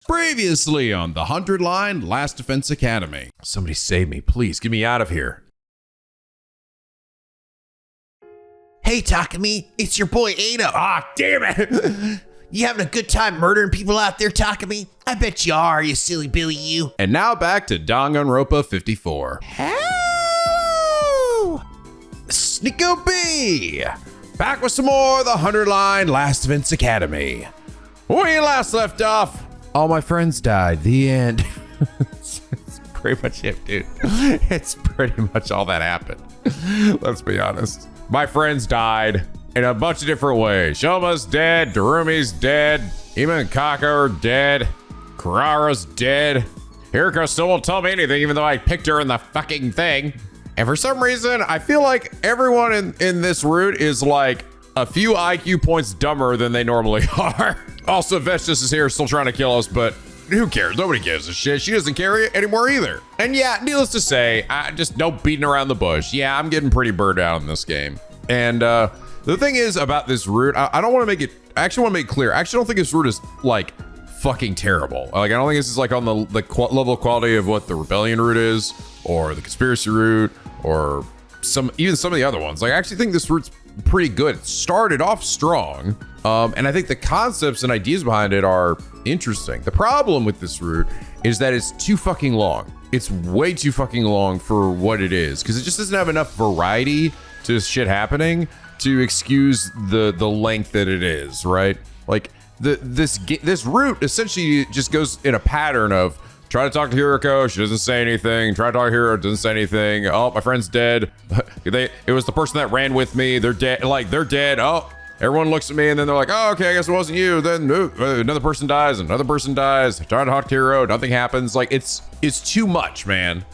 Previously on the 100 Line Last Defense Academy. Somebody save me, please. Get me out of here. Hey, Takumi, it's your boy Ada. Ah, damn it. You having a good time murdering people out there, Takumi? I bet you are, you silly Billy, you. And now back to danganronpa 54. Hello! NicoB! Back with some more of the 100 Line Last Defense Academy. When we last left off, all my friends died. The end. It's pretty much it, dude. It's pretty much all that happened. Let's be honest. My friends died in a bunch of different ways. Shoma's dead. Darumi's dead. Hima and Kaka are dead. Kurara's dead. Hiriko still won't tell me anything, even though I picked her in the fucking thing. And for some reason, I feel like everyone in this route is like a few IQ points dumber than they normally are. Also, Vestus is here still trying to kill us, but who cares? Nobody gives a shit. She doesn't care anymore either. And yeah, needless to say, just no beating around the bush. Yeah, I'm getting pretty burned out in this game. And the thing is about this route, I don't want to make it, I actually want to make it clear. I actually don't think this route is like fucking terrible. Like, I don't think this is like on the level of quality of what the Rebellion route is, or the Conspiracy route, or even some of the other ones. Like, I actually think this route's pretty good. It started off strong, and I think the concepts and ideas behind it are interesting. The problem with this route is that it's too fucking long. It's way too fucking long for what it is, because it just doesn't have enough variety to shit happening to excuse the length that it is, right? Like, this route essentially just goes in a pattern of try to talk to Hiriko, she doesn't say anything. Try to talk to Hiro, doesn't say anything. Oh, my friend's dead. It was the person that ran with me. They're dead. Like, they're dead. Oh, everyone looks at me and then they're like, oh, okay, I guess it wasn't you. Then another person dies, another person dies. Trying to talk to Hiro, nothing happens. Like, it's too much, man.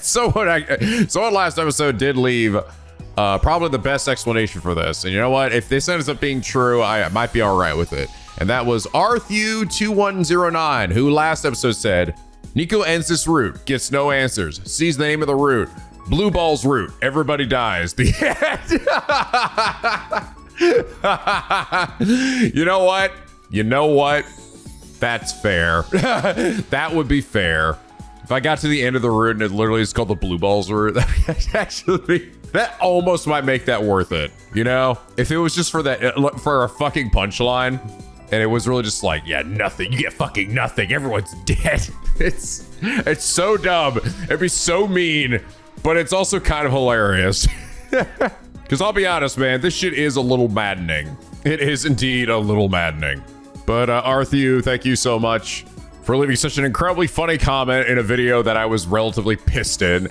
So what last episode did leave probably the best explanation for this. And you know what? If this ends up being true, I might be all right with it. And that was Arthew2109, who last episode said, Nico ends this route, gets no answers, sees the name of the route, Blue Balls route, everybody dies. The end. You know what? That's fair. That would be fair. If I got to the end of the route and it literally is called the Blue Balls route, that almost might make that worth it. You know, if it was just for a fucking punchline, and it was really just like, yeah, nothing. You get fucking nothing. Everyone's dead. It's so dumb. It'd be so mean, but it's also kind of hilarious. Because I'll be honest, man, this shit is a little maddening. It is indeed a little maddening. But Arthew, thank you so much for leaving such an incredibly funny comment in a video that I was relatively pissed in.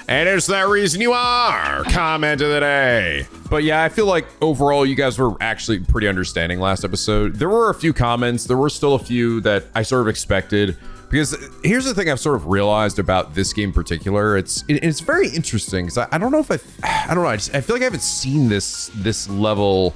And it's that reason you are comment of the day. But yeah, I feel like overall you guys were actually pretty understanding last episode. There were a few comments. There were still a few that I sort of expected. Because here's the thing I've sort of realized about this game in particular. It's very interesting because I don't know if I don't know. I feel like I haven't seen this level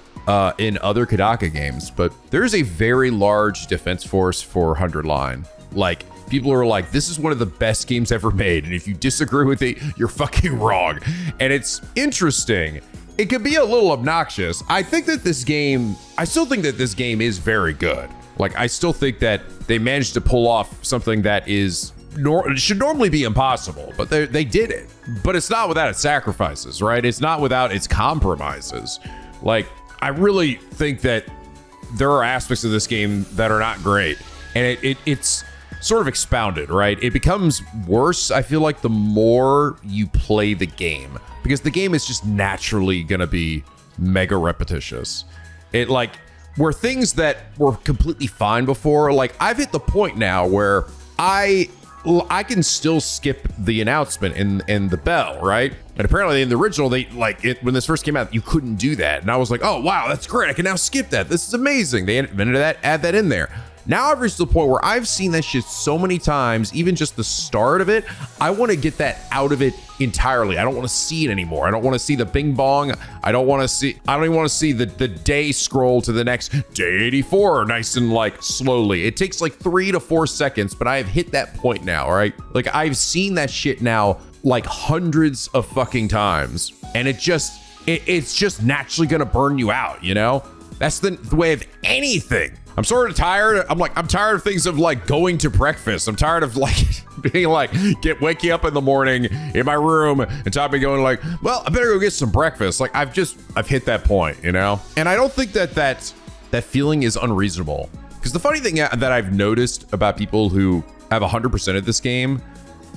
in other Kodaka games. But there's a very large defense force for 100 Line. Like, people are like, this is one of the best games ever made. And if you disagree with it, you're fucking wrong. And it's interesting. It could be a little obnoxious. I still think that this game is very good. Like, I still think that they managed to pull off something that should normally be impossible, but they did it. But it's not without its sacrifices, right? It's not without its compromises. Like, I really think that there are aspects of this game that are not great. And it's sort of expounded, right? It becomes worse, I feel like, the more you play the game, because the game is just naturally gonna be mega repetitious. It, like, where things that were completely fine before, like, I've hit the point now where I can still skip the announcement in the bell, right? And apparently in the original, when this first came out, you couldn't do that. And I was like, oh wow, that's great, I can now skip that. This is amazing. They invented that, add that in there. Now I've reached the point where I've seen that shit so many times, even just the start of it, I want to get that out of it entirely. I don't want to see it anymore. I don't want to see the bing bong. I don't even want to see the day scroll to the next day 84 nice and like slowly. It takes like 3 to 4 seconds, but I have hit that point now, right? Like, I've seen that shit now like hundreds of fucking times, and it's just naturally gonna burn you out, you know? That's the way of anything. I'm sort of tired. I'm tired of things of like going to breakfast. I'm tired of like being like, waking up in the morning in my room and Tommy going like, well, I better go get some breakfast. Like I've hit that point, you know? And I don't think that feeling is unreasonable. Because the funny thing that I've noticed about people who have 100% of this game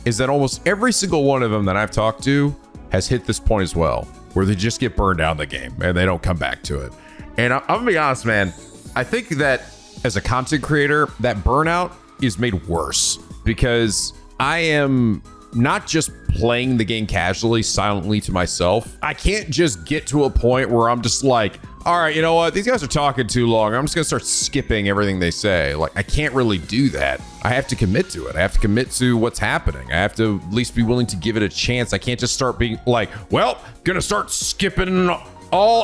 is that almost every single one of them that I've talked to has hit this point as well, where they just get burned out in the game and they don't come back to it. And I'm gonna be honest, man, I think that as a content creator, that burnout is made worse because I am not just playing the game casually, silently to myself. I can't just get to a point where I'm just like, all right, you know what? These guys are talking too long. I'm just gonna start skipping everything they say. Like, I can't really do that. I have to commit to it. I have to commit to what's happening. I have to at least be willing to give it a chance. I can't just start being like, well, gonna start skipping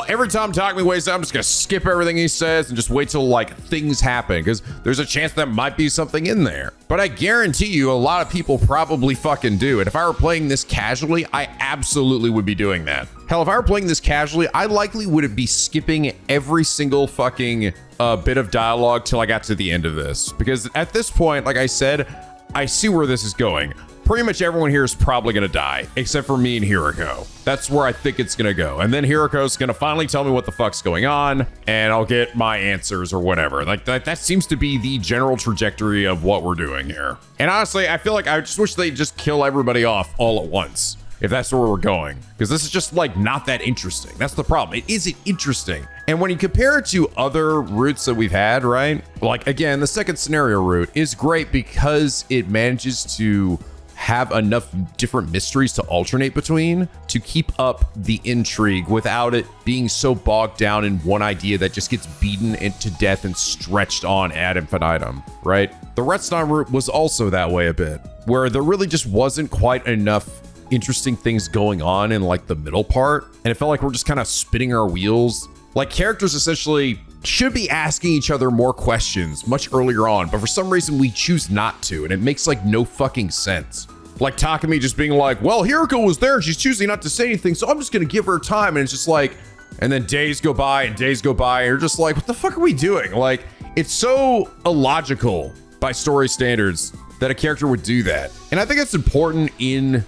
every time Takumi wakes up, I'm just gonna skip everything he says and just wait till like things happen because there's a chance there might be something in there. But I guarantee you a lot of people probably fucking do. And if I were playing this casually, I absolutely would be doing that. Hell, if I were playing this casually, I likely would be skipping every single fucking bit of dialogue till I got to the end of this. Because at this point, like I said, I see where this is going. Pretty much everyone here is probably going to die, except for me and Hiroko. That's where I think it's going to go. And then Hiroko's going to finally tell me what the fuck's going on, and I'll get my answers or whatever. Like that seems to be the general trajectory of what we're doing here. And honestly, I feel like I just wish they'd just kill everybody off all at once, if that's where we're going. Because this is just like not that interesting. That's the problem. It isn't interesting. And when you compare it to other routes that we've had, right? Like, again, the second scenario route is great because it manages to have enough different mysteries to alternate between to keep up the intrigue without it being so bogged down in one idea that just gets beaten into death and stretched on ad infinitum, right? The Redstone route was also that way a bit, where there really just wasn't quite enough interesting things going on in like the middle part, and it felt like we're just kind of spinning our wheels. Like, characters essentially should be asking each other more questions much earlier on, but for some reason we choose not to, and it makes like no fucking sense. Like Takumi just being like, well, Hiroko was there and she's choosing not to say anything, so I'm just gonna give her time. And it's just like, and then days go by and days go by, and you're just like, what the fuck are we doing? Like, it's so illogical by story standards that a character would do that. And I think it's important in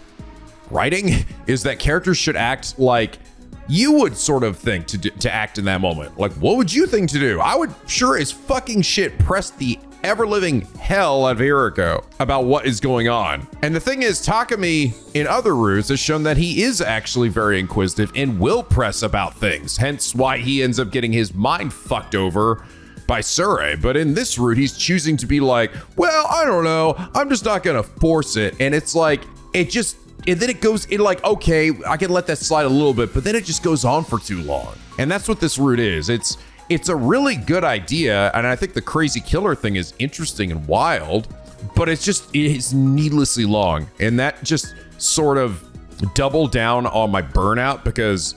writing is that characters should act like you would sort of think to act in that moment. Like, what would you think to do? I would sure as fucking shit press the ever-living hell out of Hiroko about what is going on. And the thing is, Takumi in other routes has shown that he is actually very inquisitive and will press about things, hence why he ends up getting his mind fucked over by Sirei. But in this route, he's choosing to be like, well, I don't know, I'm just not gonna force it. And it's like, and then it goes in like, okay, I can let that slide a little bit, but then it just goes on for too long. And that's what this route is. It's a really good idea, and I think the crazy killer thing is interesting and wild, but it's needlessly long. And that just sort of doubled down on my burnout because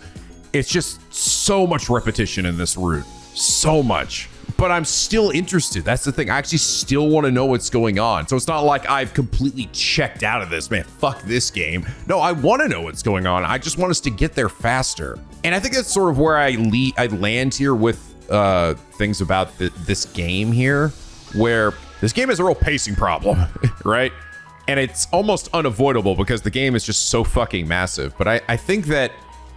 it's just so much repetition in this route. So much. But I'm still interested. That's the thing. I actually still want to know what's going on. So it's not like I've completely checked out of this. Man, fuck this game. No, I want to know what's going on. I just want us to get there faster. And I think that's sort of where I land here with things about this game here, where this game has a real pacing problem, right? And it's almost unavoidable because the game is just so fucking massive. But I think that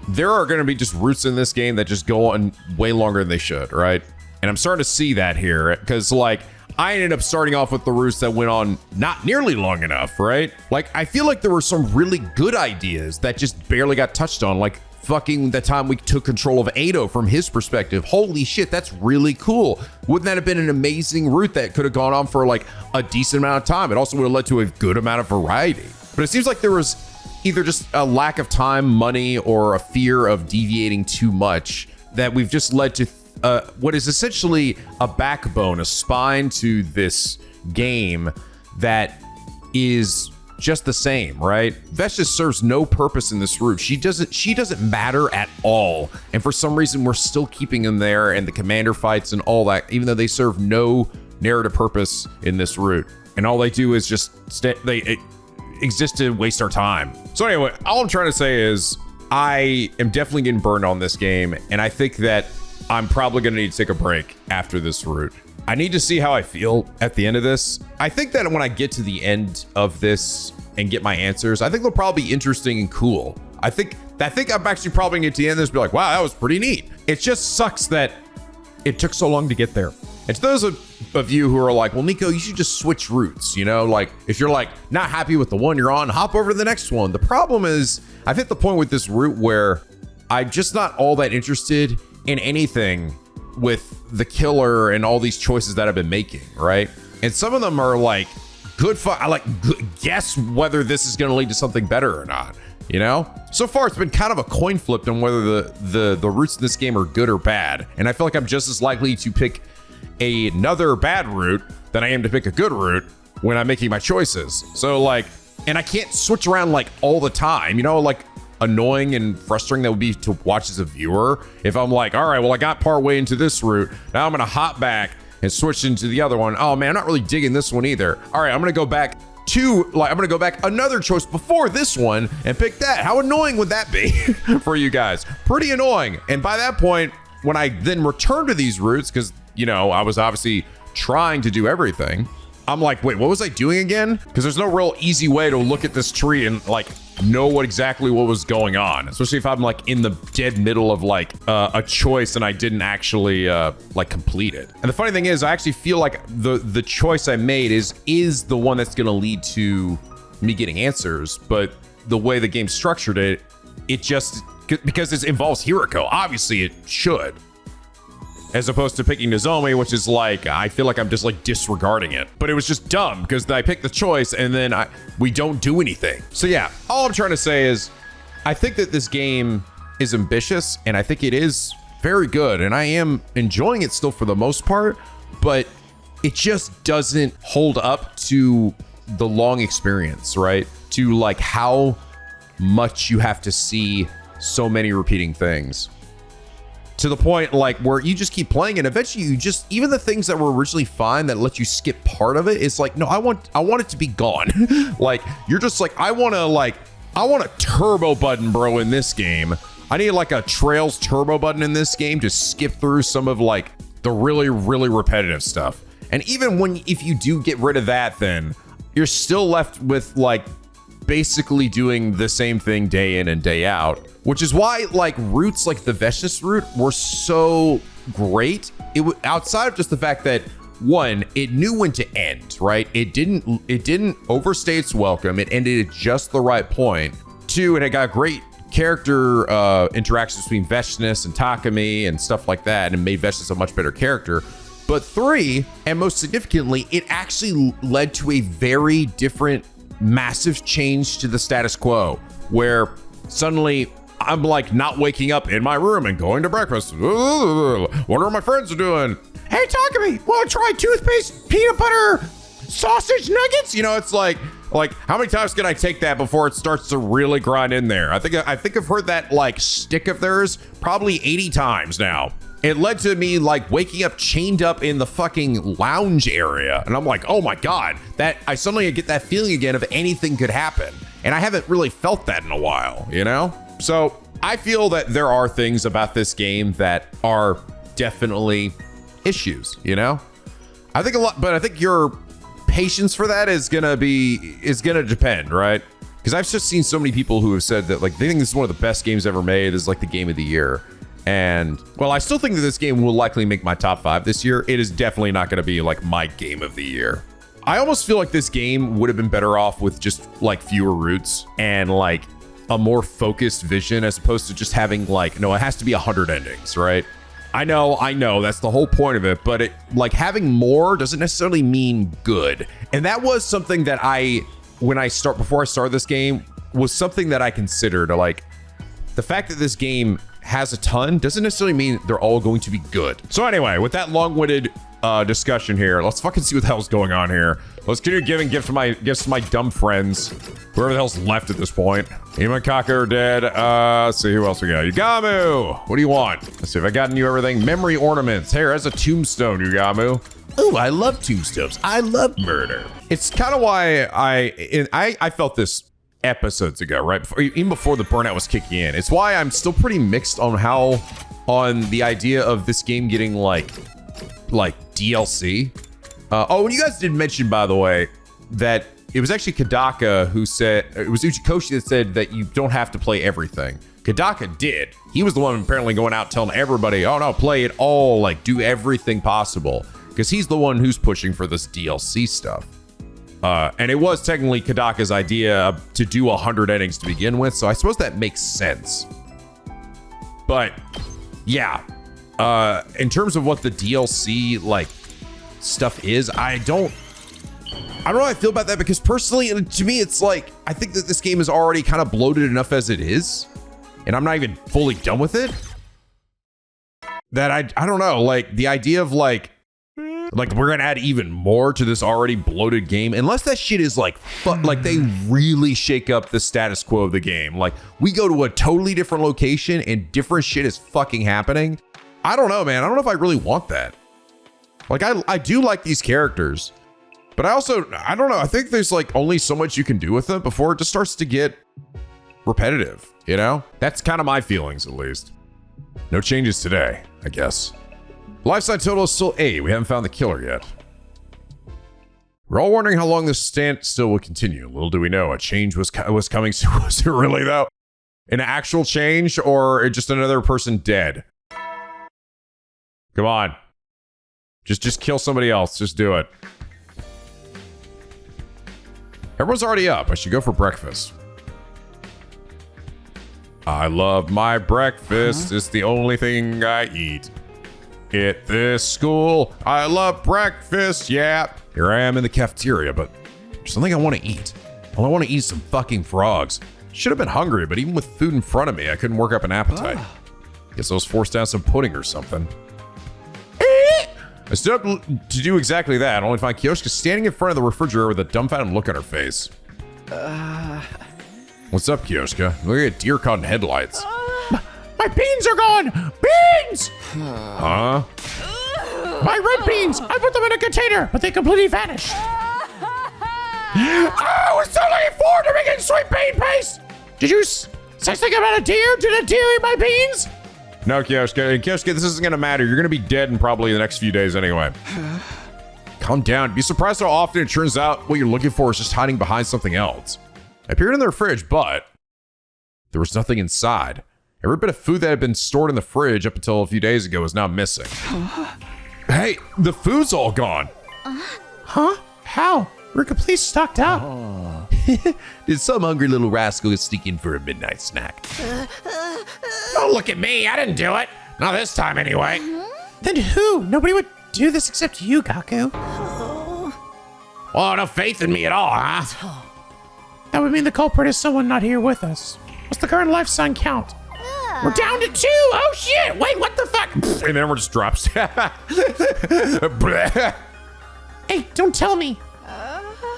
there are going to be just routes in this game that just go on way longer than they should, right? And I'm starting to see that here because, like, I ended up starting off with the routes that went on not nearly long enough, right? Like, I feel like there were some really good ideas that just barely got touched on, like fucking the time we took control of Ado from his perspective. Holy shit, that's really cool. Wouldn't that have been an amazing route that could have gone on for like a decent amount of time? It also would have led to a good amount of variety. But it seems like there was either just a lack of time, money, or a fear of deviating too much that we've just led to what is essentially a backbone, a spine to this game that is just the same, right? Vesh just serves no purpose in this route. She doesn't matter at all. And for some reason, we're still keeping them there, and the commander fights and all that, even though they serve no narrative purpose in this route. And all they do is just exist to waste our time. So anyway, all I'm trying to say is I am definitely getting burned on this game, and I think that I'm probably going to need to take a break after this route. I need to see how I feel at the end of this. I think that when I get to the end of this and get my answers, I think they'll probably be interesting and cool. I think I'm actually probably going to get to the end of this and be like, wow, that was pretty neat. It just sucks that it took so long to get there. And to those of you who are like, well, Nico, you should just switch routes, you know? Like, if you're like not happy with the one you're on, hop over to the next one. The problem is I've hit the point with this route where I'm just not all that interested in anything with the killer and all these choices that I've been making, right? And some of them are like good fun. I like guess whether this is going to lead to something better or not, you know? So far, it's been kind of a coin flip on whether the routes in this game are good or bad. And I feel like I'm just as likely to pick another bad route than I am to pick a good route when I'm making my choices. So like, and I can't switch around like all the time, you know, like annoying and frustrating that would be to watch as a viewer. If I'm like, all right, well, I got part way into this route. Now I'm going to hop back and switch into the other one. Oh man, I'm not really digging this one either. All right, I'm going to go back another choice before this one and pick that. How annoying would that be for you guys? Pretty annoying. And by that point, when I then return to these routes, because, you know, I was obviously trying to do everything, I'm like, wait, what was I doing again? Because there's no real easy way to look at this tree and like know exactly what was going on, especially if I'm like in the dead middle of like a choice and I didn't actually like complete it. And the funny thing is, I actually feel like the choice I made is the one that's going to lead to me getting answers, but the way the game structured it just, because it involves Hiroko, obviously it should. As opposed to picking Nozomi, which is like, I feel like I'm just like disregarding it. But it was just dumb because I picked the choice and then we don't do anything. So yeah, all I'm trying to say is I think that this game is ambitious and I think it is very good and I am enjoying it still for the most part, but it just doesn't hold up to the long experience, right? To like how much you have to see so many repeating things. To the point like where you just keep playing and eventually you just, even the things that were originally fine that let you skip part of it, it's like, no, I want it to be gone. Like you're just like, I want a turbo button, bro, in this game. I need like a Trails turbo button in this game to skip through some of like the really, really repetitive stuff. And even if you do get rid of that, then you're still left with like basically doing the same thing day in and day out, which is why like routes like the Veshnis route were so great. Outside of just the fact that one, it knew when to end, right? It didn't overstay its welcome. It ended at just the right point. Two, and it got great character interactions between Veshnis and Takumi and stuff like that, and made Veshnis a much better character. But three, and most significantly, it actually led to a very different massive change to the status quo, where suddenly I'm like not waking up in my room and going to breakfast. Wonder what my friends are doing. Hey, Takumi, want to try toothpaste peanut butter sausage nuggets? You know, it's like how many times can I take that before it starts to really grind in there? I think I've heard that like stick of theirs probably 80 times now. It led to me like waking up chained up in the fucking lounge area. And I'm like, oh my God, that I suddenly get that feeling again of anything could happen. And I haven't really felt that in a while, you know? So I feel that there are things about this game that are definitely issues, you know? I think a lot, but I think your patience for that is gonna depend, right? Because I've just seen so many people who have said that like they think this is one of the best games ever made. This is like the game of the year. And well, I still think that this game will likely make my top 5 this year. It is definitely not going to be like my game of the year. I almost feel like this game would have been better off with just like fewer routes and like a more focused vision as opposed to just having like, no, it has to be 100 endings, right? I know that's the whole point of it, but it like having more doesn't necessarily mean good. And that was something that before I started this game was something that I considered, like the fact that this game has a ton doesn't necessarily mean they're all going to be good. So anyway, with that long-winded discussion here, let's fucking see what the hell's going on here. Let's continue giving gifts to my dumb friends, whoever the hell's left at this point. Imakaka are dead. Let's see who else we got. Yugamu, what do you want? Let's see if I gotten you everything. Memory ornaments. Here, that's a tombstone, Yugamu. Ooh, I love tombstones. I love murder. It's kind of why I felt this episodes ago, right? Even before the burnout was kicking in. It's why I'm still pretty mixed on the idea of this game getting like like DLC. Oh, and you guys did mention, by the way, that it was actually Kadaka who said, it was Uchikoshi that said that you don't have to play everything. Kadaka did. He was the one apparently going out telling everybody, oh no, play it all, like do everything possible. Because he's the one who's pushing for this DLC stuff. And it was technically Kadaka's idea to do 100 endings to begin with, so I suppose that makes sense. But yeah, in terms of what the DLC like stuff is, I don't know how I feel about that, because personally, to me, it's like, I think that this game is already kind of bloated enough as it is, and I'm not even fully done with it. That I don't know, like the idea of like we're gonna add even more to this already bloated game, unless that shit is like like they really shake up the status quo of the game. Like we go to a totally different location and different shit is fucking happening. I don't know, man. I don't know if I really want that. Like I do like these characters, but I don't know. I think there's like only so much you can do with them before it just starts to get repetitive, you know? That's kind of my feelings, at least. No changes today, I guess. Lifetime total is still 8. We haven't found the killer yet. We're all wondering how long this standstill will continue. Little do we know, a change was coming soon. Was it really, though? An actual change, or just another person dead? Come on. Just kill somebody else. Just do it. Everyone's already up. I should go for breakfast. I love my breakfast. It's the only thing I eat. At this school, I love breakfast, yeah. Here I am in the cafeteria, but there's something I want to eat. Well, I want to eat some fucking frogs. Should have been hungry, but even with food in front of me, I couldn't work up an appetite. Guess I was forced down some pudding or something. I stood up to do exactly that, only to find Kyoshka standing in front of the refrigerator with a dumbfounded look on her face. What's up, Kyoshka? Look at deer caught in headlights. My beans are gone! Beans! Huh? My red beans! I put them in a container, but they completely vanished. I was so looking forward to making sweet bean paste! Did you say something about a deer? Did a deer eat my beans? No, Kyoshka. Kyoshka, this isn't gonna matter. You're gonna be dead in probably the next few days anyway. Calm down. Be surprised how often it turns out what you're looking for is just hiding behind something else. I peered in their fridge, but there was nothing inside. Every bit of food that had been stored in the fridge up until a few days ago is now missing. Hey, the food's all gone. Huh? How? We're completely stocked up. Did some hungry little rascal sneak in for a midnight snack? Don't look at me. I didn't do it. Not this time, anyway. Then who? Nobody would do this except you, Gaku. Oh, no faith in me at all, huh? That would mean the culprit is someone not here with us. What's the current life sign count? We're down to 2. Oh shit! Wait, what the fuck? And then we're just drops. Hey, don't tell me.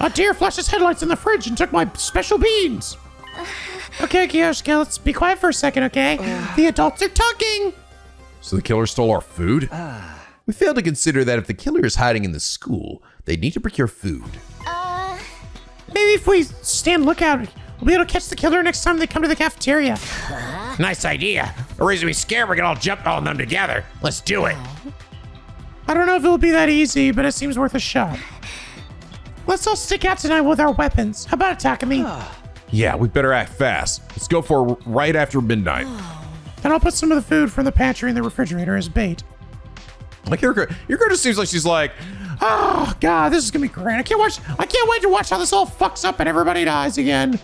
A deer flashed his headlights in the fridge and took my special beans. Okay, Kyoshka, let's be quiet for a second, okay? The adults are talking. So the killer stole our food? We failed to consider that if the killer is hiding in the school, they need to procure food. Maybe if we stand lookout, we'll be able to catch the killer next time they come to the cafeteria. Nice idea. A reason to be scared, we can all jump on them together. Let's do it. I don't know if it'll be that easy, but it seems worth a shot. Let's all stick out tonight with our weapons. How about it, Takumi? Yeah, we better act fast. Let's go for right after midnight. Then I'll put some of the food from the pantry in the refrigerator as bait. Like your girl just seems like she's like, oh god, this is gonna be great. I can't wait to watch how this all fucks up and everybody dies again.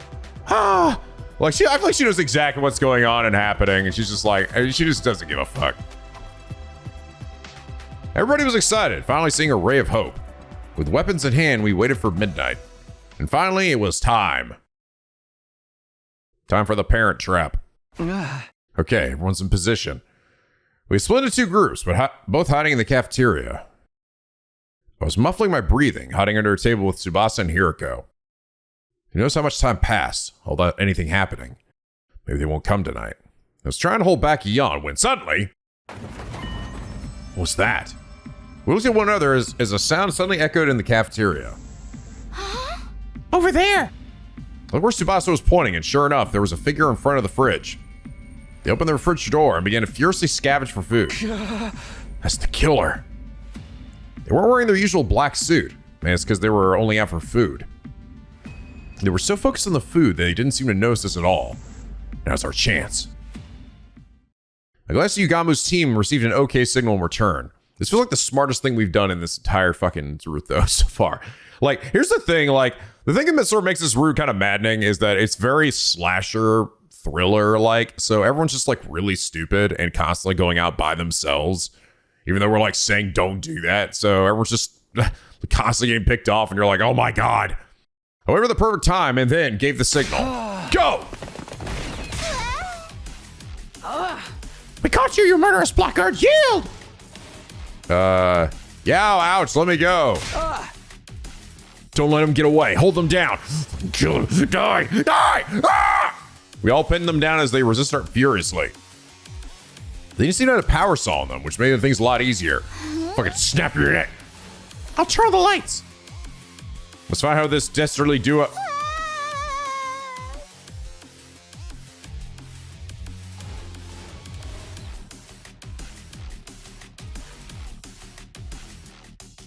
Like I feel like she knows exactly what's going on and happening, and she's just like, she just doesn't give a fuck. Everybody was excited, finally seeing a ray of hope. With weapons in hand, we waited for midnight. And finally, it was time. Time for the parent trap. Okay, everyone's in position. We split into 2 groups, but both hiding in the cafeteria. I was muffling my breathing, hiding under a table with Tsubasa and Hiroko. Who knows how much time passed without anything happening? Maybe they won't come tonight. I was trying to hold back a yawn when suddenly... What was that? We looked at one another as a sound suddenly echoed in the cafeteria. Over there! Look where Tsubasa was pointing, and sure enough, there was a figure in front of the fridge. They opened the fridge door and began to furiously scavenge for food. That's the killer. They weren't wearing their usual black suit. Man, it's because they were only out for food. They were so focused on the food that they didn't seem to notice us at all. Now's our chance. I'm glad Yugamu's team received an okay signal in return. This feels like the smartest thing we've done in this entire fucking route though so far. Like, here's the thing, like, the thing that sort of makes this route kind of maddening is that it's very slasher thriller-like, so everyone's just like really stupid and constantly going out by themselves, even though we're like saying don't do that. So everyone's just constantly getting picked off and you're like, oh my God. However, the perfect time and then gave the signal. Go! We caught you, you murderous blackguard! Yield! Yeah, ouch, let me go. Don't let him get away. Hold them down. Kill him. Die! Die! Ah! We all pinned them down as they resisted furiously. They didn't seem to have a power saw on them, which made things a lot easier. Fucking snap your neck. I'll turn the lights. Let's find how this dastardly duo.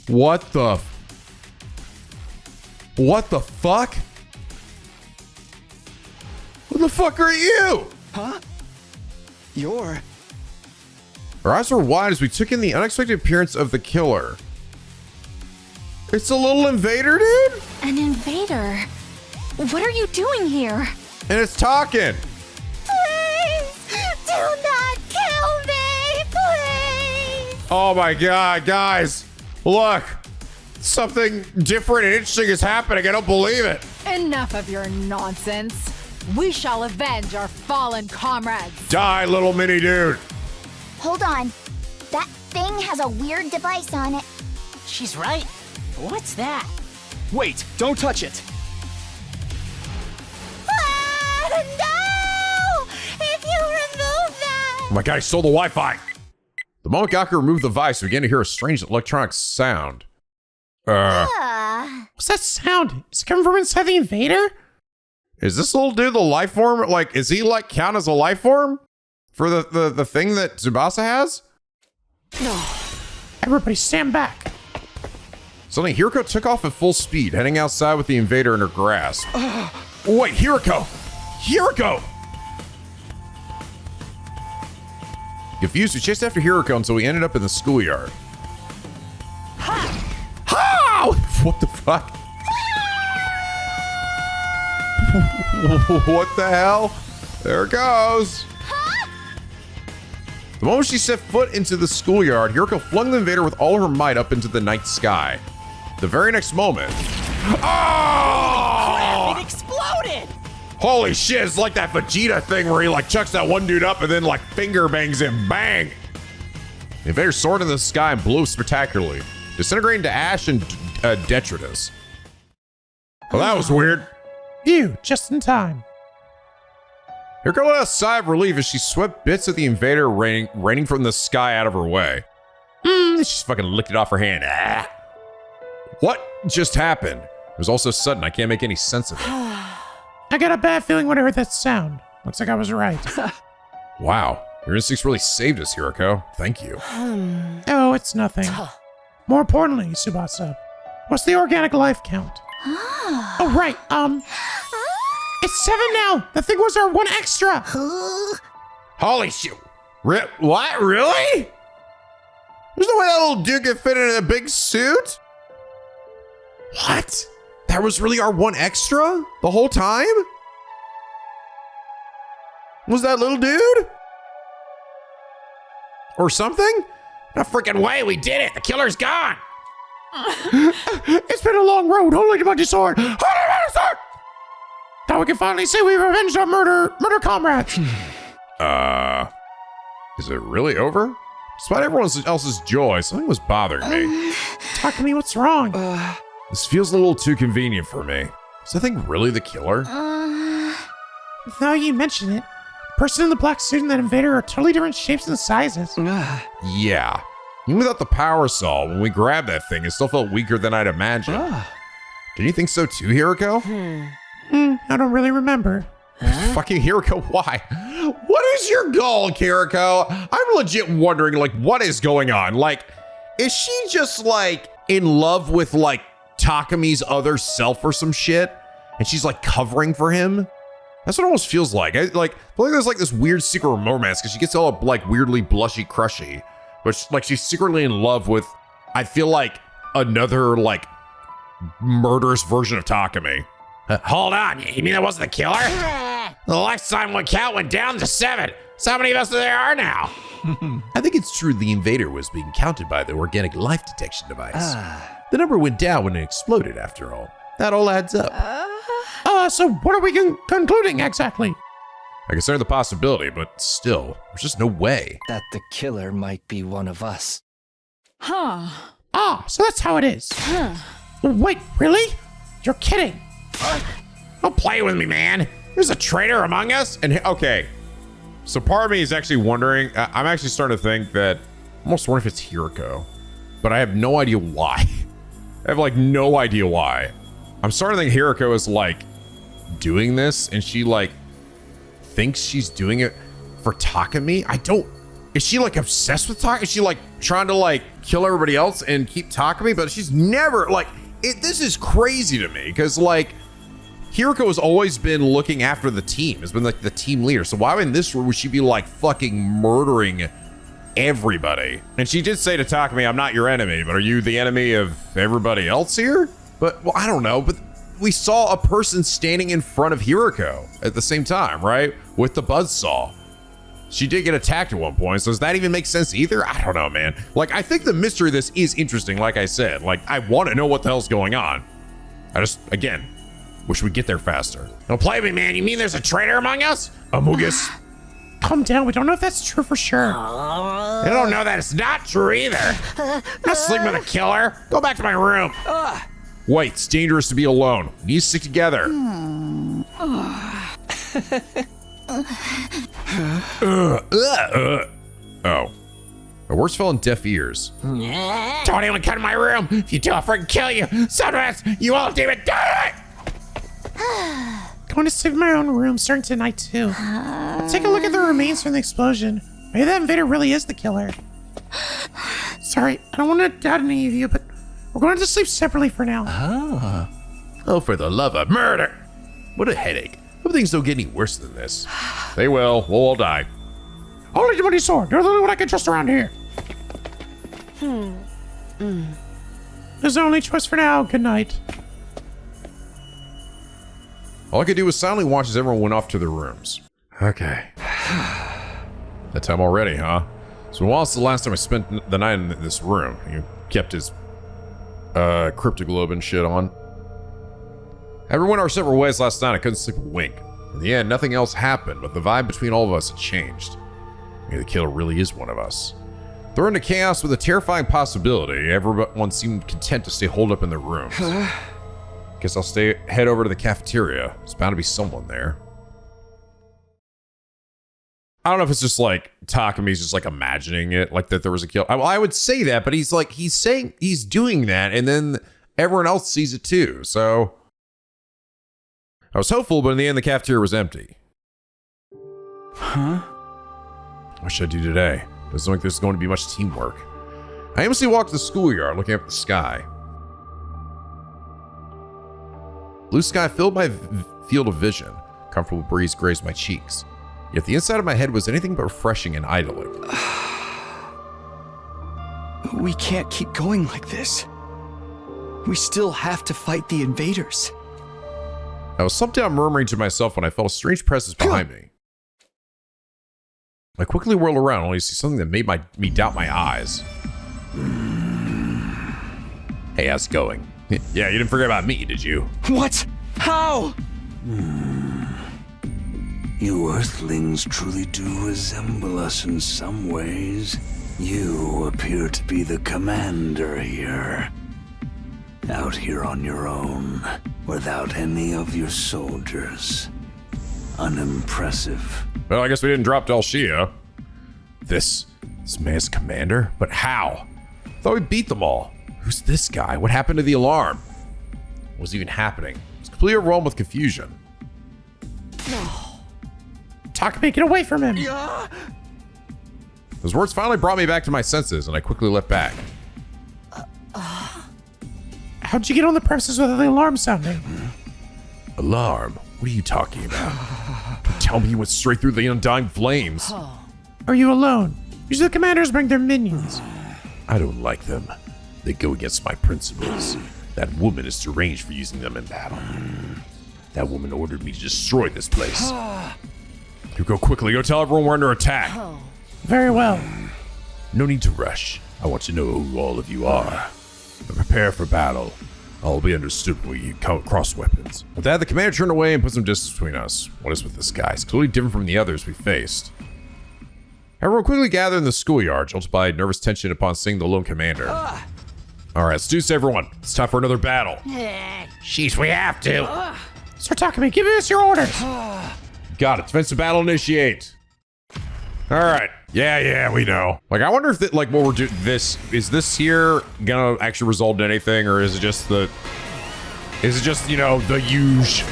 What the fuck? Who the fuck are you? Huh? You're... Our eyes were wide as we took in the unexpected appearance of the killer. It's a little invader, dude? An invader? What are you doing here? And it's talking. Please, do not kill me, please. Oh my God, guys. Look, something different and interesting is happening. I don't believe it. Enough of your nonsense. We shall avenge our fallen comrades. Die, little mini dude. Hold on. That thing has a weird device on it. She's right. What's that? Wait, don't touch it. No! If you remove that... Oh my God, he stole the Wi-Fi. The moment Gaku removed the device, we began to hear a strange electronic sound. What's that sound? Is it coming from inside the invader? Is this little dude the life form? Like, is he like count as a life form for the thing that Tsubasa has? No. Everybody stand back. Suddenly, Hiroko took off at full speed, heading outside with the invader in her grasp. Wait, Hiroko! Hiroko! Confused, we chased after Hiroko until we ended up in the schoolyard. Ha! Ha! What the fuck? What the hell? There it goes. The moment she set foot into the schoolyard, Hiroko flung the invader with all her might up into the night sky. The very next moment... Oh! It exploded! Holy shit, it's like that Vegeta thing where he like chucks that one dude up and then like finger bangs him. Bang! The invader soared into the sky and blew spectacularly, disintegrating to ash and detritus. Well, that was weird. Phew, just in time. Hiroko let out a sigh of relief as she swept bits of the invader raining from the sky out of her way. She just fucking licked it off her hand. Ah. What just happened? It was all so sudden, I can't make any sense of it. I got a bad feeling when I heard that sound. Looks like I was right. Wow, your instincts really saved us, Hiroko. Thank you. Oh, it's nothing. More importantly, Tsubasa, what's the organic life count? Oh, right, it's 7 now. That thing was our one extra. Holy shit. What? Really? There's no way that little dude could fit in a big suit? What? That was really our one extra? The whole time? Was that little dude? Or something? No freaking way, we did it. The killer's gone. It's been a long road. Holy mighty sword. Holy mighty sword. Now we can finally say we've avenged our murder comrades. Is it really over? Despite everyone else's joy, something was bothering me. Takumi, what's wrong? This feels a little too convenient for me. Is that thing really the killer? Now you mention it, the person in the black suit and that invader are totally different shapes and sizes. Yeah. Even without the power saw, when we grabbed that thing, it still felt weaker than I'd imagined. Did you think so too, Hiroko? I don't really remember. Fucking Hiroko, why? What is your goal, Hiroko? I'm legit wondering, like, what is going on? Like, is she just, like, in love with like Takumi's other self or some shit, and she's like covering for him. That's what it almost feels like. I feel like there's like this weird secret romance because she gets all like weirdly blushy crushy, but like she's secretly in love with, I feel like, another like murderous version of Takumi. Hold on, you mean that wasn't the killer? The lifetime count went down to 7. So how many of us there are now? I think it's true the invader was being counted by the organic life detection device. The number went down when it exploded, after all. That all adds up. So what are we concluding exactly? I consider the possibility, but still, there's just no way. That the killer might be one of us. Huh. So that's how it is. Wait, really? You're kidding. Don't play with me, man. There's a traitor among us. And okay, so part of me is actually wondering, I'm actually starting to think that, I'm almost wondering if it's Hiroko, but I have no idea why. I have like no idea why. I'm starting to think Hiroko is like doing this and she like thinks she's doing it for Takumi. Is she like obsessed with Takumi? Is she like trying to like kill everybody else and keep Takumi? But she's never like, this is crazy to me because like Hiroko has always been looking after the team, has been like the team leader. So why in this room would she be like fucking murdering everybody? And she did say to Takumi, I'm not your enemy, but are you the enemy of everybody else here? But, well, I don't know, but we saw a person standing in front of Hiroko at the same time, right? With the buzzsaw. She did get attacked at one point, so does that even make sense either? I don't know, man. Like, I think the mystery of this is interesting, like I said. Like, I want to know what the hell's going on. I just, again, wish we'd get there faster. Don't play with me, man. You mean there's a traitor among us? Amogus. Calm down. We don't know if that's true for sure. I don't know that it's not true either. I'm not sleeping with a killer. Go back to my room. Wait, it's dangerous to be alone. We need to stick together. Oh. My words fell on deaf ears. Don't even come to my room. If you do, I'll freaking kill you. Sometimes you won't even do it. Going to sleep in my own room starting tonight too. I'll take a look at the remains from the explosion. Maybe that invader really is the killer. Sorry, I don't want to doubt any of you, but we're going to sleep separately for now. Oh, for the love of murder. What a headache. Hope things don't get any worse than this. They will. We'll all die. Only money sword. You're the only one I can trust around here. There's the only choice for now. Good night. All I could do was silently watch as everyone went off to their rooms. Okay. That time already, huh? So while it's the last time I spent the night in this room, he kept his cryptoglobe and shit on. Everyone went our separate ways last night. I couldn't sleep a wink. In the end, nothing else happened, but the vibe between all of us had changed. Maybe the killer really is one of us. Thrown into chaos with a terrifying possibility, everyone seemed content to stay holed up in their rooms. Guess I'll head over to the cafeteria. There's bound to be someone there. I don't know if it's just like Takumi's just like imagining it, like that there was a kill. I would say that, but he's saying he's doing that, and then everyone else sees it too. So I was hopeful, but in the end, the cafeteria was empty. What should I do today? Doesn't look like there's going to be much teamwork. I aimlessly walked to the schoolyard, looking up at the sky. Blue sky filled my field of vision. Comfortable breeze grazed my cheeks. Yet the inside of my head was anything but refreshing and idyllic. We can't keep going like this. We still have to fight the invaders. I was slumped down murmuring to myself when I felt a strange presence behind me. I quickly whirled around only to see something that made me doubt my eyes. Hey, how's it going? Yeah, you didn't forget about me, did you? What? How? You Earthlings truly do resemble us in some ways. You appear to be the commander here. Out here on your own, without any of your soldiers. Unimpressive. Well, I guess we didn't drop Del Shia. This man's commander? But how? I thought we beat them all. Who's this guy? What happened to the alarm? What was even happening? I was completely overwhelmed with confusion. Takumi, get away from him. Those words finally brought me back to my senses, and I quickly leapt back. How'd you get on the premises without the alarm sounding? Alarm? What are you talking about? Don't tell me you went straight through the undying flames. Are you alone? Usually the commanders bring their minions. I don't like them. They go against my principles. That woman is deranged for using them in battle. That woman ordered me to destroy this place. You go quickly. Go tell everyone we're under attack. Very well. No need to rush. I want to know who all of you are. But prepare for battle. All will be understood when we come across weapons. With that, the commander turned away and put some distance between us. What is with this guy? He's clearly different from the others we faced. Everyone quickly gathered in the schoolyard, jolted by nervous tension upon seeing the lone commander. All right, let's do this, everyone. It's time for another battle. Sheesh, we have to. Sir Takumi, give us your orders. Got it. Defensive battle initiate. All right. Yeah, we know. Like, I wonder if that, like, what we're doing, is this here gonna actually result in anything, or is it just you know, the huge,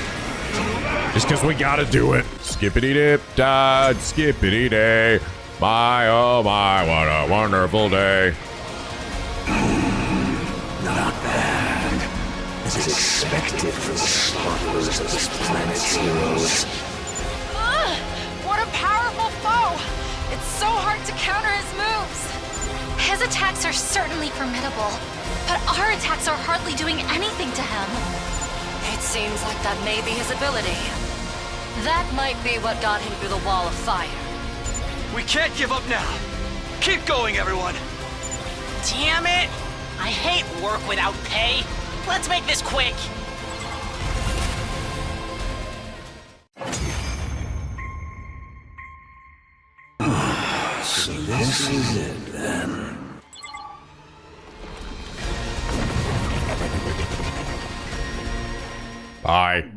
just because we gotta do it. Skippity dip, dad, skippity day. My, oh my, what a wonderful day. Not bad. As expected from the slaughterers of this planet's heroes. What a powerful foe! It's so hard to counter his moves. His attacks are certainly formidable, but our attacks are hardly doing anything to him. It seems like that may be his ability. That might be what got him through the wall of fire. We can't give up now. Keep going, everyone. Damn it! I hate work without pay. Let's make this quick. So this is it then. Bye.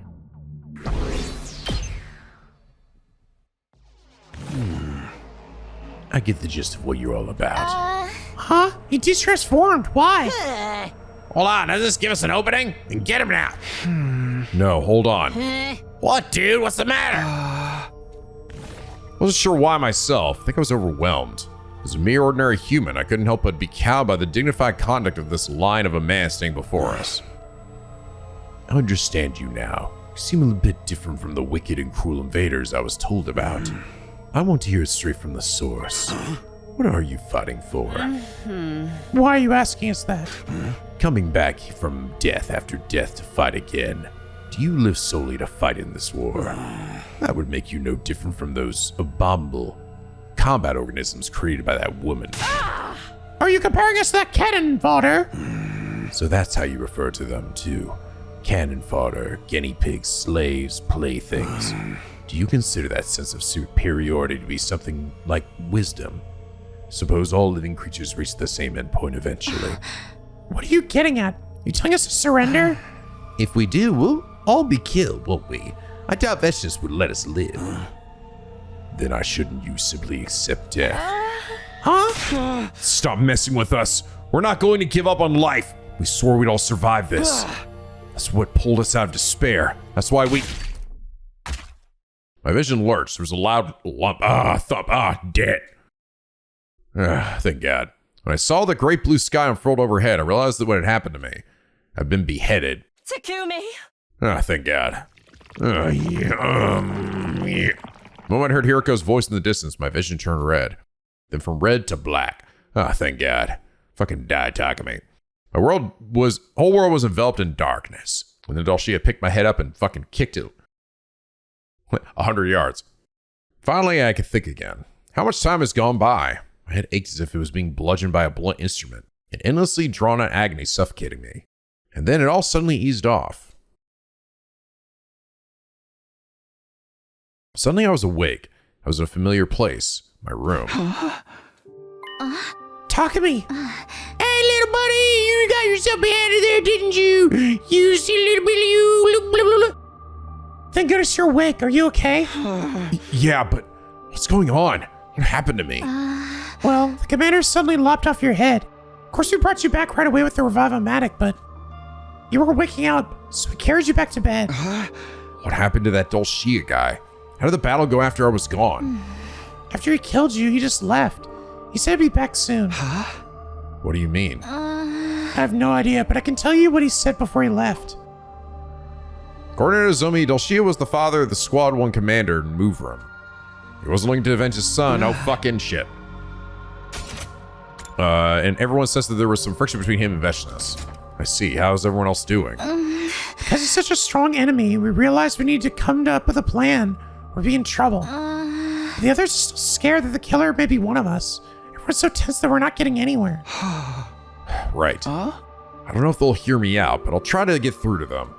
I get the gist of what you're all about. Huh? He de-transformed. Why? Hold on, does this give us an opening? Then get him now. No, hold on. What, dude? What's the matter? Wasn't sure why myself. I think I was overwhelmed. As a mere ordinary human, I couldn't help but be cowed by the dignified conduct of this lion of a man standing before us. I understand you now. You seem a little bit different from the wicked and cruel invaders I was told about. I want to hear it straight from the source. What are you fighting for? Why are you asking us that? Coming back from death after death to fight again. Do you live solely to fight in this war? That would make you no different from those abominable combat organisms created by that woman. Are you comparing us to that cannon fodder? So that's how you refer to them too. Cannon fodder, guinea pigs, slaves, playthings. Do you consider that sense of superiority to be something like wisdom? Suppose all living creatures reach the same endpoint eventually. What are you getting at? You telling us to surrender? If we do, we'll all be killed, won't we? I doubt Vestiges would let us live. Then I shouldn't you simply accept death? Huh? Stop messing with us. We're not going to give up on life. We swore we'd all survive this. That's what pulled us out of despair. That's why we... My vision lurched. There was a loud lump. Thump. Dead. Thank God. When I saw the great blue sky unfurled overhead, I realized that what had happened to me. I'd been beheaded. Takumi! Thank God. Yeah. The moment I heard Hiriko's voice in the distance, my vision turned red. Then from red to black. Thank God. Fucking die, Takumi. My whole world was enveloped in darkness. When the Dulcia picked my head up and fucking kicked it 100 yards. Finally, I could think again. How much time has gone by? My head ached as if it was being bludgeoned by a blunt instrument, an endlessly drawn-out agony suffocating me. And then it all suddenly eased off. Suddenly I was awake. I was in a familiar place, my room. Takumi! Hey, little buddy, you got yourself beheaded there, didn't you? You see little bit of you. Blah, blah, blah. Thank goodness you're awake. Are you okay? Yeah, but what's going on? What happened to me? Well, the commander suddenly lopped off your head. Of course, we brought you back right away with the Revive-O-Matic, but you were waking up, so we carried you back to bed. What happened to that Dulcia guy? How did the battle go after I was gone? After he killed you, he just left. He said he'd be back soon. What do you mean? I have no idea, but I can tell you what he said before he left. According to Nozomi, Dulcia was the father of the Squad 1 commander in Move Room. He wasn't looking to avenge his son. Oh, fucking shit. And everyone says that there was some friction between him and Veshnas. I see. How's everyone else doing? Because he's such a strong enemy, we realized we need to come up with a plan. We're being in trouble. The others are still scared that the killer may be one of us. Everyone's so tense that we're not getting anywhere. Right. I don't know if they'll hear me out, but I'll try to get through to them.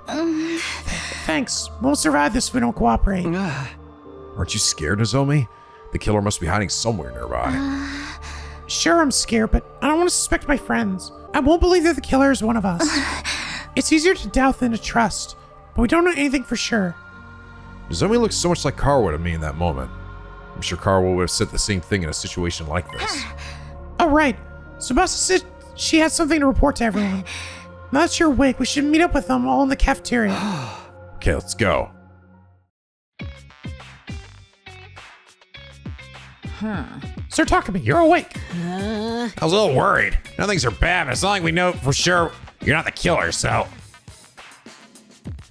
Thanks. We won't survive this if we don't cooperate. Aren't you scared, Nozomi? The killer must be hiding somewhere nearby. Sure, I'm scared, but I don't want to suspect my friends. I won't believe that the killer is one of us. It's easier to doubt than to trust, but we don't know anything for sure. Nozomi looks so much like Karwa to me in that moment. I'm sure Karwa would have said the same thing in a situation like this. Oh, right. Tsubasa said she had something to report to everyone. Now that you're awake, we should meet up with them all in the cafeteria. Okay, let's go. Sir Takumi, you're awake. I was a little worried. Now things are bad, but it's not like we know for sure you're not the killer, so.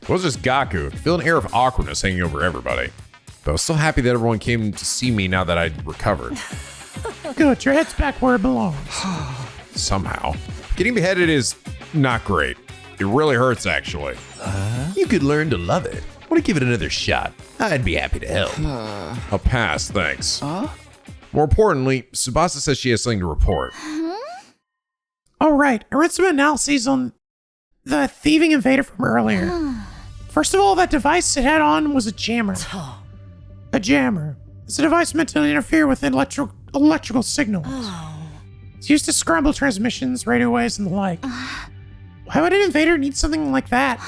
It was just Gaku. I feel an air of awkwardness hanging over everybody. But I was so happy that everyone came to see me now that I'd recovered. Good, your head's back where it belongs. Somehow. Getting beheaded is not great. It really hurts, actually. You could learn to love it. Want to give it another shot? I'd be happy to help. I'll pass, thanks. More importantly, Tsubasa says she has something to report. Oh, right. I read some analyses on the thieving invader from earlier. First of all, that device it had on was a jammer. A jammer. It's a device meant to interfere with electrical signals. It's used to scramble transmissions, radio waves, and the like. Why would an invader need something like that?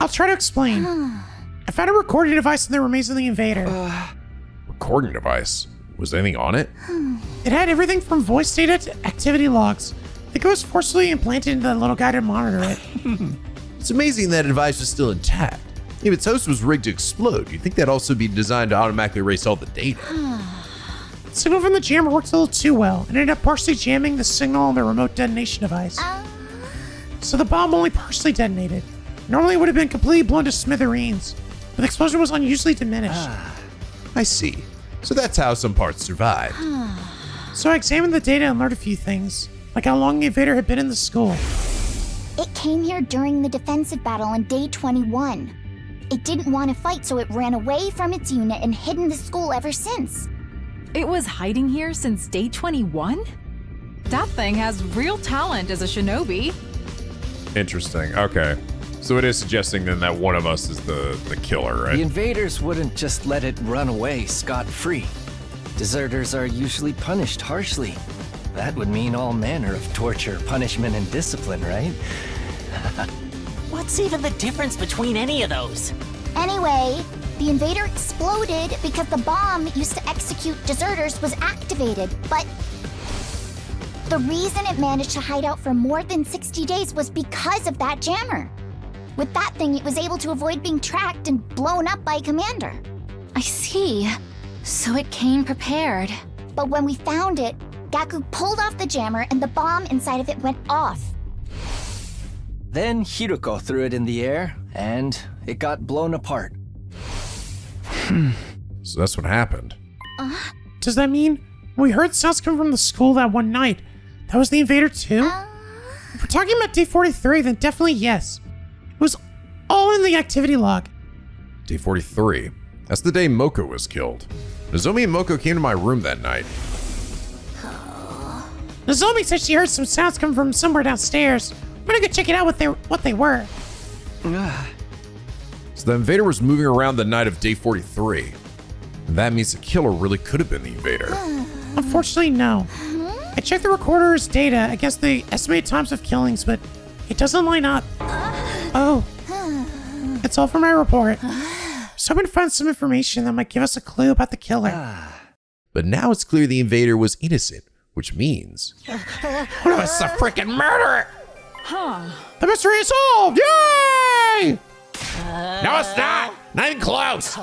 I'll try to explain. I found a recording device in the remains of the invader. Recording device? Was anything on it? It had everything from voice data to activity logs. I think it was forcibly implanted into the little guy to monitor it. It's amazing that device was still intact. If its host was rigged to explode, you'd think that'd also be designed to automatically erase all the data. The signal from the jammer worked a little too well and ended up partially jamming the signal on the remote detonation device. So the bomb only partially detonated. Normally it would have been completely blown to smithereens, but the explosion was unusually diminished. I see. So that's how some parts survived. So I examined the data and learned a few things, like how long the invader had been in the school. It came here during the defensive battle on day 21. It didn't want to fight, so it ran away from its unit and hid in the school ever since. It was hiding here since day 21? That thing has real talent as a shinobi. Interesting. Okay. So it is suggesting then that one of us is the killer, right? The invaders wouldn't just let it run away scot-free. Deserters are usually punished harshly. That would mean all manner of torture, punishment, and discipline, right? What's even the difference between any of those? Anyway, the invader exploded because the bomb used to execute deserters was activated, but the reason it managed to hide out for more than 60 days was because of that jammer. With that thing, it was able to avoid being tracked and blown up by Commander. I see. So it came prepared. But when we found it, Gaku pulled off the jammer and the bomb inside of it went off. Then Hiruko threw it in the air, and it got blown apart. So that's what happened. Does that mean we heard sounds come from the school that one night? That was the invader too? If we're talking about day 43, then definitely yes. It was all in the activity log. Day 43. That's the day Moko was killed. Nozomi and Moko came to my room that night. Nozomi said she heard some sounds come from somewhere downstairs. We're gonna go check it out what they were. So the invader was moving around the night of day 43. And that means the killer really could have been the invader. Unfortunately, no. I checked the recorder's data against the estimated times of killings, but it doesn't line up. Oh. That's all for my report. Someone found some information that might give us a clue about the killer. But now it's clear the invader was innocent, which means one of us is a freaking murderer! The mystery is solved! Yay! No, it's not! Not even close!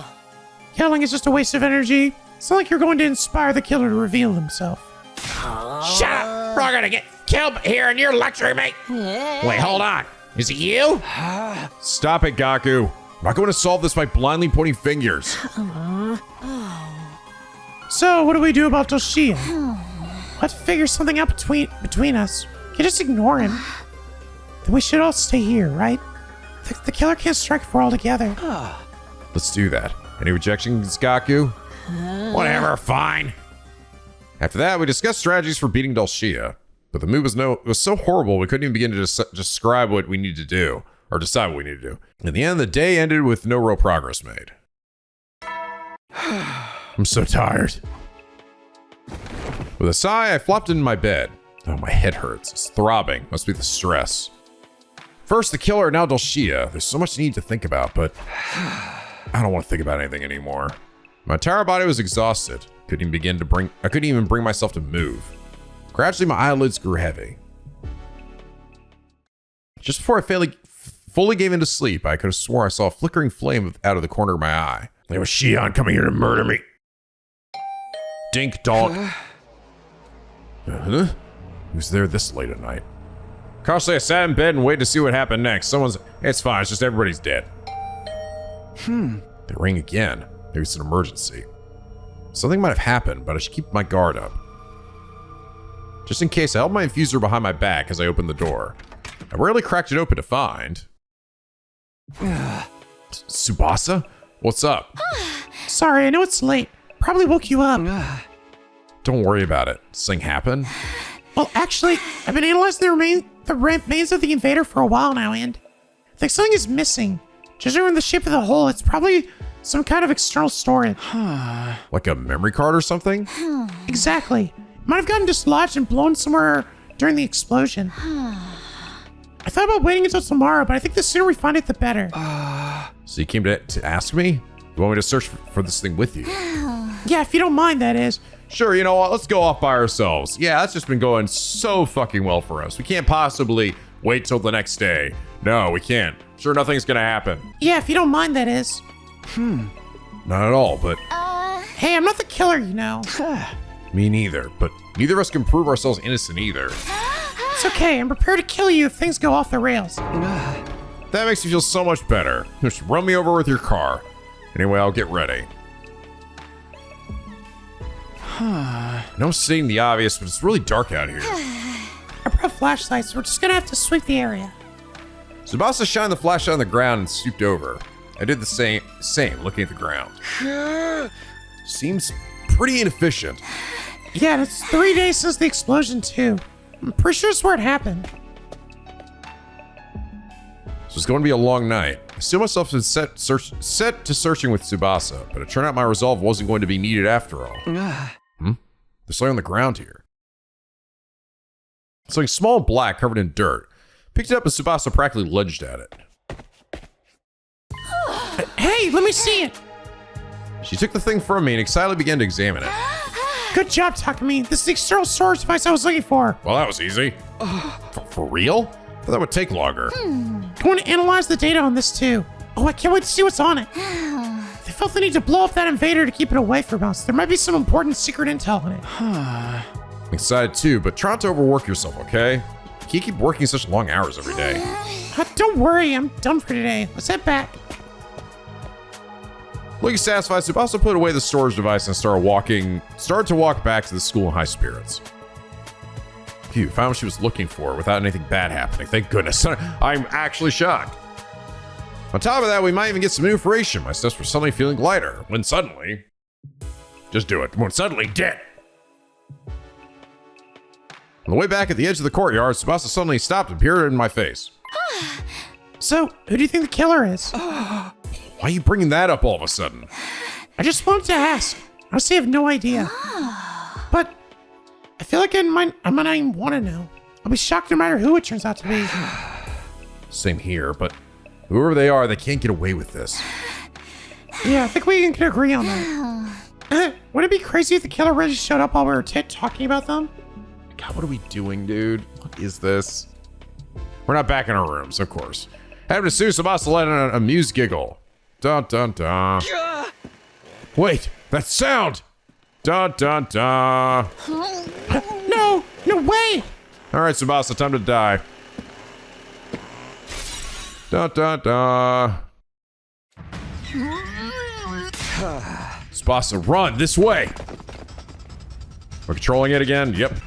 Yelling is just a waste of energy. It's not like you're going to inspire the killer to reveal himself. Shut up! We're all gonna get killed here and you're lecturing me? Wait, hold on. Is it you? Stop it, Gaku. I'm not going to solve this by blindly pointing fingers. So, what do we do about Toshia? Let's figure something out between us. You can just ignore him. Then we should all stay here, right? The killer can't strike if we're all together. Let's do that. Any rejections, Gaku? Whatever, fine. After that, we discussed strategies for beating Dulcia. But the move was so horrible, we couldn't even begin to describe what we need to do, or decide what we need to do. In the end, the day ended with no real progress made. I'm so tired. With a sigh, I flopped into my bed. Oh, my head hurts. It's throbbing. Must be the stress. First, the killer, now Dulcia. There's so much I need to think about, but I don't want to think about anything anymore. My entire body was exhausted. I couldn't even bring myself to move. Gradually, my eyelids grew heavy. Just before I fully gave into sleep, I could have swore I saw a flickering flame out of the corner of my eye. It was Shion coming here to murder me. Dink dog. Who's there this late at night? Cautiously, I sat in bed and waited to see what happened next. It's fine, it's just everybody's dead. They ring again. Maybe it's an emergency. Something might have happened, but I should keep my guard up. Just in case, I held my infuser behind my back as I opened the door. I rarely cracked it open to find. Tsubasa? What's up? Sorry, I know it's late. Probably woke you up. Don't worry about it. This thing happened? Well, actually, I've been analyzing the remains of the invader for a while now, and I think something is missing. Judging from the shape of the hole, it's probably some kind of external storage. Like a memory card or something? Exactly. It might have gotten dislodged and blown somewhere during the explosion. I thought about waiting until tomorrow, but I think the sooner we find it, the better. So you came to ask me? You want me to search for this thing with you? Yeah, if you don't mind, that is. Sure, you know what? Let's go off by ourselves. Yeah, that's just been going so fucking well for us. We can't possibly wait till the next day. No, we can't. Sure, nothing's gonna happen. Yeah, if you don't mind, that is. Not at all, but... Hey, I'm not the killer, you know. Me neither, but neither of us can prove ourselves innocent either. It's okay, I'm prepared to kill you if things go off the rails. That makes me feel so much better. Just run me over with your car. Anyway, I'll get ready. I know I'm stating the obvious, but it's really dark out here. I brought flashlights, so we're just gonna have to sweep the area. Tsubasa shined the flashlight on the ground and stooped over. I did the same, looking at the ground. Seems pretty inefficient. Yeah, and it's 3 days since the explosion, too. I'm pretty sure it's where it happened. So it's going to be a long night. I still myself had set to searching with Tsubasa, but it turned out my resolve wasn't going to be needed after all. There's something on the ground here. Something small and black covered in dirt. Picked it up and Tsubasa practically lunged at it. Hey, let me see it! She took the thing from me and excitedly began to examine it. Good job, Takumi. This is the external storage device I was looking for. Well, that was easy. For real? I thought that would take longer. I want to analyze the data on this, too. Oh, I can't wait to see what's on it. They felt the need to blow up that invader to keep it away from us. There might be some important secret intel on it. I'm excited too, but try not to overwork yourself, okay? You can't keep working such long hours every day. Don't worry, I'm done for today. Let's head back. Looking satisfied, Tsubasa put away the storage device and started to walk back to the school in high spirits. Phew, found what she was looking for without anything bad happening. Thank goodness. I'm actually shocked. On top of that, we might even get some new information. My steps were suddenly feeling lighter, when suddenly... Just do it. When suddenly, dead! On the way back at the edge of the courtyard, Tsubasa suddenly stopped and peered in my face. So, who do you think the killer is? Why are you bringing that up all of a sudden? I just wanted to ask. Honestly, I have no idea. But I feel like I might not even want to know. I'll be shocked no matter who it turns out to be. Same here, but whoever they are, they can't get away with this. Yeah, I think we can agree on that. Wouldn't it be crazy if the killer really showed up while we were talking about them? God, what are we doing, dude? What is this? We're not back in our rooms, of course. Having to sue Tsubasa let an amused giggle. Dun dun dun. Wait, that sound! Dun dun dun. No way! All right, Tsubasa, time to die. Da da da. Tsubasa, run this way. We're controlling it again. Yep.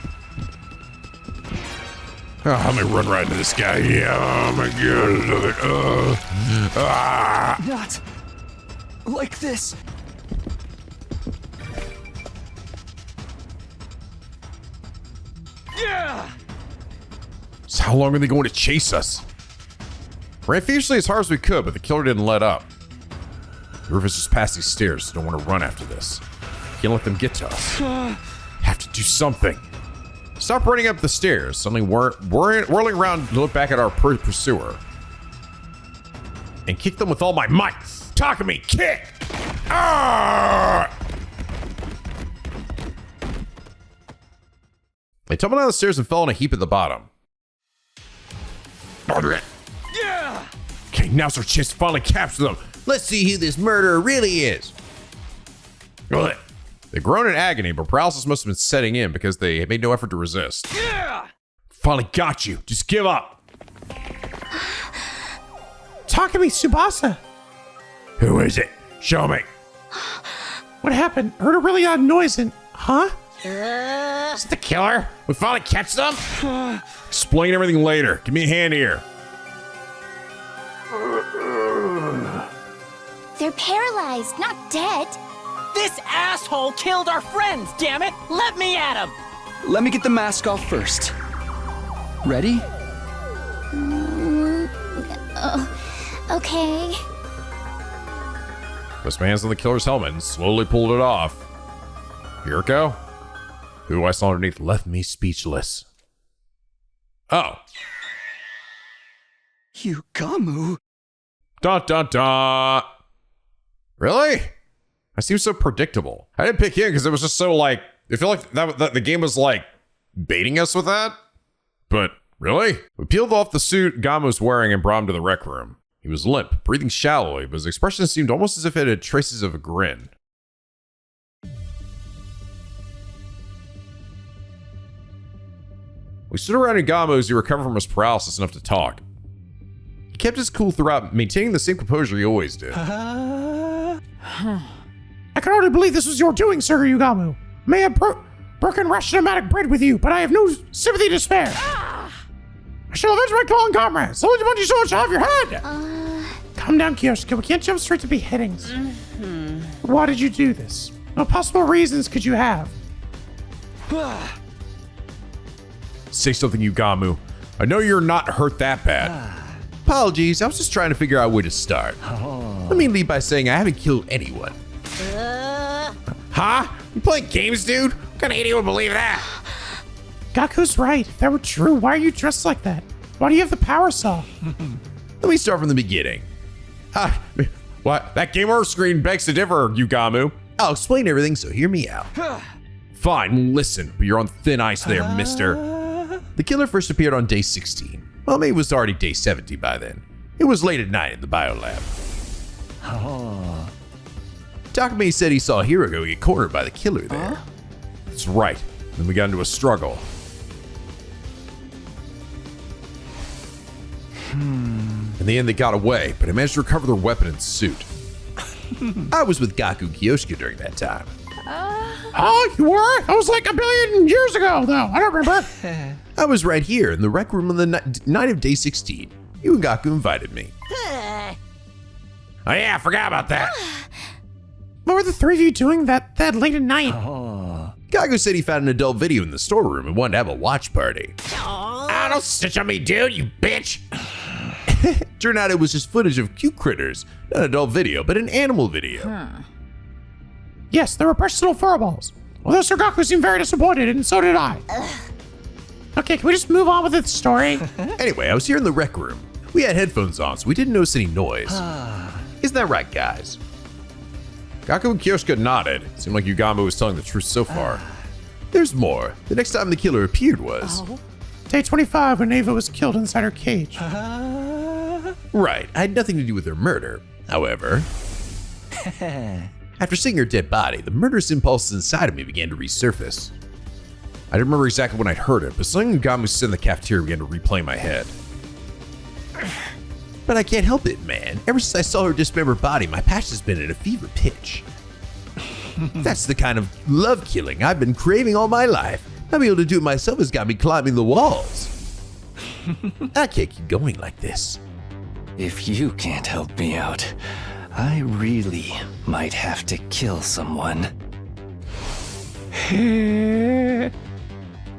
Oh, I'm gonna run right into this guy. Yeah, oh my god, I love it. Not like this. Yeah. So how long are they going to chase us? Ran fiercely as hard as we could, but the killer didn't let up. The roof is just past these stairs, so don't want to run after this. Can't let them get to us. Have to do something. Stop running up the stairs, suddenly whirling around to look back at our pursuer. And kick them with all my might. Takumi, kick! Ah! They tumbled down the stairs and fell in a heap at the bottom. Yeah. Okay, now's our chance to finally capture them. Let's see who this murderer really is. Ugh. They groaned in agony, but paralysis must have been setting in because they made no effort to resist. Yeah. Finally got you. Just give up. Takumi Tsubasa. Who is it? Show me. What happened? I heard a really odd noise and... Huh? Is it the killer? We finally catch them? Explain everything later. Give me a hand here. They're paralyzed, not dead. This asshole killed our friends, damn it! Let me at him! Let me get the mask off first. Ready? Okay. Pressed my hands on the killer's helmet and slowly pulled it off. Yuriko, who I saw underneath, left me speechless. Oh. Yugamu. Dun dun dun. Really? I seem so predictable. I didn't pick him because it was just so like, I feel like that the game was like baiting us with that. But really? We peeled off the suit Gamu was wearing and brought him to the rec room. He was limp, breathing shallowly, but his expression seemed almost as if it had traces of a grin. We stood around Gamu as he recovered from his paralysis enough to talk. He kept his cool throughout, maintaining the same composure he always did. I can hardly believe this was your doing, Sir Yugamu. May have broken rationomatic bread with you, but I have no sympathy to spare. I shall avenge my fallen comrades. The only one you so much off your head. Calm down, Kyosuke. We can't jump straight to beheadings. Why did you do this? What possible reasons could you have? Say something, Yugamu. I know you're not hurt that bad. Apologies, I was just trying to figure out where to start. Let me lead by saying I haven't killed anyone. Huh? You playing games, dude? What kind of idiot would believe that? Gaku's right. If that were true, why are you dressed like that? Why do you have the power saw? Let me start from the beginning. What? That game over screen begs to differ, Yugamu. I'll explain everything, so hear me out. Fine, listen, but you're on thin ice there, mister. The killer first appeared on day 16. Well, maybe it was already day 70 by then. It was late at night in the biolab. Takumi said he saw Hirogo get cornered by the killer there. That's right. Then we got into a struggle. In the end, they got away, but I managed to recover their weapon and suit. I was with Gaku and Kyosuke during that time. Oh, you were? That was like a billion years ago, though. I don't remember. I was right here in the rec room on the night of day 16. You and Gaku invited me. Oh yeah, I forgot about that. What were the three of you doing that late at night? Gaku said he found an adult video in the storeroom and wanted to have a watch party. Ah, don't snitch on me, dude, you bitch. Turned out it was just footage of cute critters. Not an adult video, but an animal video. Yes, they were precious little furballs. Although Sir Gaku seemed very disappointed, and so did I. Okay, can we just move on with the story? Anyway, I was here in the rec room. We had headphones on, so we didn't notice any noise. Isn't that right, guys? Gaku and Kyosuke nodded. Seemed like Yugamu was telling the truth so far. There's more. The next time the killer appeared was... Day 25, when Ava was killed inside her cage. Right, I had nothing to do with her murder. However... After seeing her dead body, the murderous impulses inside of me began to resurface. I don't remember exactly when I'd heard it, but something got me sitting in the cafeteria began to replay in my head. But I can't help it, man. Ever since I saw her dismembered body, my passion's been at a fever pitch. That's the kind of love killing I've been craving all my life. Not being able to do it myself has got me climbing the walls. I can't keep going like this. If you can't help me out, I really might have to kill someone.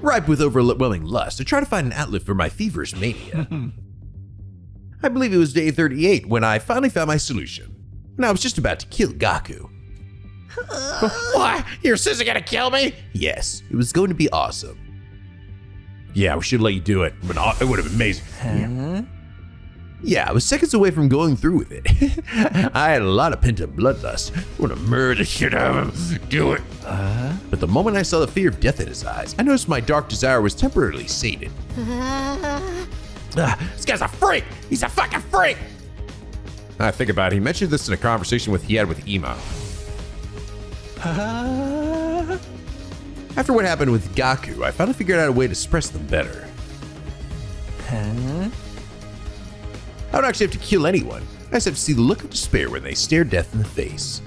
Ripe with overwhelming lust, I try to find an outlet for my feverish mania. I believe it was day 38 when I finally found my solution. And I was just about to kill Gaku. What? Your sister gonna kill me? Yes, it was going to be awesome. Yeah, we should let you do it. But it would have been amazing. Yeah, I was seconds away from going through with it. I had a lot of pent-up bloodlust. I want to murder the shit out of him. Do it. But the moment I saw the fear of death in his eyes, I noticed my dark desire was temporarily sated. This guy's a freak. He's a fucking freak. I think about it. He mentioned this in a conversation he had with Ima. After what happened with Gaku, I finally figured out a way to express them better. I don't actually have to kill anyone. I just have to see the look of despair when they stare death in the face.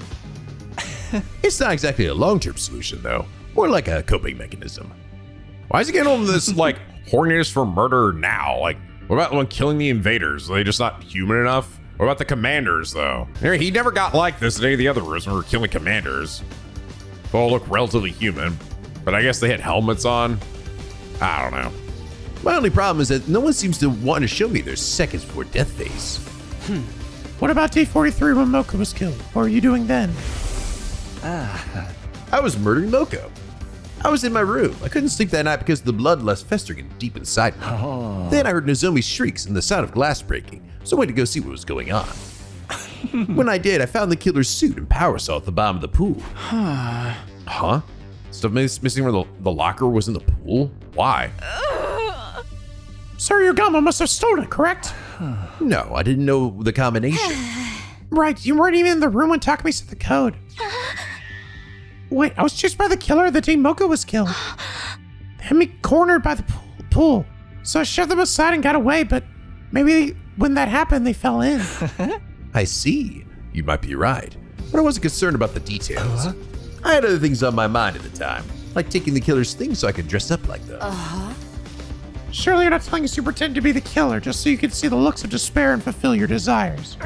It's not exactly a long-term solution, though. More like a coping mechanism. Why is he getting all this, horniness for murder now? What about when killing the invaders? Are they just not human enough? What about the commanders, though? He never got like this in any of the other rooms when we were killing commanders. They all look relatively human, but I guess they had helmets on. I don't know. My only problem is that no one seems to want to show me their seconds before death phase. What about day 43 when Mocha was killed? What were you doing then? I was murdering Moko. I was in my room. I couldn't sleep that night because of the bloodlust festering deep inside me. Then I heard Nozomi's shrieks and the sound of glass breaking, so I went to go see what was going on. When I did, I found the killer's suit and power saw at the bottom of the pool. Huh? Stuff missing from the locker was in the pool? Why? Sir Yogama must have stolen it, correct? No, I didn't know the combination. Right, you weren't even in the room when Takumi said the code. Wait, I was chased by the killer the day Mocha was killed. They had me cornered by the pool. So I shoved them aside and got away, but maybe when that happened, they fell in. I see. You might be right. But I wasn't concerned about the details. I had other things on my mind at the time, like taking the killer's things so I could dress up like them. Surely you're not telling us you pretend to be the killer just so you can see the looks of despair and fulfill your desires.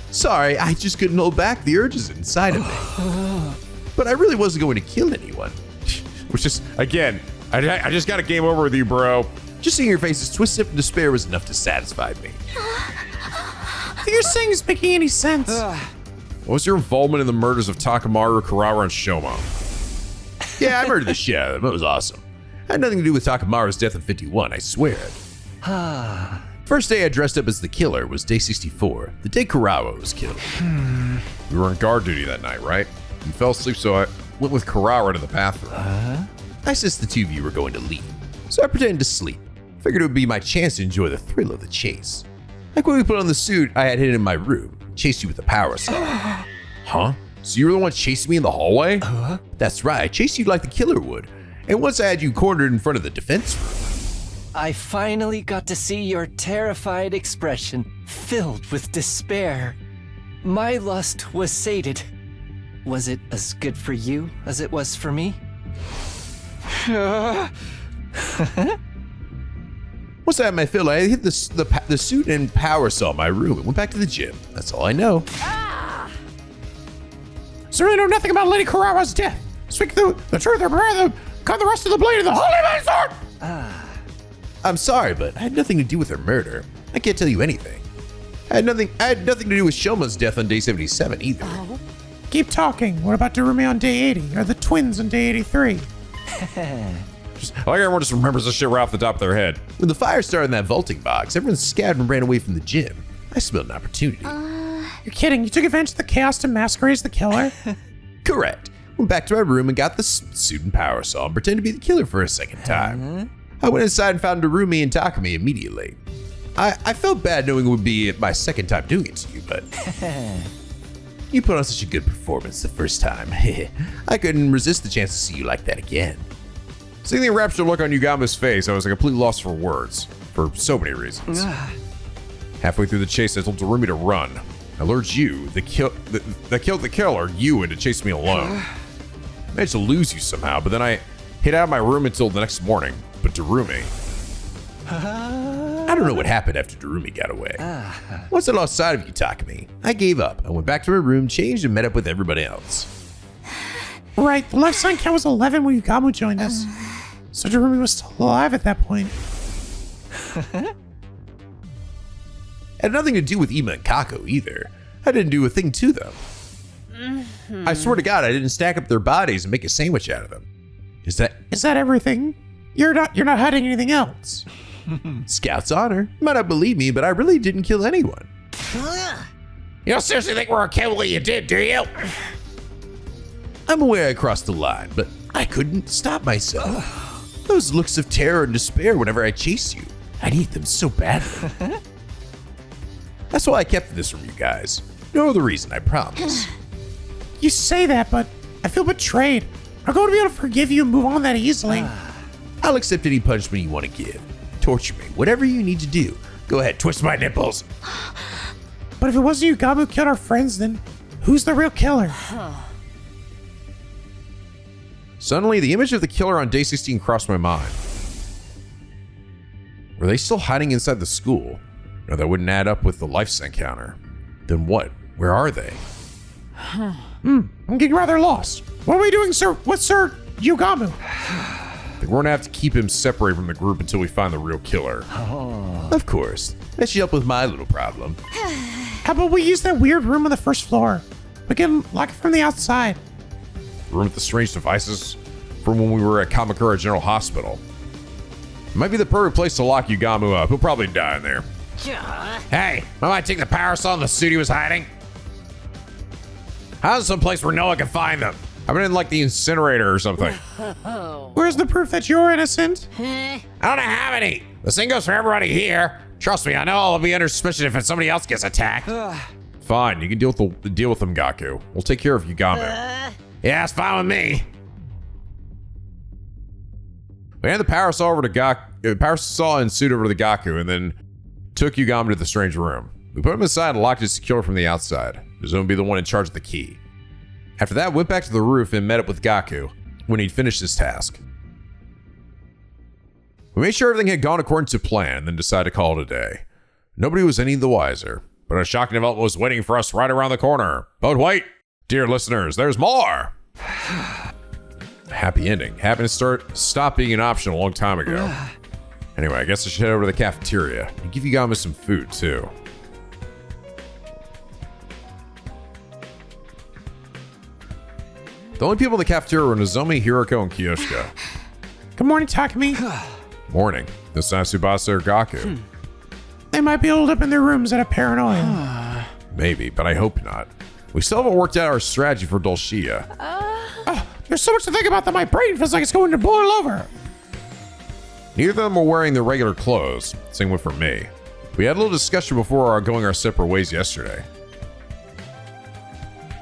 Sorry, I just couldn't hold back the urges inside of me. But I really wasn't going to kill anyone. Which just, again, I just got a game over with you, bro. Just seeing your faces twisted up in despair was enough to satisfy me. What you're saying is making any sense. What was your involvement in the murders of Takamaru, Karawa, and Shoma? Yeah, I murdered the shit out of them. It was awesome. I had nothing to do with Takamaru's death in 51, I swear it. First day I dressed up as the killer was day 64, the day Karawa was killed. We were on guard duty that night, right? You fell asleep, so I went with Karawa to the bathroom. I sensed the two of you were going to leave, so I pretended to sleep. Figured it would be my chance to enjoy the thrill of the chase. I quickly put on the suit I had hidden in my room, chased you with a power saw. Huh? So you were the one chasing me in the hallway? That's right, I chased you like the killer would. And once I had you cornered in front of the defense room. I finally got to see your terrified expression, filled with despair. My lust was sated. Was it as good for you as it was for me? Once I had my fill, I hit the suit and power saw in my room and went back to the gym. That's all I know. So I know nothing about Lady Karawa's death. Speak the truth or prepare them. Cut the rest of the blade of the holy man sword! I'm sorry, but I had nothing to do with her murder. I can't tell you anything. I had nothing to do with Shoma's death on day 77 either. Keep talking. What about Darumi on day 80? Or the twins on day 83? I like everyone just remembers this shit right off the top of their head. When the fire started in that vaulting box, everyone scattered and ran away from the gym. I smelled an opportunity. You're kidding. You took advantage of the chaos to masquerade as the killer? Correct. Went back to my room and got the suit and power saw and pretended to be the killer for a second time. I went inside and found Darumi and Takumi immediately. I felt bad knowing it would be my second time doing it to you, but you put on such a good performance the first time. I couldn't resist the chance to see you like that again. Seeing the enraptured look on Yugamu's face, I was a complete loss for words, for so many reasons. Halfway through the chase, I told Takumi to run. I lured you, that killed the killer, you into chase me alone. I managed to lose you somehow, but then I hid out of my room until the next morning. But Darumi... I don't know what happened after Darumi got away. Once I lost sight of you, Takumi, I gave up. I went back to my room, changed, and met up with everybody else. Right, the life sign count was 11 when Yugamu joined us. So Darumi was still alive at that point. Had nothing to do with Ima and Kako either. I didn't do a thing to them. I swear to God, I didn't stack up their bodies and make a sandwich out of them. Is that everything? You're not hiding anything else. Scout's honor? You might not believe me, but I really didn't kill anyone. You don't seriously think we're okay with what you did, do you? I'm aware I crossed the line, but I couldn't stop myself. Those looks of terror and despair whenever I chased you. I need them so badly. That's why I kept this from you guys. No other reason, I promise. You say that, but I feel betrayed. I'm going to be able to forgive you and move on that easily. I'll accept any punishment you want to give. Torture me, whatever you need to do. Go ahead, twist my nipples. But if it wasn't Yugamu who killed our friends, then who's the real killer? Suddenly, the image of the killer on day 16 crossed my mind. Were they still hiding inside the school? No, that wouldn't add up with the life encounter. Then what? Where are they? I'm getting rather lost. What are we doing, sir? What's Sir Yugamu? We're going to have to keep him separated from the group until we find the real killer. Of course. That should help with my little problem. How about we use that weird room on the first floor? We can lock it from the outside. Room with the strange devices from when we were at Kamakura General Hospital. It might be the perfect place to lock Yugamu up. He'll probably die in there. Hey, I might take the power saw in the suit he was hiding. How's some place where no one can find them? I've been in like the incinerator or something. Where's the proof that you're innocent? I don't have any. The same goes for everybody here. Trust me, I know I'll be under suspicion if somebody else gets attacked. Fine, you can deal with them, Gaku. We'll take care of Yugamu. Yeah, it's fine with me. We handed the power saw over to power saw and suit over to the Gaku, and then took Yugamu to the strange room. We put him inside and locked it secure from the outside. His own be the one in charge of the key. After that, went back to the roof and met up with Gaku when he'd finished his task. We made sure everything had gone according to plan, and then decided to call it a day. Nobody was any the wiser, but a shocking development was waiting for us right around the corner. But wait, dear listeners, there's more! Happy ending. Having to stop being an option a long time ago. Anyway, I guess I should head over to the cafeteria and give Yugamu some food, too. The only people in the cafeteria were Nozomi, Hiroko, and Kiyoshika. Good morning, Takumi. Morning. This time Tsubasa or Gaku. They might be holed up in their rooms at a paranoia. Maybe, but I hope not. We still haven't worked out our strategy for Dulcia. There's so much to think about that my brain feels like it's going to boil over. Neither of them were wearing their regular clothes. Same went for me. We had a little discussion before going our separate ways yesterday.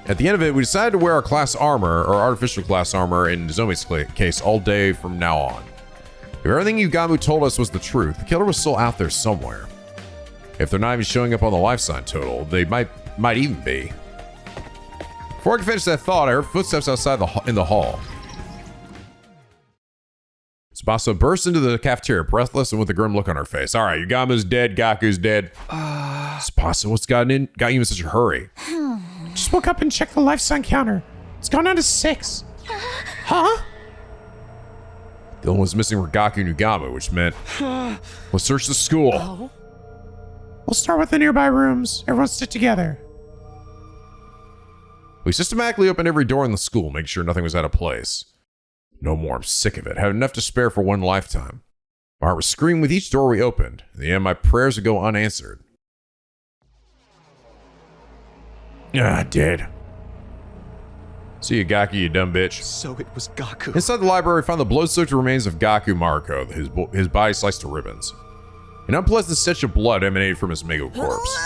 At the end of it, we decided to wear our class armor, or artificial class armor in Nozomi's case, all day from now on. If everything Yugamu told us was the truth, the killer was still out there somewhere. If they're not even showing up on the life sign total, they might even be. Before I could finish that thought, I heard footsteps outside in the hall. Tsubasa burst into the cafeteria, breathless and with a grim look on her face. All right, Yugamu's dead, Gaku's dead. Tsubasa, what's got you in such a hurry? Just woke up and checked the life sign counter. It's gone down to 6. Huh? The only ones missing were Gaku and Yugamu, which meant let's search the school. We'll start with the nearby rooms. Everyone sit together. We systematically opened every door in the school, making sure nothing was out of place. No more, I'm sick of it. I had enough to spare for one lifetime. My heart was screaming with each door we opened. In the end, my prayers would go unanswered. Dead. See you, Gaku, you dumb bitch. So it was Gaku. Inside the library, we found the blood-soaked remains of Gaku Mariko, his body sliced to ribbons. An unpleasant stench of blood emanated from his mega corpse.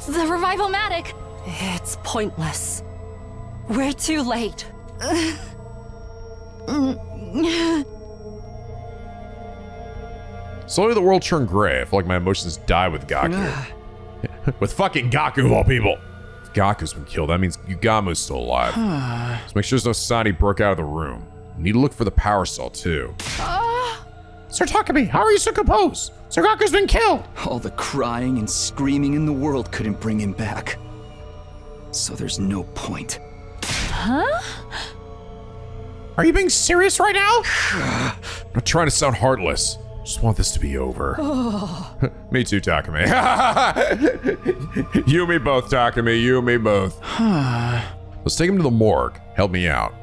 The revival-matic. It's pointless. We're too late. Slowly the world turned gray. I feel like my emotions die with Gaku. With fucking Gaku of all people. If Gaku's been killed, that means Yugamu's still alive. Let's make sure there's no sign broke out of the room. We need to look for the power cell too. Sir Takumi, how are you so composed? Sir Gaku's been killed! All the crying and screaming in the world couldn't bring him back. So there's no point. Are you being serious right now? I'm not trying to sound heartless. Just want this to be over. Me too, Takumi. You and me both, Takumi. You and me both. Let's take him to the morgue. Help me out.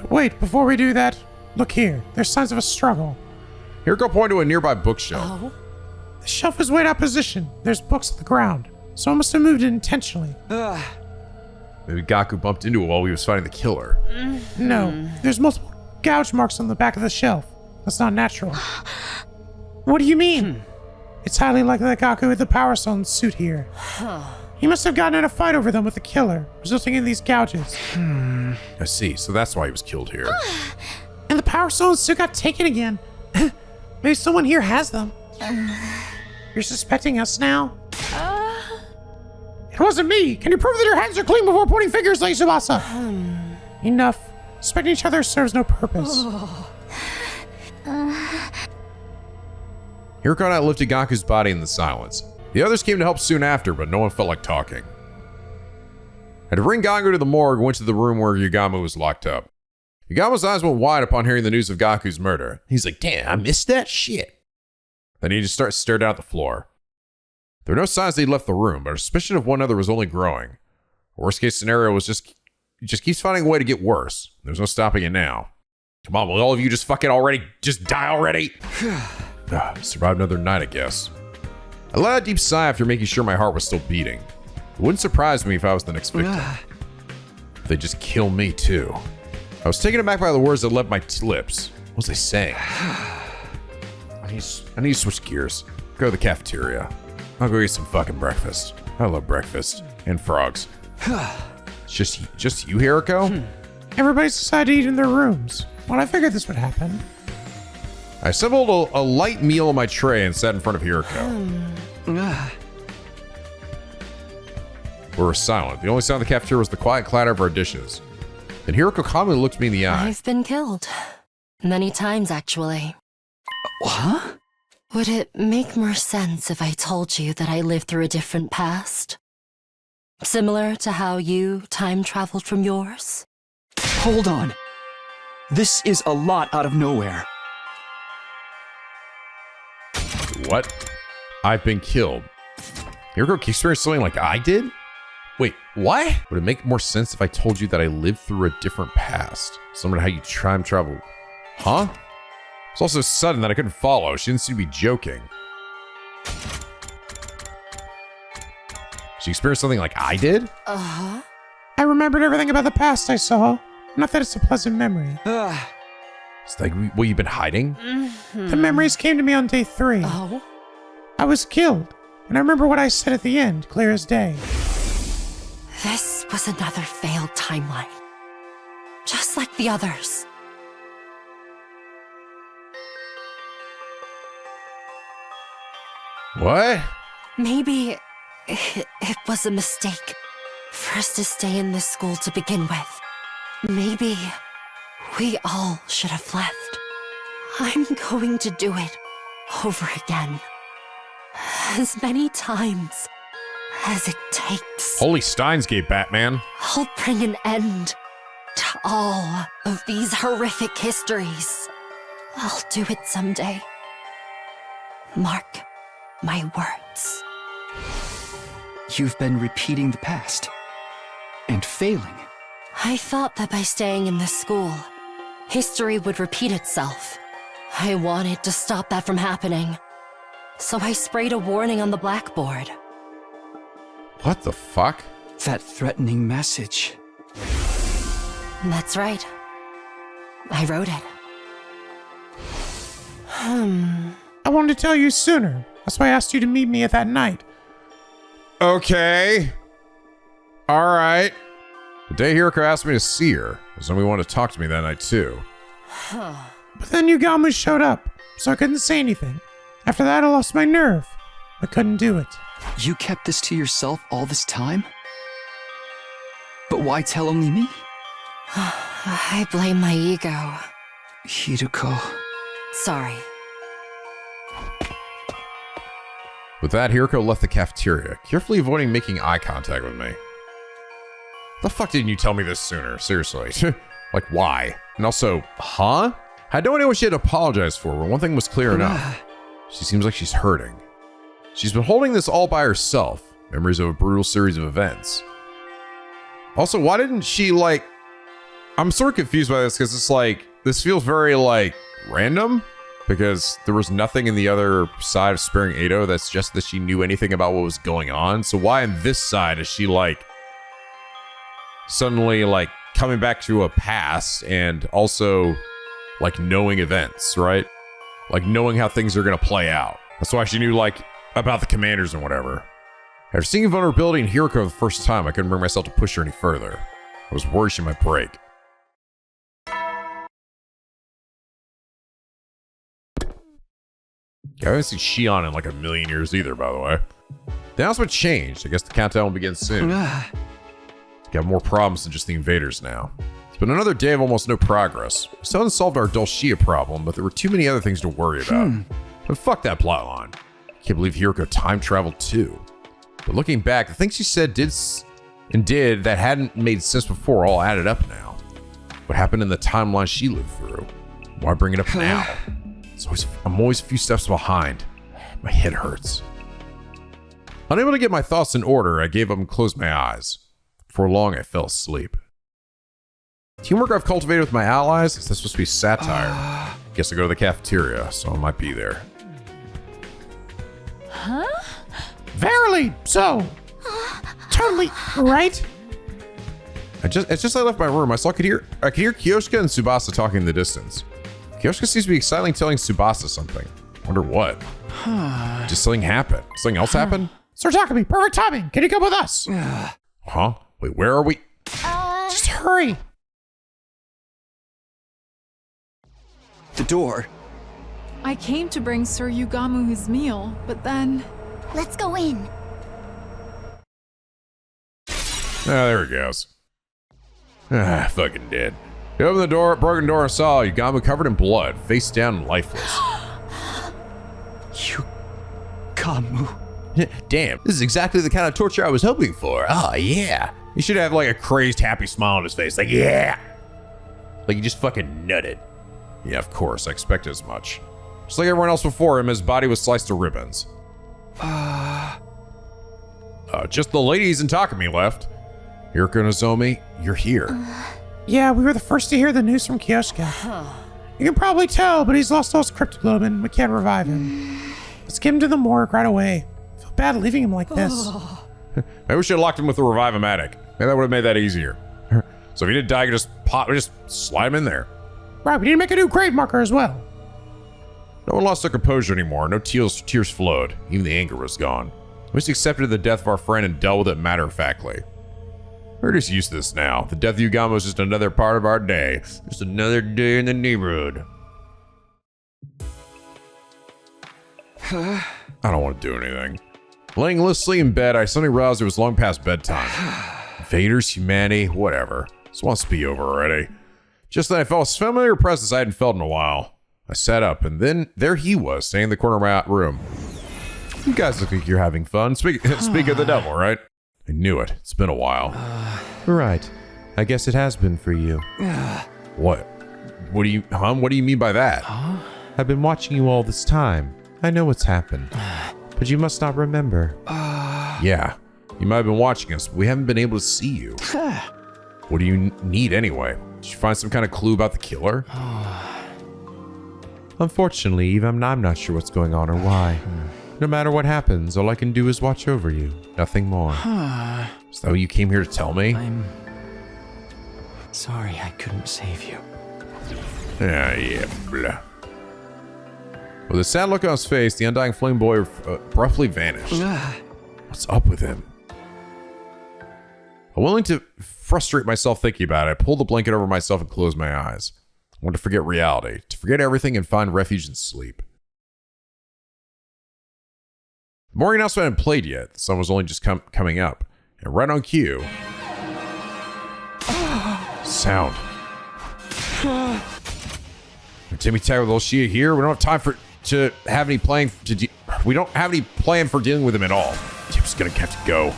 Wait, before we do that, look here. There's signs of a struggle. Hiroko pointed to a nearby bookshelf. The shelf is way out of position. There's books on the ground. Someone must have moved it intentionally. Maybe Gaku bumped into it while he was fighting the killer. No, there's multiple gouge marks on the back of the shelf. That's not natural. What do you mean? It's highly likely that Gaku had the power cell in the suit here. He must have gotten in a fight over them with the killer, resulting in these gouges. I see, so that's why he was killed here. And the power cell and suit got taken again. Maybe someone here has them. You're suspecting us now? It wasn't me. Can you prove that your hands are clean before pointing fingers, Lady Tsubasa? Enough. Suspecting each other serves no purpose. Hiroko and I lifted Gaku's body in the silence. The others came to help soon after, but no one felt like talking. I had to bring Gaku to the morgue and went to the room where Yugamu was locked up. Yugamu's eyes went wide upon hearing the news of Gaku's murder. He's like, damn, I missed that shit. Then he just stared down at the floor. There were no signs they'd left the room, but our suspicion of one another was only growing. Worst case scenario was he just keeps finding a way to get worse. There's no stopping it now. Come on, will all of you just fucking already just die already? Survived another night, I guess. I let out a deep sigh after making sure my heart was still beating. It wouldn't surprise me if I was the next victim. They'd just kill me too. I was taken aback by the words that left my lips. What was I saying? I need to switch gears. Go to the cafeteria. I'll go eat some fucking breakfast. I love breakfast. And frogs. Just you, Hiroko? Everybody's decided to eat in their rooms. Well, I figured this would happen. I assembled a light meal on my tray and sat in front of Hiroko. We were silent. The only sound in the cafeteria was the quiet clatter of our dishes. Then Hiroko calmly looked me in the eye. I've been killed. Many times, actually. Huh? Would it make more sense if I told you that I lived through a different past? Similar to how you time traveled from yours? Hold on. This is a lot out of nowhere. What? I've been killed. Hiroko experienced something like I did? Wait, what? Would it make more sense if I told you that I lived through a different past? Similar to how you time travel. Huh? It's also sudden that I couldn't follow. She didn't seem to be joking. She experienced something like I did? Uh-huh. I remembered everything about the past I saw. Not that it's a pleasant memory. It's like what you've been hiding? The memories came to me on day 3. Oh? I was killed, and I remember what I said at the end, clear as day. This was another failed timeline. Just like the others. What? Maybe it was a mistake for us to stay in this school to begin with. Maybe we all should have left. I'm going to do it over again. As many times as it takes. Holy Steins Gate, Batman. I'll bring an end to all of these horrific histories. I'll do it someday. Mark my words. You've been repeating the past. And failing. I thought that by staying in this school, history would repeat itself. I wanted to stop that from happening. So I sprayed a warning on the blackboard. What the fuck? That threatening message. That's right. I wrote it. I wanted to tell you sooner. That's why I asked you to meet me at that night. Okay. All right. The day Hiroko asked me to see her, Somebody wanted to talk to me that night too. But then Yugamu showed up, so I couldn't say anything. After that, I lost my nerve. I couldn't do it. You kept this to yourself all this time? But why tell only me? I blame my ego. Hideko. Sorry. With that, Hiroko left the cafeteria, carefully avoiding making eye contact with me. The fuck didn't you tell me this sooner? Seriously. Like, why? And also, huh? I had no idea what she had to apologize for, but one thing was clear enough. She seems like she's hurting. She's been holding this all by herself. Memories of a brutal series of events. Also, why didn't she, like... I'm sort of confused by this, because it's like... This feels very, like, random. Because there was nothing in the other side of sparing Edo that suggested that she knew anything about what was going on. So why on this side is she, like... suddenly, like, coming back to a past and also, like, knowing events, right? Like, knowing how things are going to play out. That's why she knew, like, about the commanders and whatever. After seeing vulnerability in Hiroko for the first time, I couldn't bring myself to push her any further. I was worried she might break. I haven't seen Shion in like a million years either, by the way. The announcement changed. I guess the countdown will begin soon. Got more problems than just the invaders now. It's been another day of almost no progress. We still haven't solved our Dulcia problem, but there were too many other things to worry about. But fuck that plotline. Can't believe Hiroko time traveled too. But looking back, the things she said did that hadn't made sense before all added up now. What happened in the timeline she lived through? Why bring it up now? I'm always a few steps behind. My head hurts. Unable to get my thoughts in order, I gave up and closed my eyes. For long, I fell asleep. Teamwork I've cultivated with my allies? Is this supposed to be satire? Guess I go to the cafeteria, so I might be there. Huh? Verily, so. Totally, right? It's just I left my room. I could hear Kyoshika and Tsubasa talking in the distance. Kyoshika seems to be excitedly telling Tsubasa something. Wonder what? Just something happened. Something else happened? Sir Takumi, perfect timing. Can you come with us? Huh? Wait, where are we? Just hurry. The door. I came to bring Sir Yugamu his meal, but then... Let's go in. There he goes. Fucking dead. He opened the door, broken door, and saw Yugamu covered in blood, face down and lifeless. Yugamu. Damn, this is exactly the kind of torture I was hoping for. Oh, yeah. He should have like a crazed, happy smile on his face. Like, yeah. Like he just fucking nutted. Yeah, of course. I expected as much. Just like everyone else before him, his body was sliced to ribbons. Just the ladies and Takumi left. Hiroko and Nozomi, you're here. Yeah, we were the first to hear the news from Kyoshika. You can probably tell, but he's lost all his cryptoglobin. We can't revive him. Let's get him to the morgue right away. I feel bad leaving him like this. Maybe we should have locked him with the revive-o-matic. Maybe that would have made that easier. So if he did die, you could just slide him in there. Right, we need to make a new grave marker as well. No one lost their composure anymore. No tears flowed. Even the anger was gone. We just accepted the death of our friend and dealt with it matter-of-factly. We're just used to this now. The death of Yugamu is just another part of our day. Just another day in the neighborhood. I don't want to do anything. Laying listlessly in bed, I suddenly realized it was long past bedtime. Invaders, humanity, whatever. This wants to be over already. Just then I felt a familiar presence I hadn't felt in a while. I sat up, and then there he was, standing in the corner of my room. You guys look like you're having fun. Speak of the devil, right? I knew it. It's been a while. Right. I guess it has been for you. What? What do you mean by that? I've been watching you all this time. I know what's happened. But you must not remember. Yeah. You might have been watching us, but we haven't been able to see you. What do you need anyway? Did you find some kind of clue about the killer? Unfortunately, even I'm not sure what's going on or why. No matter what happens, all I can do is watch over you. Nothing more. Is that what you came here to tell me? I'm sorry I couldn't save you. Yeah, blah. With a sad look on his face, the undying flame boy abruptly vanished. What's up with him? Willing to frustrate myself thinking about it, I pulled the blanket over myself and closed my eyes. I wanted to forget reality, to forget everything and find refuge in sleep. The morning announcement hadn't played yet. The sun was only just coming up. And right on cue... sound. Timmy tag with old Shia here. We don't have time to have any plan we don't have any plan for dealing with him at all. Tim's gonna have to go.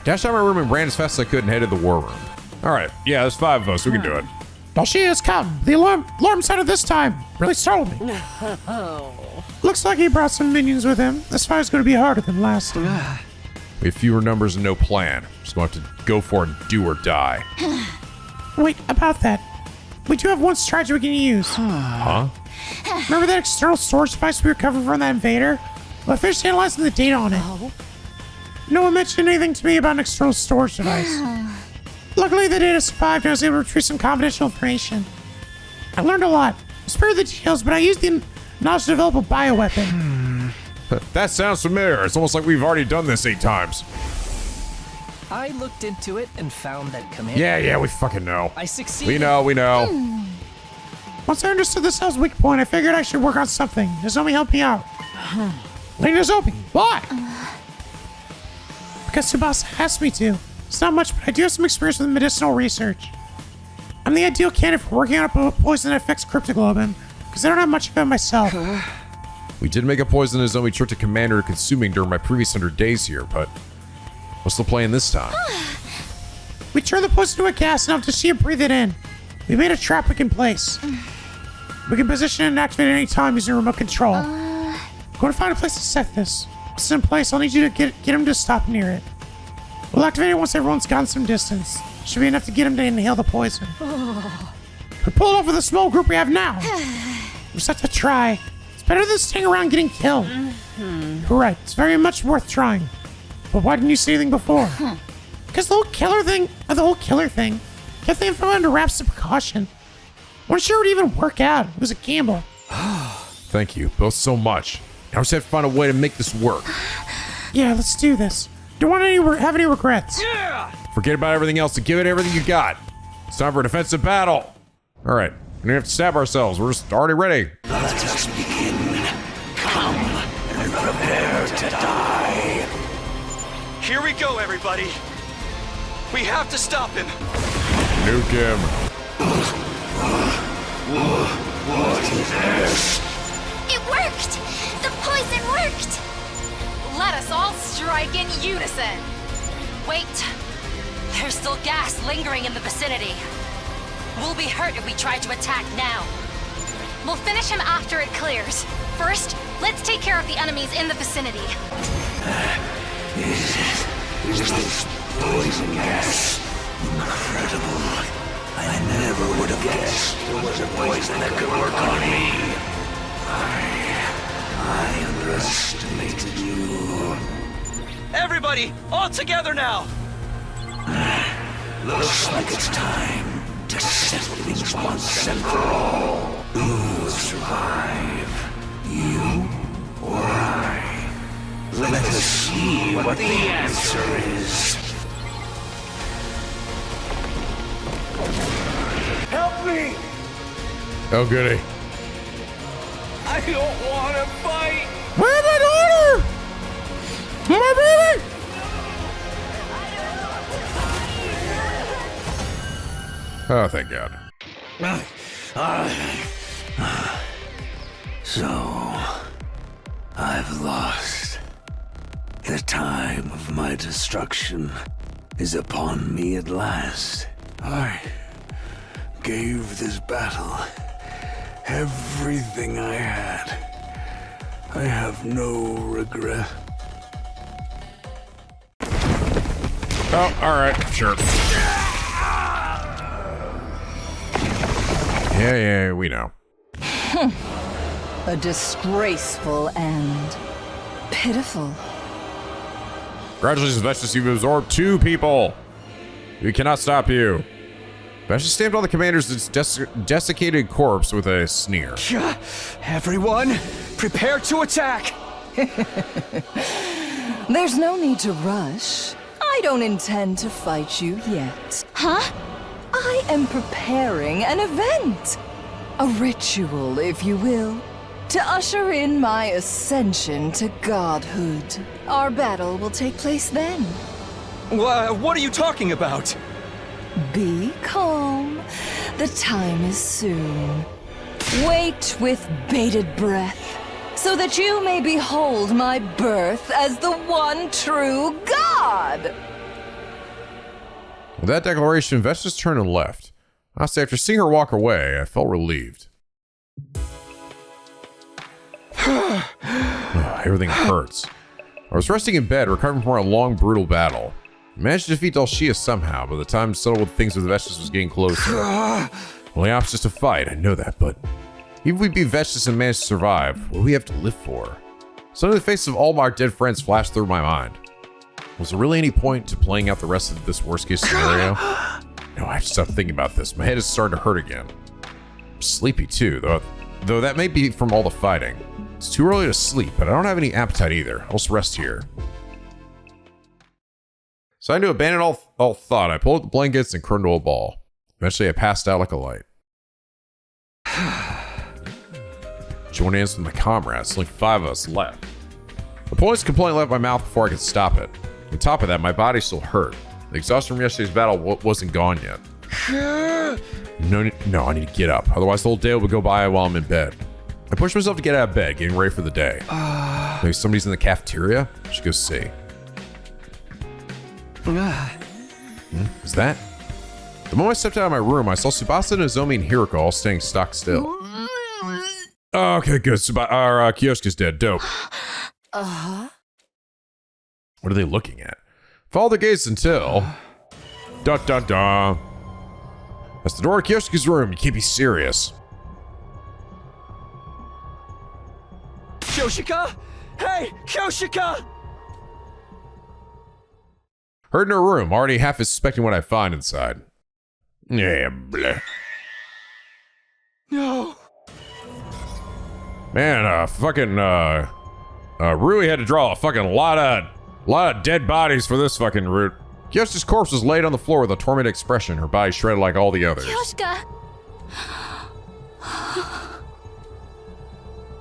Dashed out of my room and ran as fast as I could and headed to the war room. All right, yeah, there's 5 of us. We can do it. Dalshia has come. The alarm sounded this time. Really startled me. Looks like he brought some minions with him. This fight's going to be harder than last time. We have fewer numbers and no plan. Just gonna have to go for it and do or die. Wait, about that. We do have one strategy we can use. Huh? Remember that external storage device we recovered from that invader? Well, I finished analyzing the data on it. No one mentioned anything to me about an external storage device. Luckily, the data survived and I was able to retrieve some confidential information. I learned a lot. I spared the details, but I used the knowledge to develop a bioweapon. That sounds familiar. It's almost like we've already done this 8 times. I looked into it and found that command. Yeah, we fucking know. I succeeded. We know. Once I understood the cell's weak point, I figured I should work on something. Nozomi helped me out. Lady Nozomi, why? Because Tsubasa asked me to. It's not much, but I do have some experience with medicinal research. I'm the ideal candidate for working on a poison that affects cryptoglobin, because I don't have much of it myself. We did make a poison Nozomi tricked a commander to consuming during my previous 100 days here, but what's the plan this time? We turn the poison into a gas enough to see it breathe it in. We made a trap we can place. We can position it and activate it any time using remote control. I'm going to find a place to set this. Once it's in place, I'll need you to get him to stop near it. We'll activate it once everyone's gone some distance. Should be enough to get him to inhale the poison. We pull it off with a small group we have now. We just have to try. It's better than staying around getting killed. You're right, it's very much worth trying. But why didn't you say anything before? Because the whole killer thing, kept the info under wraps as a precaution. Wasn't sure it would even work out. It was a gamble. Thank you both so much. I just have to find a way to make this work. Yeah, let's do this. Don't want to have any regrets. Forget about everything else and give it everything you got. It's time for a defensive battle. All right, we don't have to stab ourselves. We're just already ready. Let us begin. Come and prepare to die. Here we go, everybody. We have to stop him. Nuke him. What is this? It worked! The poison worked! Let us all strike in unison. Wait. There's still gas lingering in the vicinity. We'll be hurt if we try to attack now. We'll finish him after it clears. First, let's take care of the enemies in the vicinity. Is this poison gas? Incredible. I never would have guessed there was a poison that could work on me. I underestimated you. Everybody, all together now. Looks like it's time to settle things once and for all. Who will survive? You or I? Let us see what the answer is. Help me! Oh, goody. I don't want to fight. Where's my daughter? My baby! Oh, thank God. So, I've lost. The time of my destruction is upon me at last. I gave this battle everything I had. I have no regret. Oh, all right, sure. Yeah, we know. A disgraceful end. Pitiful. Congratulations, Vestice, you've absorbed 2 people. We cannot stop you. Vestice stamped on the commander's desiccated corpse with a sneer. Everyone, prepare to attack. There's no need to rush. I don't intend to fight you yet. Huh? I am preparing an event. A ritual, if you will, to usher in my ascension to godhood. Our battle will take place then. What are you talking about? Be calm. The time is soon. Wait with bated breath, so that you may behold my birth as the one true God! With that declaration, Vestas turned and left. Honestly, after seeing her walk away, I felt relieved. Everything hurts. I was resting in bed, recovering from a long, brutal battle. I managed to defeat Dalshia somehow, but the time to settle with things with Vestas was getting closer. Well, the option's to fight, I know that, but even if we beat Vestas and manage to survive, what do we have to live for? Suddenly the faces of all my dead friends flashed through my mind. Was there really any point to playing out the rest of this worst-case scenario? No, I have to stop thinking about this. My head is starting to hurt again. I'm sleepy too, though that may be from all the fighting. It's too early to sleep, but I don't have any appetite either. I'll just rest here. So I knew to abandon all thought. I pulled up the blankets and curled into a ball. Eventually, I passed out like a light. Joined hands with my comrades. Only 5 of us left. The pointless complaint left my mouth before I could stop it. On top of that, my body still hurt. The exhaustion from yesterday's battle wasn't gone yet. No, I need to get up. Otherwise, the whole day will go by while I'm in bed. I pushed myself to get out of bed, getting ready for the day. Maybe somebody's in the cafeteria? I should go see. Is that? The moment I stepped out of my room, I saw Tsubasa, Nozomi, and Hiroko all staying stock still. Oh, okay, good. Kyosuke's dead. Dope. What are they looking at? Follow the gaze until... Dun dun dun. That's the door to Kyosuke's room. You can't be serious. Kyoshika? Hey, Kyoshika! Heard in her room, already half suspecting what I find inside. Yeah, bleh. No. Man, Rui had to draw a fucking lot of dead bodies for this fucking route. Kyosuke's corpse was laid on the floor with a tormented expression, her body shredded like all the others. Kyoshika!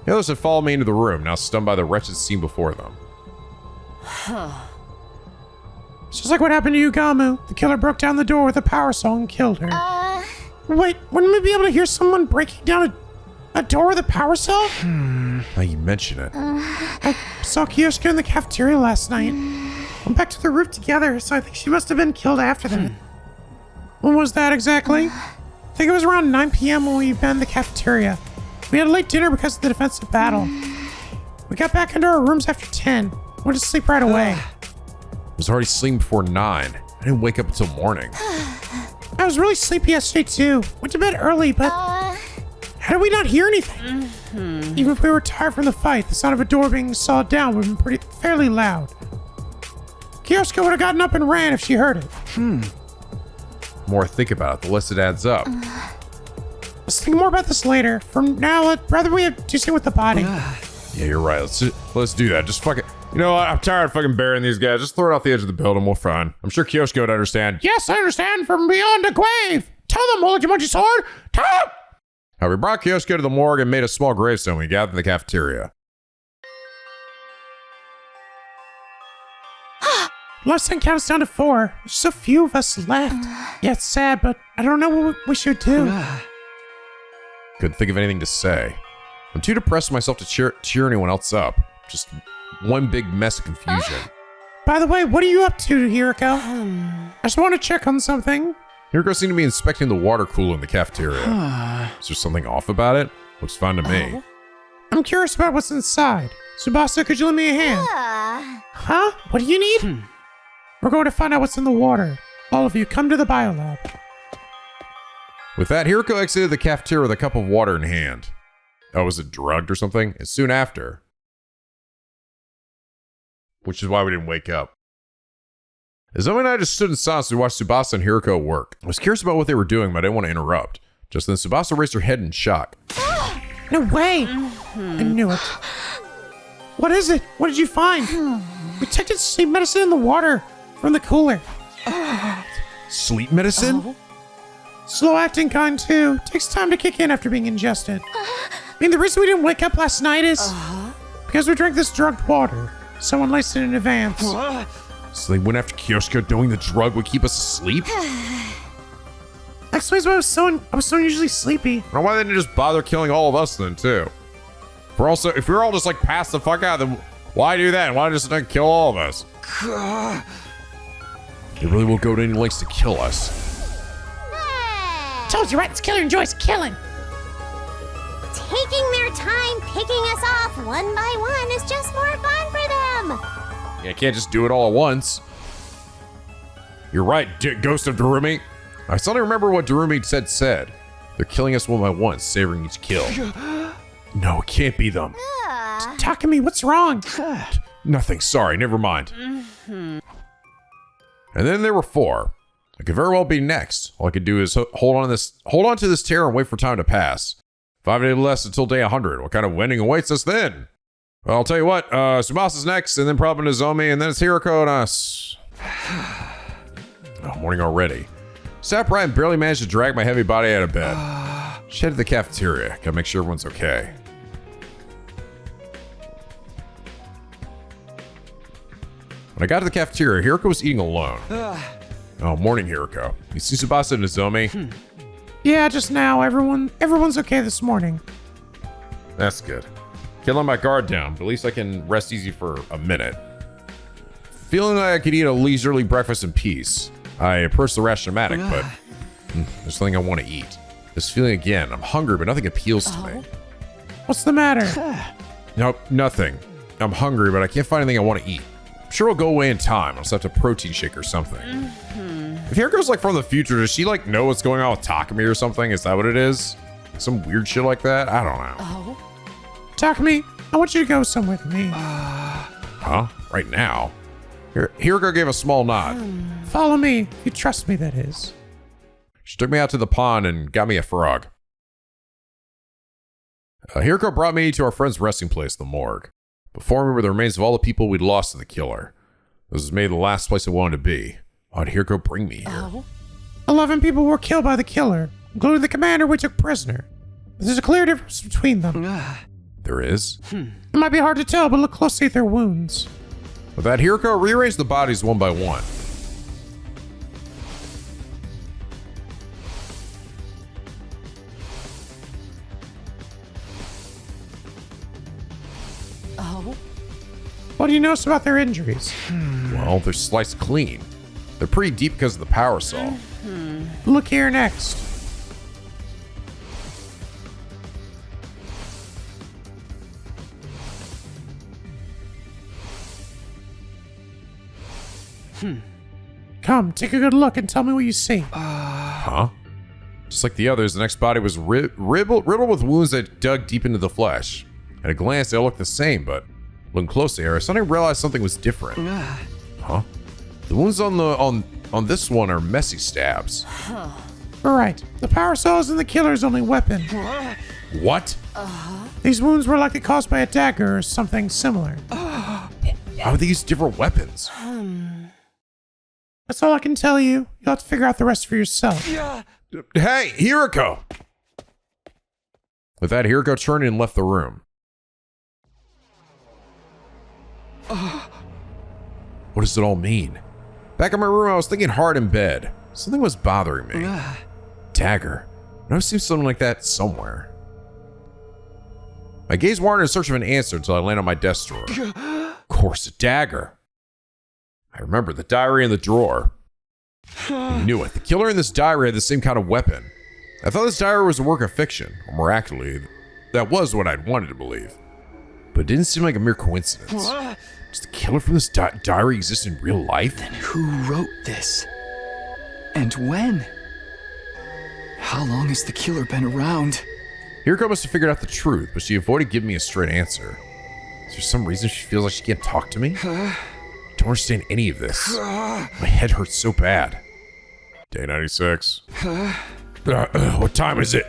The others had followed me into the room, now stunned by the wretched scene before them. It's just like what happened to Yugamu. The killer broke down the door with a power saw and killed her. Wait, wouldn't we be able to hear someone breaking down a door with a power saw? Now you mention it. I saw Kyosuke in the cafeteria last night. Went back to the roof together, so I think she must have been killed after that. When was that exactly? I think it was around 9 p.m. when we banned the cafeteria. We had a late dinner because of the defensive battle. We got back into our rooms after 10. Went to sleep right away. I was already sleeping before 9. I didn't wake up until morning. I was really sleepy yesterday too. Went to bed early, but how did we not hear anything? Even if we were tired from the fight, the sound of a door being sawed down would have been fairly loud. Kyosuke would have gotten up and ran if she heard it. The more I think about it, the less it adds up. Let's think more about this later. For now, I'd rather we do something with the body. Yeah, you're right. Let's do that. Just fucking... You know what? I'm tired of fucking burying these guys. Just throw it off the edge of the building. We're fine. I'm sure Kyosuke would understand. Yes, I understand. From beyond the grave. Tell them, Olajumochi Sword. Tell them! We brought Kyosuke to the morgue and made a small gravestone. We gathered in the cafeteria. Last thing counts down to 4. There's so few of us left. Yeah, it's sad, but I don't know what we should do. Couldn't think of anything to say. I'm too depressed myself to cheer anyone else up. Just one big mess of confusion. By the way, what are you up to, Hiroko? I just want to check on something. Hiroko seemed to be inspecting the water cooler in the cafeteria. Is there something off about it? Looks fine to me. I'm curious about what's inside. Tsubasa, could you lend me a hand? Huh? What do you need? We're going to find out what's in the water. All of you, come to the biolab. With that, Hiroko exited the cafeteria with a cup of water in hand. Oh, was it drugged or something? And soon after. Which is why we didn't wake up. Zoe and I just stood in silence to watch Tsubasa and Hiroko work. I was curious about what they were doing, but I didn't want to interrupt. Just then, Tsubasa raised her head in shock. No way! I knew it. What is it? What did you find? We detected sleep medicine in the water. from the cooler. Sleep medicine? Slow-acting kind, too. Takes time to kick in after being ingested. I mean, the reason we didn't wake up last night is because we drank this drugged water. Someone laced it in advance. So they went after Kyoshiko knowing the drug would keep us asleep? That explains why I was so unusually sleepy. Now, why didn't they just bother killing all of us then, too? If we're all just like passed the fuck out, then why do that? Why just not kill all of us? They really will go to any lengths to kill us. Told you right, this killer enjoys killing. Taking their time picking us off one by one is just more fun for them. Yeah, can't just do it all at once. You're right, Ghost of Darumi. I suddenly remember what Darumi said. They're killing us one by one, savoring each kill. No, it can't be them. Takumi, what's wrong? Nothing, sorry, never mind. And then there were 4. I could very well be next. All I could do is hold on to this terror and wait for time to pass. 5 days less until day 100. What kind of ending awaits us then? Well, I'll tell you what, Tsubasa's next, and then probably Nozomi, and then it's Hiroko and us. Oh, morning already. Sat upright and barely managed to drag my heavy body out of bed. Just head to the cafeteria. Gotta make sure everyone's okay. When I got to the cafeteria, Hiroko was eating alone. Oh, morning, Hiroko. You see Tsubasa and Nozomi? Yeah, just now. Everyone's okay this morning. That's good. Can't let my guard down, but at least I can rest easy for a minute. Feeling like I could eat a leisurely breakfast in peace, I approached the Rationomatic, but there's something I want to eat. This feeling again. I'm hungry, but nothing appeals to me. What's the matter? Nope, nothing. I'm hungry, but I can't find anything I want to eat. I'm sure it'll go away in time. I'll just have to protein shake or something. If Hiriko's like from the future, does she like know what's going on with Takumi or something? Is that what it is? Some weird shit like that? I don't know. Takumi, I want you to go somewhere with me. Huh? Right now? Hiroko gave a small nod. Follow me. You trust me, that is. She took me out to the pond and got me a frog. Hiroko brought me to our friend's resting place, the morgue. Before me were the remains of all the people we'd lost to the killer. This was maybe the last place I wanted to be. Why'd Hiroko bring me here? 11 people were killed by the killer, including the commander we took prisoner. But there's a clear difference between them. There is? It might be hard to tell, but look closely at their wounds. With that, Hiroko rearranged the bodies one by one. What do you notice about their injuries? Well, they're sliced clean. They're pretty deep because of the power saw. Look here next. Come, take a good look and tell me what you see. Huh? Just like the others, the next body was riddled with wounds that dug deep into the flesh. At a glance, they all looked the same, but looking closely, I suddenly realized something was different. Huh? The wounds on this one are messy stabs. Right. The power saw is in the killer's only weapon. What? These wounds were likely caused by a dagger or something similar. Why would they use different weapons? That's all I can tell you. You'll have to figure out the rest for yourself. Hey, Hiroko! With that, Hiroko turned and left the room. What does it all mean? Back in my room, I was thinking hard in bed. Something was bothering me. Dagger. I know I've seen something like that somewhere. My gaze wandered in search of an answer until I landed on my desk drawer. Of course, a dagger. I remember the diary in the drawer. I knew it. The killer in this diary had the same kind of weapon. I thought this diary was a work of fiction, or more accurately, that was what I'd wanted to believe. But it didn't seem like a mere coincidence. Does the killer from this diary exist in real life? Then who wrote this? And when? How long has the killer been around? Hiroko must have figured out the truth, but she avoided giving me a straight answer. Is there some reason she feels like she can't talk to me? I don't understand any of this. My head hurts so bad. Day 96. What time is it?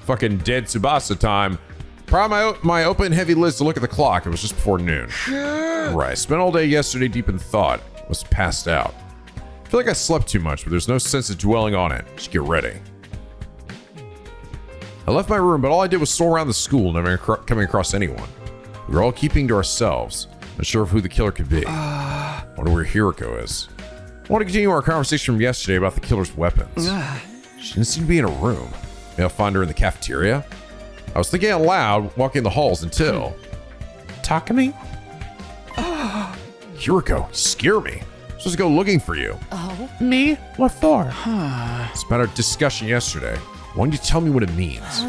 Fucking dead Tsubasa time. Prior my open heavy lids to look at the clock. It was just before noon. Right, spent all day yesterday deep in thought. Was passed out. feel like I slept too much, but there's no sense of dwelling on it. Just get ready. I left my room, but all I did was stroll around the school, never coming across anyone. We were all keeping to ourselves, unsure of who the killer could be. I wonder where Hiroko is. I want to continue our conversation from yesterday about the killer's weapons. She didn't seem to be in a room. Maybe I'll find her in the cafeteria? I was thinking out loud, walking the halls until... Takumi? Hiroko, you scare me. I'm supposed to go looking for you. Oh? Me? What for? It's about our discussion yesterday. Why don't you tell me what it means?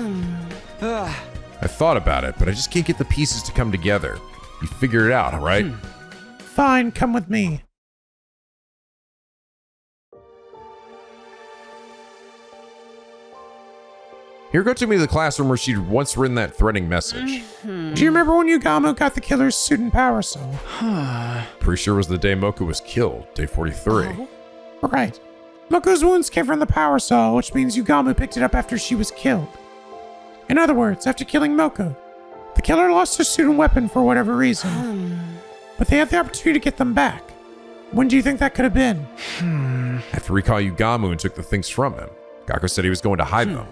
I thought about it, but I just can't get the pieces to come together. You figure it out, all right? Fine, come with me. Hiroko took me to the classroom where she'd once written that threatening message. Do you remember when Yugamu got the killer's suit and power soul? Pretty sure it was the day Moku was killed, day 43. Right. Moku's wounds came from the power soul, which means Yugamu picked it up after she was killed. In other words, after killing Moku, the killer lost her suit and weapon for whatever reason. But they had the opportunity to get them back. When do you think that could have been? I have to recall Yugamu and took the things from him. Gaku said he was going to hide them.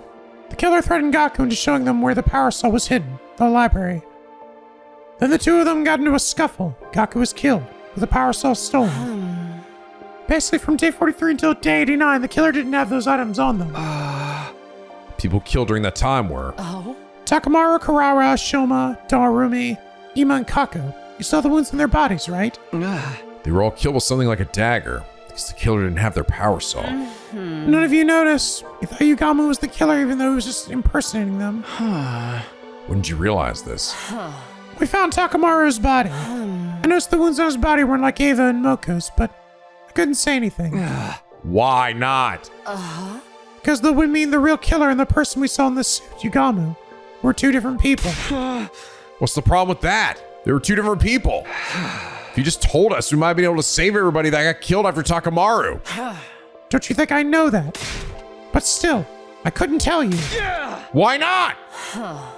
The killer threatened Gaku into showing them where the power soul was hidden, the library. Then the two of them got into a scuffle. Gaku was killed, with the power soul stolen. Basically, from day 43 until day 89, the killer didn't have those items on them. People killed during that time were... Takamaru, Karawa, Shoma, Darumi, Ima, and Kako. You saw the wounds on their bodies, right? They were all killed with something like a dagger, because the killer didn't have their power soul. None of you noticed. You thought Yugamu was the killer even though he was just impersonating them. When did you realize this? We found Takamaru's body. I noticed the wounds on his body weren't like Eva and Moko's, but I couldn't say anything. Why not? Because that would mean the real killer and the person we saw in the suit, Yugamu, were two different people. What's the problem with that? They were two different people. If you just told us, we might have been able to save everybody that got killed after Takamaru. Don't you think I know that? But still, I couldn't tell you. Why not?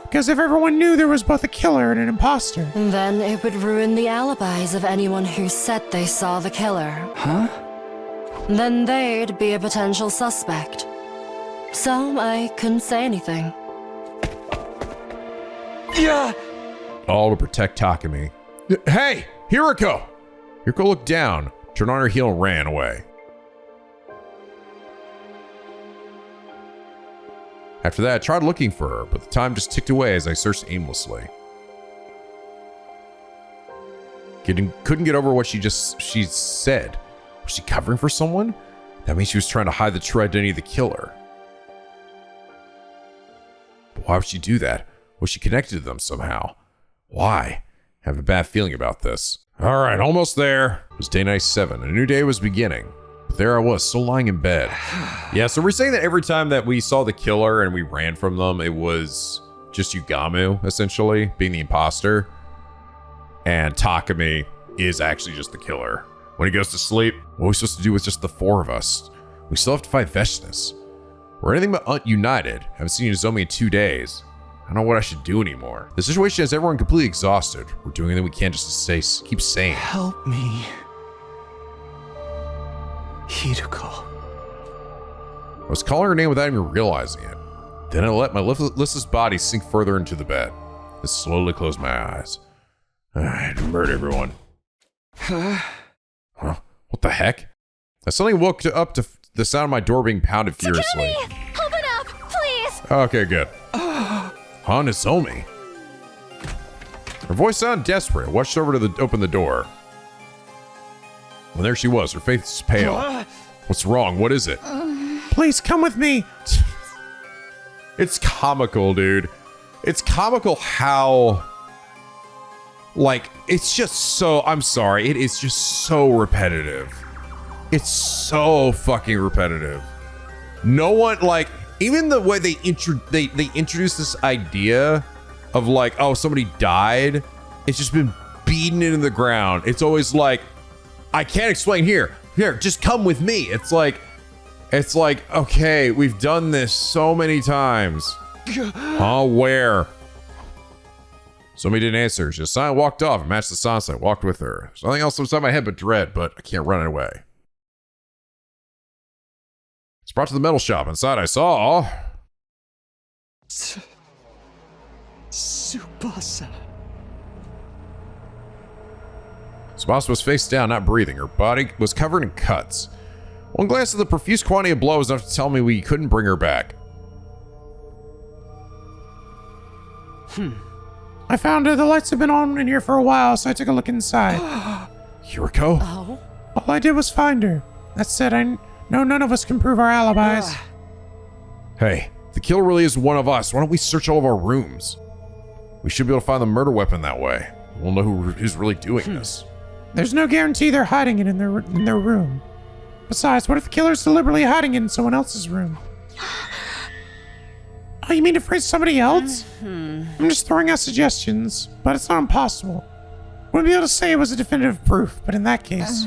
Because if everyone knew there was both a killer and an imposter. Then it would ruin the alibis of anyone who said they saw the killer. Then they'd be a potential suspect. So I couldn't say anything. All to protect Takumi. Hey, Hiroko! Hiroko looked down, turned on her heel, and ran away. After that, I tried looking for her, but the time just ticked away as I searched aimlessly. Couldn't get over what she said. Was she covering for someone? That means she was trying to hide the true identity of the killer. But why would she do that? Was she connected to them somehow? Why? I have a bad feeling about this. Alright, almost there. It was day 97. A new day was beginning. But there I was, still lying in bed. Yeah, so we're saying that every time that we saw the killer and we ran from them, it was just Yugamu, essentially, being the imposter. And Takumi is actually just the killer. When he goes to sleep, what are we supposed to do with just the four of us? We still have to fight Veshnas. We're anything but united. Haven't seen Nozomi in 2 days. I don't know what I should do anymore. The situation has everyone completely exhausted. We're doing everything we can just to keep sane. Help me. Hiroko. I was calling her name without even realizing it. Then I let my listless body sink further into the bed. I slowly closed my eyes. I murdered everyone. Huh? What the heck? I suddenly woke up to the sound of my door being pounded furiously. Takumi! Open up, please! Okay, good. Nozomi. Her voice sounded desperate. I rushed over to open the door. Well, there she was. Her face is pale. What's wrong? What is it? Please come with me. It's comical, dude. It's comical how... Like, it's just so... I'm sorry. It is just so repetitive. It's so fucking repetitive. No one, like... Even the way they introduce this idea of like, oh, somebody died. It's just been beaten into the ground. It's always like, I can't explain here. Here, just come with me. It's like, okay, we've done this so many times. Where? Somebody didn't answer. She just walked off and matched the silence. I walked with her. There's nothing else inside my head but dread, but I can't run away. was brought to the metal shop. Inside I saw... Tsubasa. Tsubasa was face down, not breathing. Her body was covered in cuts. One glance at the profuse quantity of blood was enough to tell me we couldn't bring her back. I found the lights have been on in here for a while, so I took a look inside. Yuriko? Oh? All I did was find her. That said, I know none of us can prove our alibis. Hey, if the killer really is one of us, why don't we search all of our rooms? We should be able to find the murder weapon that way. We'll know who's really doing this. There's no guarantee they're hiding it in their room. Besides, what if the killer's deliberately hiding it in someone else's room? Oh, you mean to phrase somebody else? I'm just throwing out suggestions, but it's not impossible. Wouldn't be able to say it was a definitive proof, but in that case...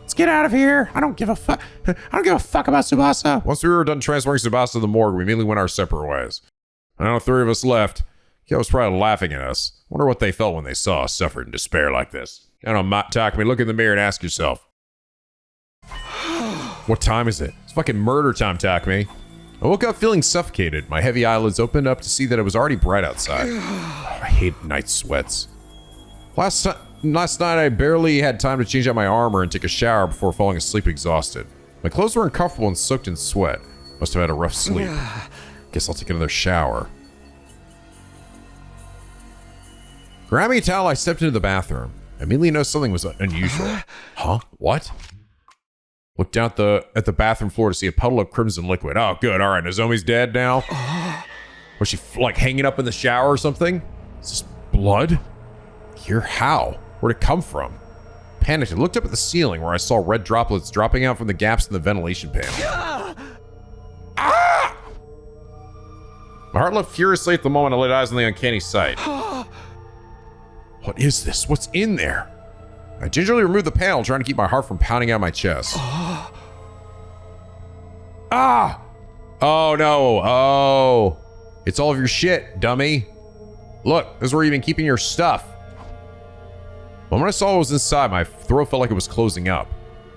Let's get out of here. I don't give a fuck. I don't give a fuck about Tsubasa. Once we were done transferring Tsubasa to the morgue, we immediately went our separate ways. I know 3 of us left. Kyo was probably laughing at us. Wonder what they felt when they saw us suffer in despair like this. I don't know, Takumi, look in the mirror and ask yourself. What time is it? It's fucking murder time, Takumi. I woke up feeling suffocated. My heavy eyelids opened up to see that it was already bright outside. I hate night sweats. Last night I barely had time to change out my armor and take a shower before falling asleep exhausted. My clothes were uncomfortable and soaked in sweat. Must have had a rough sleep. Guess I'll take another shower. Grabbing a towel, I stepped into the bathroom. I immediately noticed something was unusual. Huh? What? Looked down at the bathroom floor to see a puddle of crimson liquid. Oh, good. All right, Nozomi's dead now. Was she like hanging up in the shower or something? Is this blood? Here? How? Where'd it come from? Panicked, I looked up at the ceiling where I saw red droplets dropping out from the gaps in the ventilation panel. Ah! My heart leapt furiously at the moment I laid eyes on the uncanny sight. What is this? What's in there? I gingerly removed the panel, trying to keep my heart from pounding out my chest. Ah! Oh no. Oh. It's all of your shit, dummy. Look, this is where you've been keeping your stuff. The moment I saw what was inside, my throat felt like it was closing up.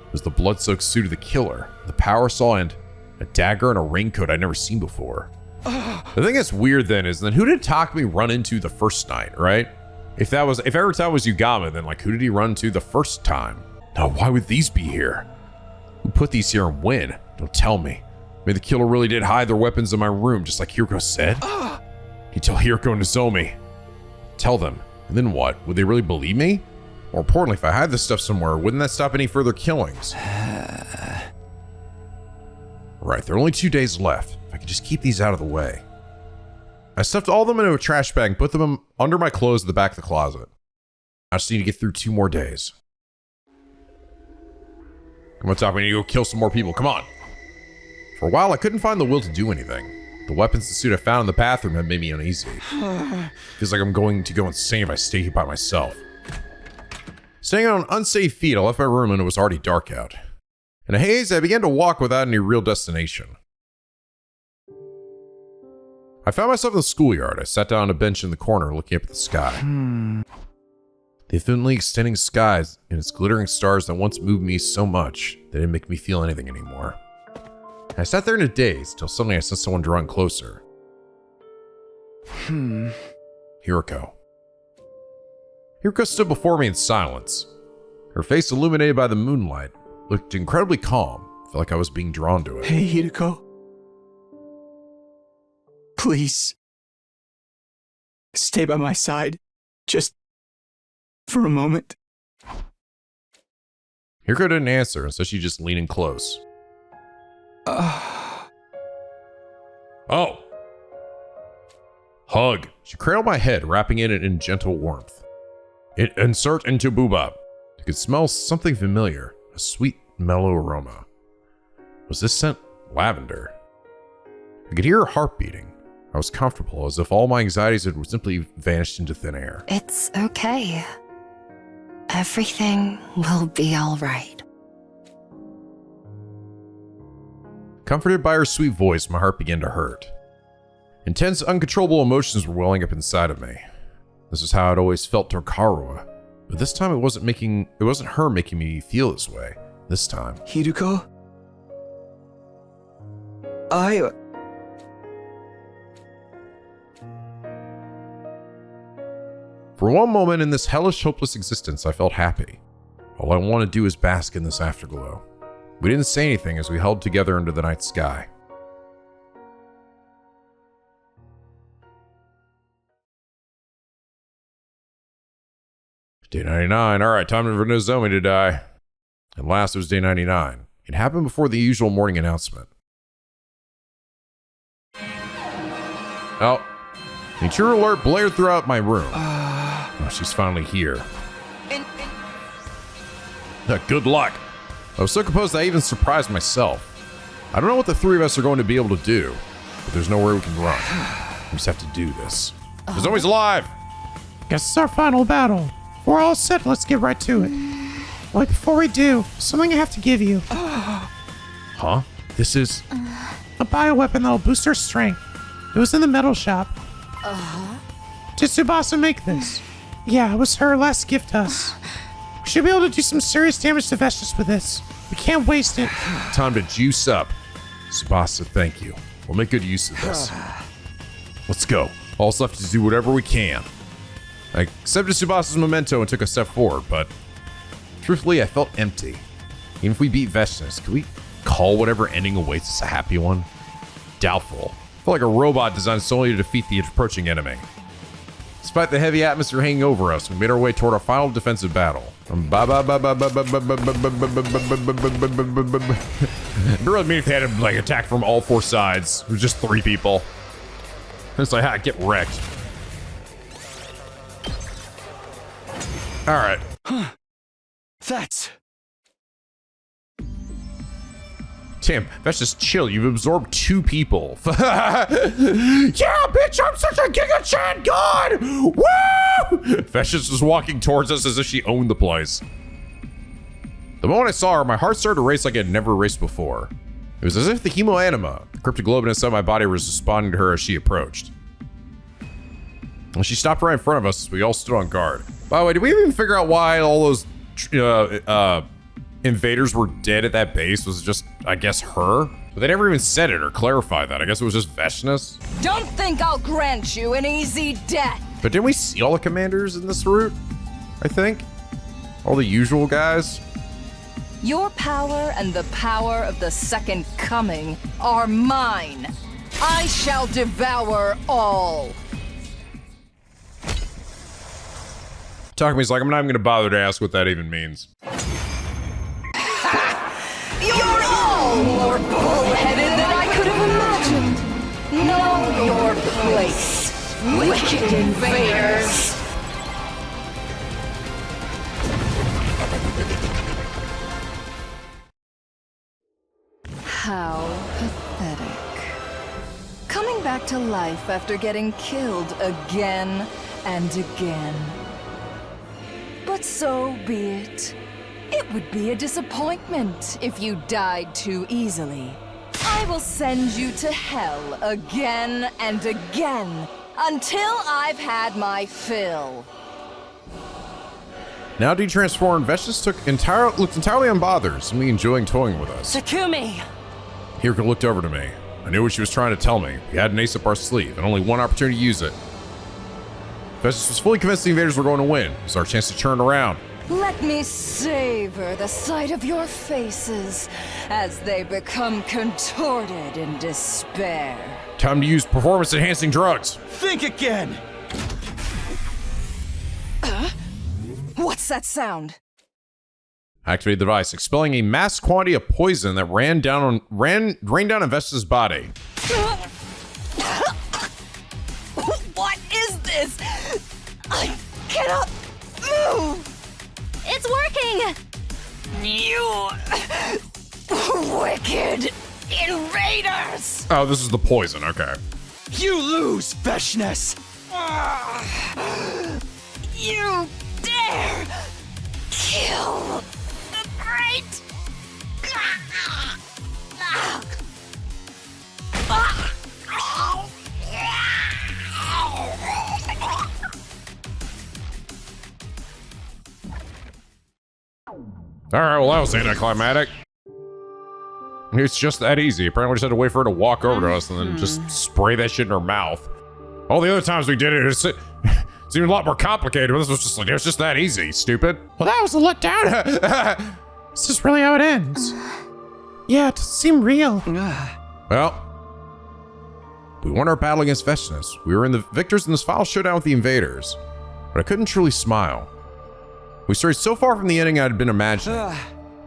It was the blood-soaked suit of the killer, the power saw, and a dagger and a raincoat I'd never seen before. The thing that's weird then is, who did Takumi run into the first night, right? If every time was Yugama, then like who did he run to the first time? No, why would these be here? Who put these here and when? Don't tell me. Maybe the killer really did hide their weapons in my room, just like Hiroko said. He tell Hiroko and Nozomi. Tell them, and then what? Would they really believe me? More importantly, if I hide this stuff somewhere, wouldn't that stop any further killings? Right, there are only 2 days left. If I could just keep these out of the way. I stuffed all of them into a trash bag and put them under my clothes at the back of the closet. I just need to get through 2 more days. Come on, Top, we need to go kill some more people. Come on. For a while, I couldn't find the will to do anything. The weapons and suit I found in the bathroom had made me uneasy. Feels like I'm going to go insane if I stay here by myself. Staying on unsafe feet, I left my room and it was already dark out. In a haze, I began to walk without any real destination. I found myself in the schoolyard. I sat down on a bench in the corner looking up at the sky. The infinitely extending skies and its glittering stars that once moved me so much they didn't make me feel anything anymore. I sat there in a daze till suddenly I sensed someone drawing closer. Hiroko. Hiroko stood before me in silence. Her face, illuminated by the moonlight, looked incredibly calm. Felt like I was being drawn to it. Hey, Hiroko. Please. Stay by my side. Just for a moment. Hiroko didn't answer, so she just leaned in close. Oh! Hug. She cradled my head, wrapping it in gentle warmth. Insert into booba. I could smell something familiar, a sweet, mellow aroma. Was this scent lavender? I could hear her heart beating. I was comfortable, as if all my anxieties had simply vanished into thin air. It's okay. Everything will be all right. Comforted by her sweet voice, my heart began to hurt. Intense, uncontrollable emotions were welling up inside of me. This is how I'd always felt toward Karuha, but this time it wasn't her making me feel this way. this time. Hiruko? For one moment in this hellish, hopeless existence, I felt happy. All I want to do is bask in this afterglow. We didn't say anything as we held together under the night sky. Day 99. Alright, time for Nozomi to die. At last, it was day 99. It happened before the usual morning announcement. Oh. A true alert blared throughout my room. Oh, she's finally here. Good luck. I was so composed that I even surprised myself. I don't know what the three of us are going to be able to do, but there's nowhere we can run. We just have to do this. There's always alive! Guess it's our final battle. We're all set, let's get right to it. Wait, before we do, something I have to give you. Huh? This is... a bioweapon that'll boost our strength. It was in the metal shop. Did Tsubasa make this? Yeah, it was her last gift to us. We should be able to do some serious damage to Vestius with this. We can't waste it. Time to juice up. Tsubasa, thank you. We'll make good use of this. Let's go. All that's left is to do whatever we can. I accepted Tsubasa's memento and took a step forward, but truthfully, I felt empty. Even if we beat Vestius, could we call whatever ending awaits us a happy one? Doubtful. I felt like a robot designed solely to defeat the approaching enemy. Despite the heavy atmosphere hanging over us, we made our way toward our final defensive battle. Barely mean if they had like attack from all four sides. It was just 3 people. It's like, get wrecked. All right. That's... Tim, that's just chill. You've absorbed 2 people. Yeah, bitch, I'm such a Giga Chan god! Woo! Vestius was walking towards us as if she owned the place. The moment I saw her, my heart started to race like it had never raced before. It was as if the Hemoanima, the cryptoglobin inside my body, was responding to her as she approached. When she stopped right in front of us, we all stood on guard. By the way, did we even figure out why all those invaders were dead at that base? Was it just, I guess, her? But they never even said it or clarified that. I guess it was just Vestius. Don't think I'll grant you an easy death. But didn't we see all the commanders in this route? I think. All the usual guys. Your power and the power of the Second Coming are mine. I shall devour all. Takumi's like, I'm not even going to bother to ask what that even means. You're all more bullheaded than I could have imagined. Know your place, wicked invaders. How pathetic. Coming back to life after getting killed again and again. But so be it. It would be a disappointment if you died too easily. I will send you to hell again and again until I've had my fill. Now detransformed, Vestius looked entirely unbothered, seemingly enjoying toying with us. Takumi! Hirka looked over to me. I knew what she was trying to tell me. We had an ace up our sleeve, and only one opportunity to use it. Vestius was fully convinced the invaders were going to win. It was our chance to turn around. Let me savor the sight of your faces as they become contorted in despair. Time to use performance-enhancing drugs. Think again! What's that sound? Activate the device, expelling a mass quantity of poison that rained down on Vestius' body. What is this? I cannot move! It's working! You wicked invaders! Oh, this is the poison, okay. You lose, Vestius! You dare kill the great! All right, well, that was anticlimactic. It's just that easy. Apparently, we just had to wait for her to walk over to us and then just spray that shit in her mouth. All the other times we did it, it's even a lot more complicated, but this was just like, it was just that easy, stupid. Well, that was a letdown. Is this really how it ends? Yeah, it doesn't seem real. Well, we won our battle against Vestinus. We were in the victors in this final showdown with the Invaders, but I couldn't truly smile. We strayed so far from the ending I had been imagining.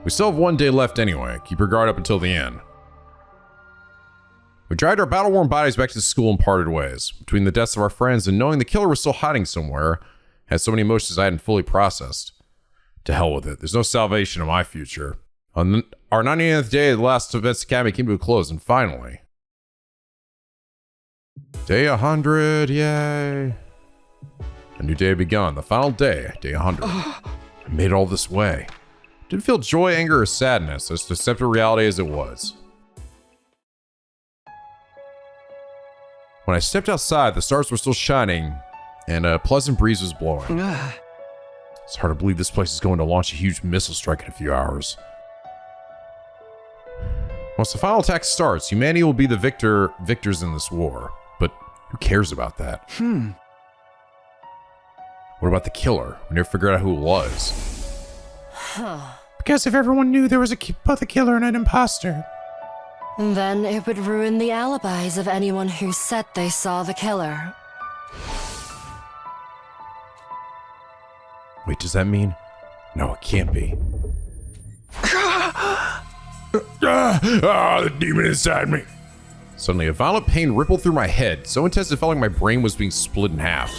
We still have one day left anyway. Keep your guard up until the end. We dragged our battle-worn bodies back to school and parted ways. Between the deaths of our friends and knowing the killer was still hiding somewhere, I had so many emotions I hadn't fully processed. To hell with it. There's no salvation in my future. On our 99th day, the last Events Academy came to a close, and finally... Day 100, yay. A new day had begun. The final day, day 100. I made it all this way. Didn't feel joy, anger, or sadness. Just accepted reality as it was. When I stepped outside, the stars were still shining, and a pleasant breeze was blowing. It's hard to believe this place is going to launch a huge missile strike in a few hours. Once the final attack starts, humanity will be the victors in this war. But who cares about that? What about the killer? We never figured out who it was. Because if everyone knew there was both a killer and an imposter. Then it would ruin the alibis of anyone who said they saw the killer. Wait, does that mean? No, it can't be. The demon inside me. Suddenly, a violent pain rippled through my head, so intense it felt like my brain was being split in half.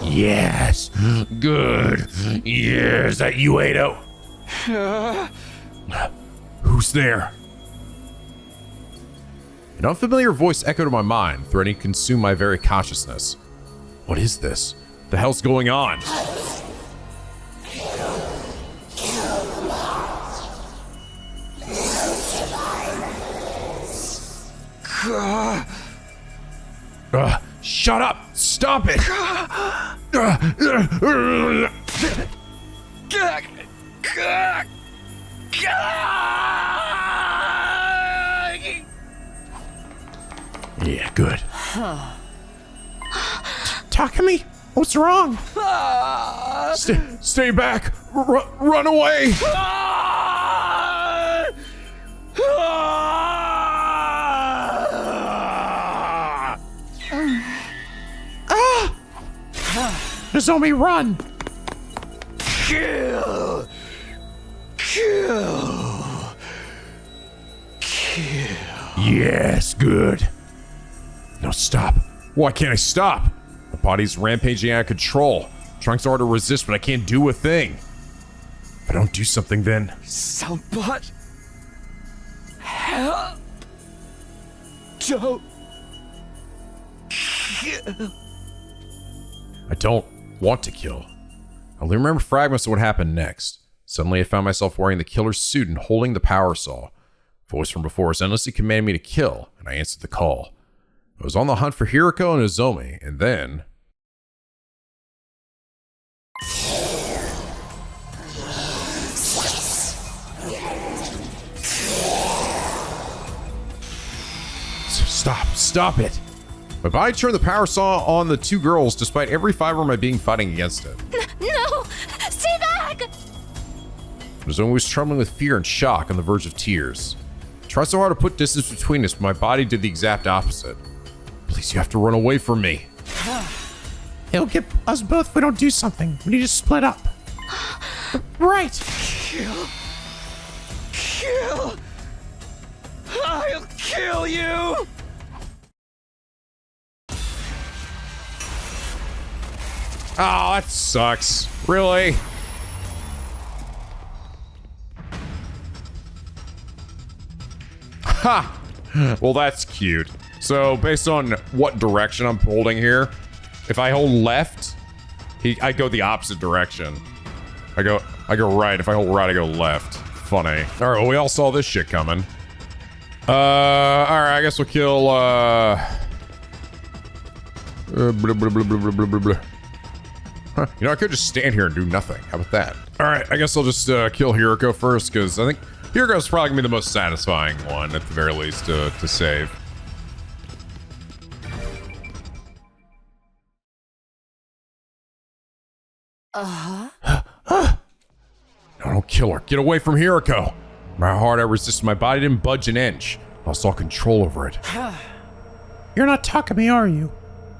Yes, good. Yeah, is that you, Ado? Who's there? An unfamiliar voice echoed in my mind, threatening to consume my very consciousness. What is this? The hell's going on? Shut up! Stop it! Yeah, good. Takumi, what's wrong? Stay back! Run away! Nozomi, run! Kill! Yes, good. No, stop. Why can't I stop? My body's rampaging out of control. Trying so hard to resist, but I can't do a thing. If I don't do something, then... Somebody help! Don't kill. I don't want to kill. I only remember fragments of what happened next. Suddenly, I found myself wearing the killer's suit and holding the power saw. A voice from before us endlessly commanded me to kill, and I answered the call. I was on the hunt for Hiroko and Nozomi, and then... Stop it! My body turned the power saw on the two girls despite every fiber of my being fighting against it. No! Stay back! Nozomi was trembling with fear and shock on the verge of tears. I tried so hard to put distance between us, but my body did the exact opposite. Please, you have to run away from me. It'll get us both if we don't do something. We need to split up. Right! Kill! I'll kill you! Oh, that sucks. Really? Ha! Well, that's cute. So, based on what direction I'm holding here, if I hold left, I go the opposite direction. I go right. If I hold right, I go left. Funny. All right, well, we all saw this shit coming. All right, I guess we'll kill, blah, blah, blah, blah, blah, blah, blah, blah. Huh. You know, I could just stand here and do nothing. How about that? All right, I guess I'll just kill Hiroko first, because I think Hiroko's probably gonna be the most satisfying one, at the very least, to save. No, don't kill her. Get away from Hiroko. My heart, I resisted. My body didn't budge an inch. I lost all control over it. You're not Takumi, are you?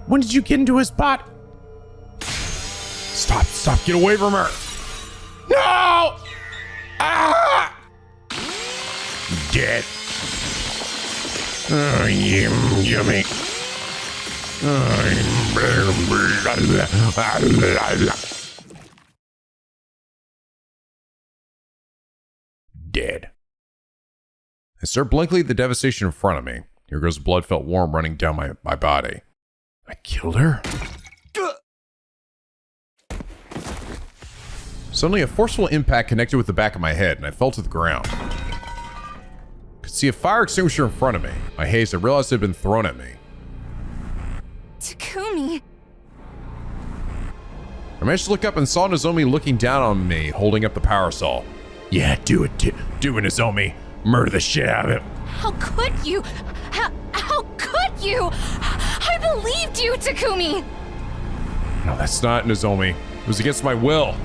When did you get into his bot? Stop, get away from her. No! Ah! Dead. Oh, yummy. Dead. I stared blankly at the devastation in front of me. Hiroko's blood felt warm running down my body. I killed her? Suddenly, a forceful impact connected with the back of my head, and I fell to the ground. I could see a fire extinguisher in front of me. My haste, I realized it had been thrown at me. Takumi. I managed to look up and saw Nozomi looking down on me, holding up the power saw. Yeah, do it, Nozomi. Murder the shit out of it. How could you? How could you? I believed you, Takumi. No, that's not Nozomi. It was against my will.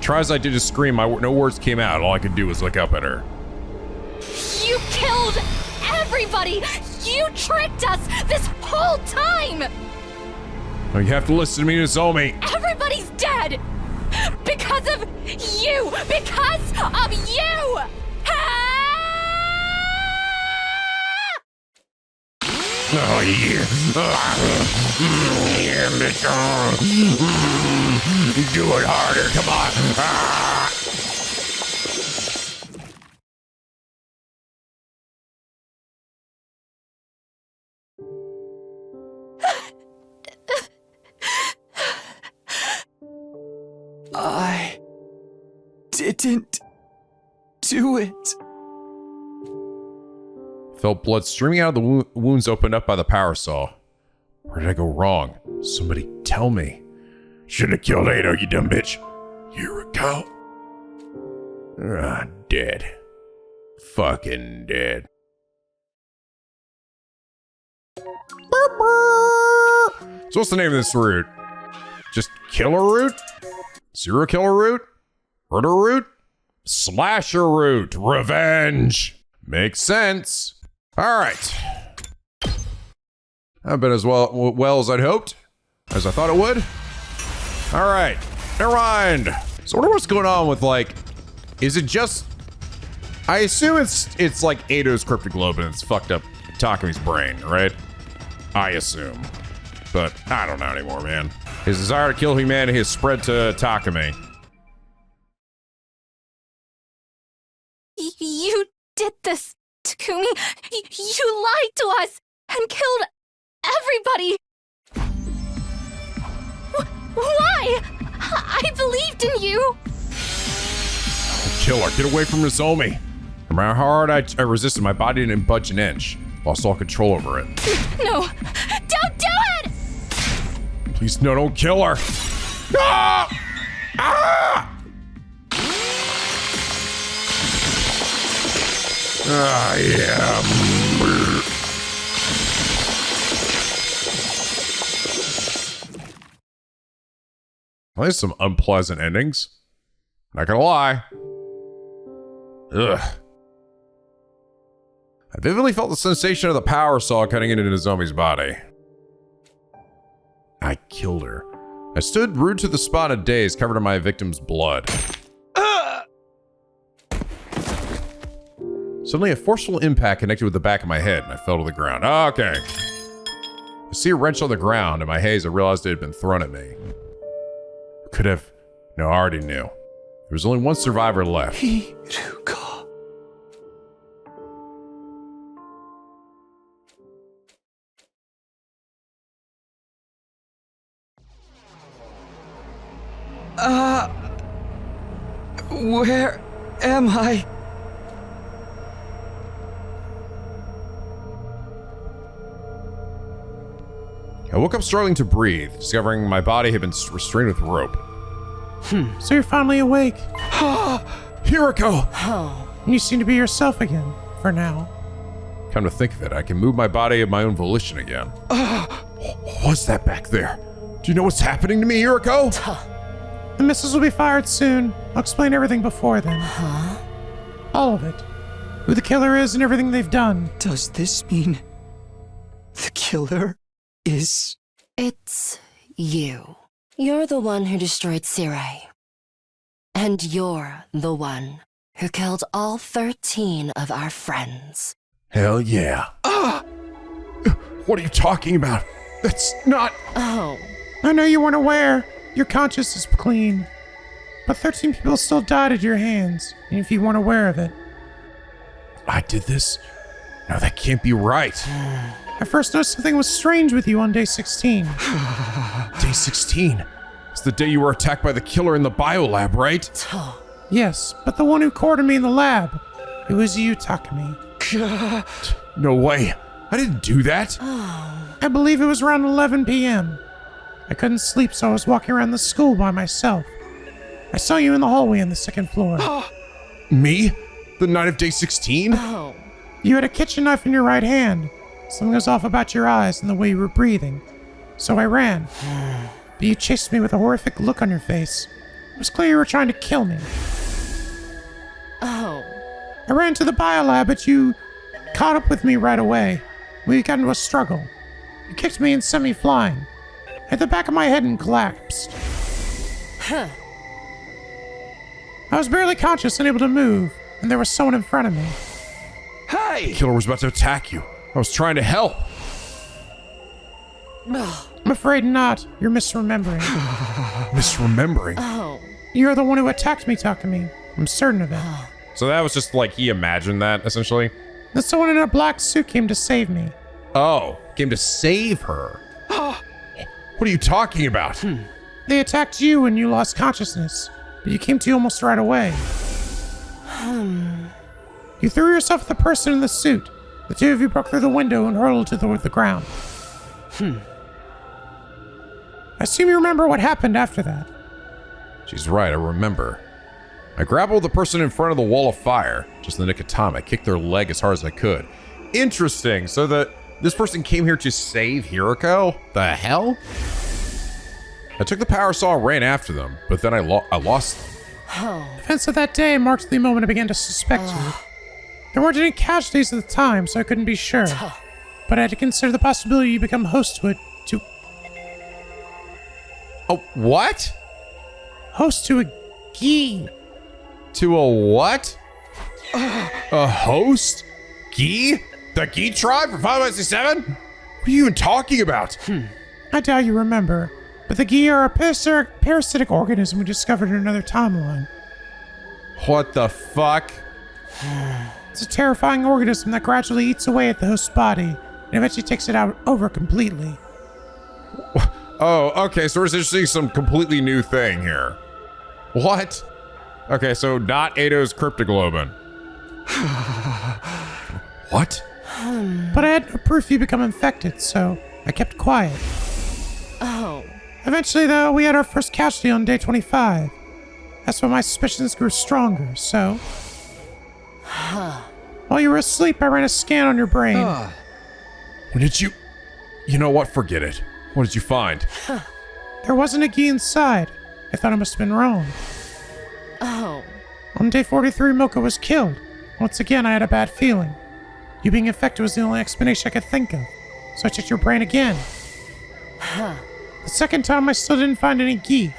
Try as I did to scream, no words came out. All I could do was look up at her. You killed everybody! You tricked us this whole time! Oh, you have to listen to me, Nozomi. Everybody's dead! Because of you! Because of you! Oh, yeah. Yeah, bitch. Do it harder, come on. I didn't do it. Felt blood streaming out of the wounds opened up by the power saw. Where did I go wrong? Somebody tell me. Should have killed Ado, you dumb bitch. Hiroko. Dead. Fucking dead. So what's the name of this route? Just killer route? Serial killer route? Murder route? Slasher route. Revenge. Makes sense. All right. I've been as well as I'd hoped, as I thought it would. All right, never mind. So I wonder what's going on with, like, is it just, I assume it's like Ado's cryptic globe and it's fucked up Takumi's brain, right? I assume, but I don't know anymore, man. His desire to kill humanity has spread to Takumi. You did this, Takumi. You lied to us and killed everybody. Why? I believed in you. Kill her. Get away from Nozomi. No matter how hard I resisted, my body didn't budge an inch. Lost all control over it. No, don't do it! Please, no, don't kill her. Ah! Ah! Ah, yeah. Well, there's some unpleasant endings. Not gonna lie. Ugh. I vividly felt the sensation of the power saw cutting into Nozomi's body. I killed her. I stood rooted to the spot in a daze, covered in my victim's blood. Suddenly, a forceful impact connected with the back of my head, and I fell to the ground. Oh, okay. I see a wrench on the ground. In my haze, I realized it had been thrown at me. Could have... No, I already knew. There was only one survivor left. Hiroko. Where am I? I woke up struggling to breathe, discovering my body had been restrained with rope. So you're finally awake. Hiroko! And you seem to be yourself again, for now. Come to think of it, I can move my body of my own volition again. What's that back there? Do you know what's happening to me, Hiroko? The missiles will be fired soon. I'll explain everything before then. All of it. Who the killer is and everything they've done. Does this mean the killer is... It's you. You're the one who destroyed Sirei. And you're the one who killed all 13 of our friends. Hell yeah. What are you talking about? That's not... Oh. I know you weren't aware. Your conscience is clean. But 13 people still died at your hands, and if you weren't aware of it. I did this? No, that can't be right. I first noticed something was strange with you on day 16. Day 16? It's the day you were attacked by the killer in the biolab, right? Yes, but the one who cornered me in the lab. It was you, Takumi. No way. I didn't do that. I believe it was around 11 p.m. I couldn't sleep, so I was walking around the school by myself. I saw you in the hallway on the second floor. Me? The night of day 16? You had a kitchen knife in your right hand. Something was off about your eyes and the way you were breathing. So I ran. But you chased me with a horrific look on your face. It was clear you were trying to kill me. I ran to the biolab, but you caught up with me right away. We got into a struggle. You kicked me and sent me flying. I hit the back of my head and collapsed. I was barely conscious and able to move, and there was someone in front of me. Hey! The killer was about to attack you. I was trying to help. I'm afraid not. You're misremembering. Misremembering? You're the one who attacked me, Takumi. I'm certain of it. So that was just like he imagined that, essentially? That someone in a black suit came to save me. Oh, came to save her. What are you talking about? They attacked you and you lost consciousness, but you came to almost right away. You threw yourself at the person in the suit. The two of you broke through the window and hurled to the ground. I assume you remember what happened after that. She's right, I remember. I grappled the person in front of the wall of fire. Just in the nick of time, I kicked their leg as hard as I could. Interesting, so this person came here to save Hiroko? The hell? I took the power saw and ran after them, but then I lost them. The events of that day marked the moment I began to suspect you. There weren't any casualties at the time, so I couldn't be sure. But I had to consider the possibility you become host to Oh, what? Host to a gi. To a what? A host? Gi? The Gi tribe for 567? What are you even talking about? I doubt you remember, but the gi are a parasitic organism we discovered in another timeline. What the fuck? It's a terrifying organism that gradually eats away at the host's body and eventually takes it over completely. Oh, okay, so we're seeing some completely new thing here. What? Okay, so not Eido's cryptoglobin. What? But I had no proof you become infected, so I kept quiet. Eventually, though, we had our first casualty on day 25. That's when my suspicions grew stronger, so... While you were asleep, I ran a scan on your brain. When did you... You know what? Forget it. What did you find? There wasn't a gi inside. I thought I must have been wrong. On day 43, Mocha was killed. Once again, I had a bad feeling. You being infected was the only explanation I could think of, so I checked your brain again. The second time, I still didn't find any gi.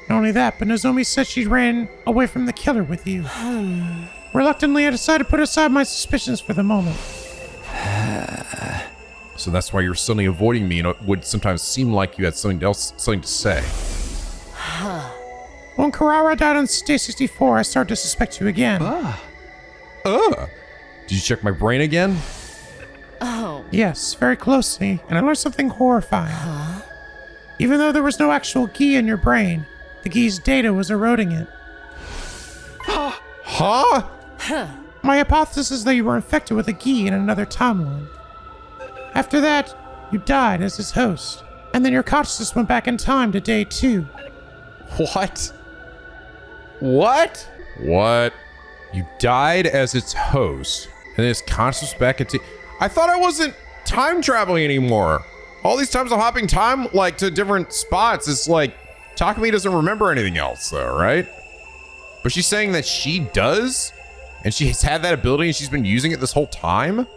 Not only that, but Nozomi said she ran away from the killer with you. Reluctantly, I decided to put aside my suspicions for the moment. So that's why you're suddenly avoiding me, and it would sometimes seem like you had something to say. When Kurara died on day 64, I started to suspect you again. Did you check my brain again? Yes, very closely, and I learned something horrifying. Even though there was no actual gi in your brain, the gi's data was eroding it. Huh? My hypothesis is that you were infected with a gi in another timeline. After that, You died as his host, and then your consciousness went back in time to day 2. What? What? What? You died as its host, and then his consciousness back into... I thought I wasn't time traveling anymore. All these times I'm hopping time, like, to different spots, it's like, Takumi doesn't remember anything else, though, right? But she's saying that she does? And she's had that ability and she's been using it this whole time?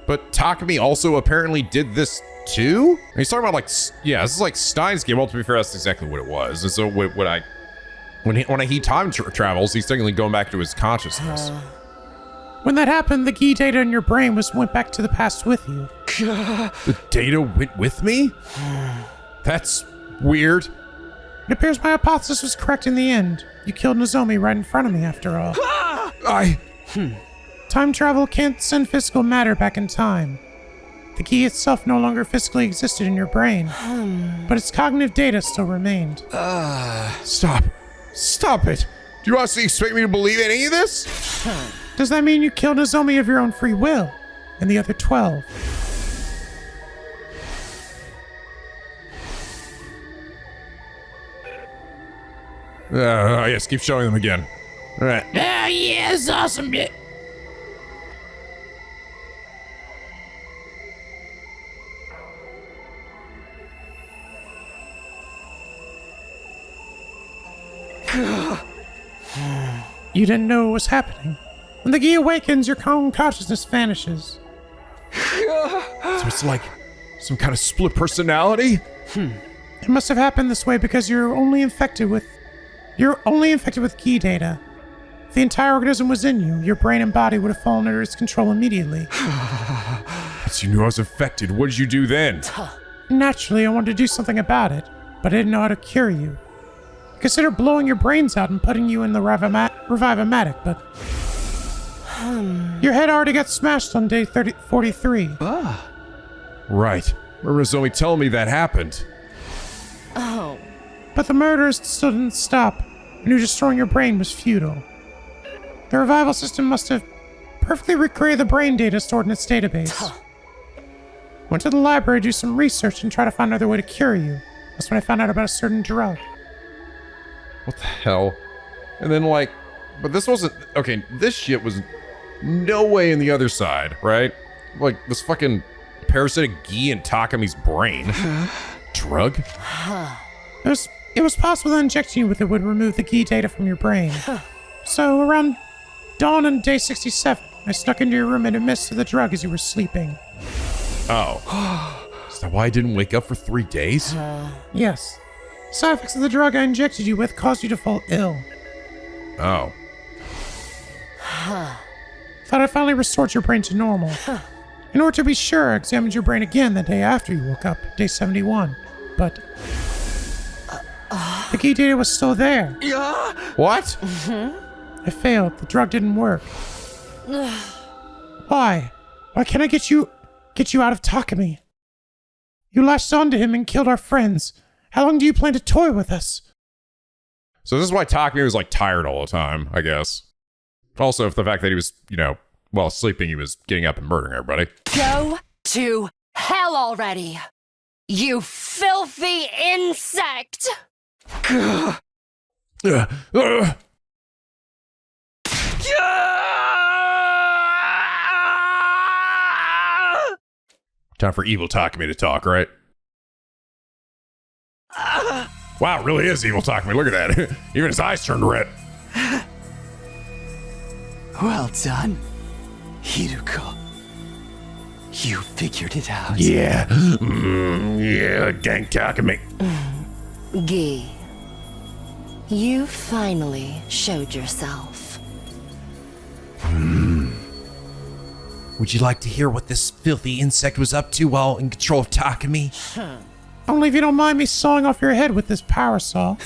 But Takumi also apparently did this too? And he's talking about like, yeah, this is like Stein's game. Well, to be fair, that's exactly what it was. And so when he time travels, he's technically going back to his consciousness. When that happened, the key data in your brain went back to the past with you. The data went with me? That's weird. It appears my hypothesis was correct in the end. You killed Nozomi right in front of me, after all. Time travel can't send physical matter back in time. The key itself no longer physically existed in your brain, but its cognitive data still remained. Stop. Stop it. Do you honestly expect me to believe any of this? Does that mean you killed Nozomi of your own free will? And the other 12? Yes, keep showing them again. All right. Yeah, it's awesome. Yeah. You didn't know what was happening. When the Gi awakens, your consciousness vanishes. So it's like some kind of split personality? It must have happened this way because you're only infected with Ki data. If the entire organism was in you, your brain and body would have fallen under its control immediately. But you knew I was infected. What did you do then? Naturally, I wanted to do something about it, but I didn't know how to cure you. Consider blowing your brains out and putting you in the Revive-O-Matic, but... Your head already got smashed on day 43. Right. Remember Nozomi telling me that happened. Oh. But the murders still didn't stop, and you destroying your brain was futile. The revival system must have perfectly recreated the brain data stored in its database. Went to the library to do some research and try to find another way to cure you. That's when I found out about a certain drug. What the hell? And then like, but this wasn't, okay, this shit was no way in the other side, right? Like this fucking parasitic Gi in Takumi's brain. Drug? It was possible that injecting you with it would remove the Gi data from your brain. So around dawn on day 67, I snuck into your room and administered the drug as you were sleeping. Oh. Is that why I didn't wake up for 3 days? Yes. Side effects of the drug I injected you with caused you to fall ill. Oh. Thought I finally restored your brain to normal. In order to be sure, I examined your brain again the day after you woke up, day 71. But... the key data was still there. What? I failed. The drug didn't work. Why? Why can't I get you out of Takumi? You latched onto him and killed our friends. How long do you plan to toy with us? So this is why Takumi was like tired all the time, I guess. Also, if the fact that he was, while sleeping, he was getting up and murdering everybody. Go to hell already! You filthy insect! Time for evil Takumi to talk, right? Wow, it really is evil Takumi. Look at that. Even his eyes turned red. Well done, Hiruko. You figured it out. Yeah. Yeah, gang Takumi. Gi, you finally showed yourself. Would you like to hear what this filthy insect was up to while in control of Takumi? Only if you don't mind me sawing off your head with this power saw.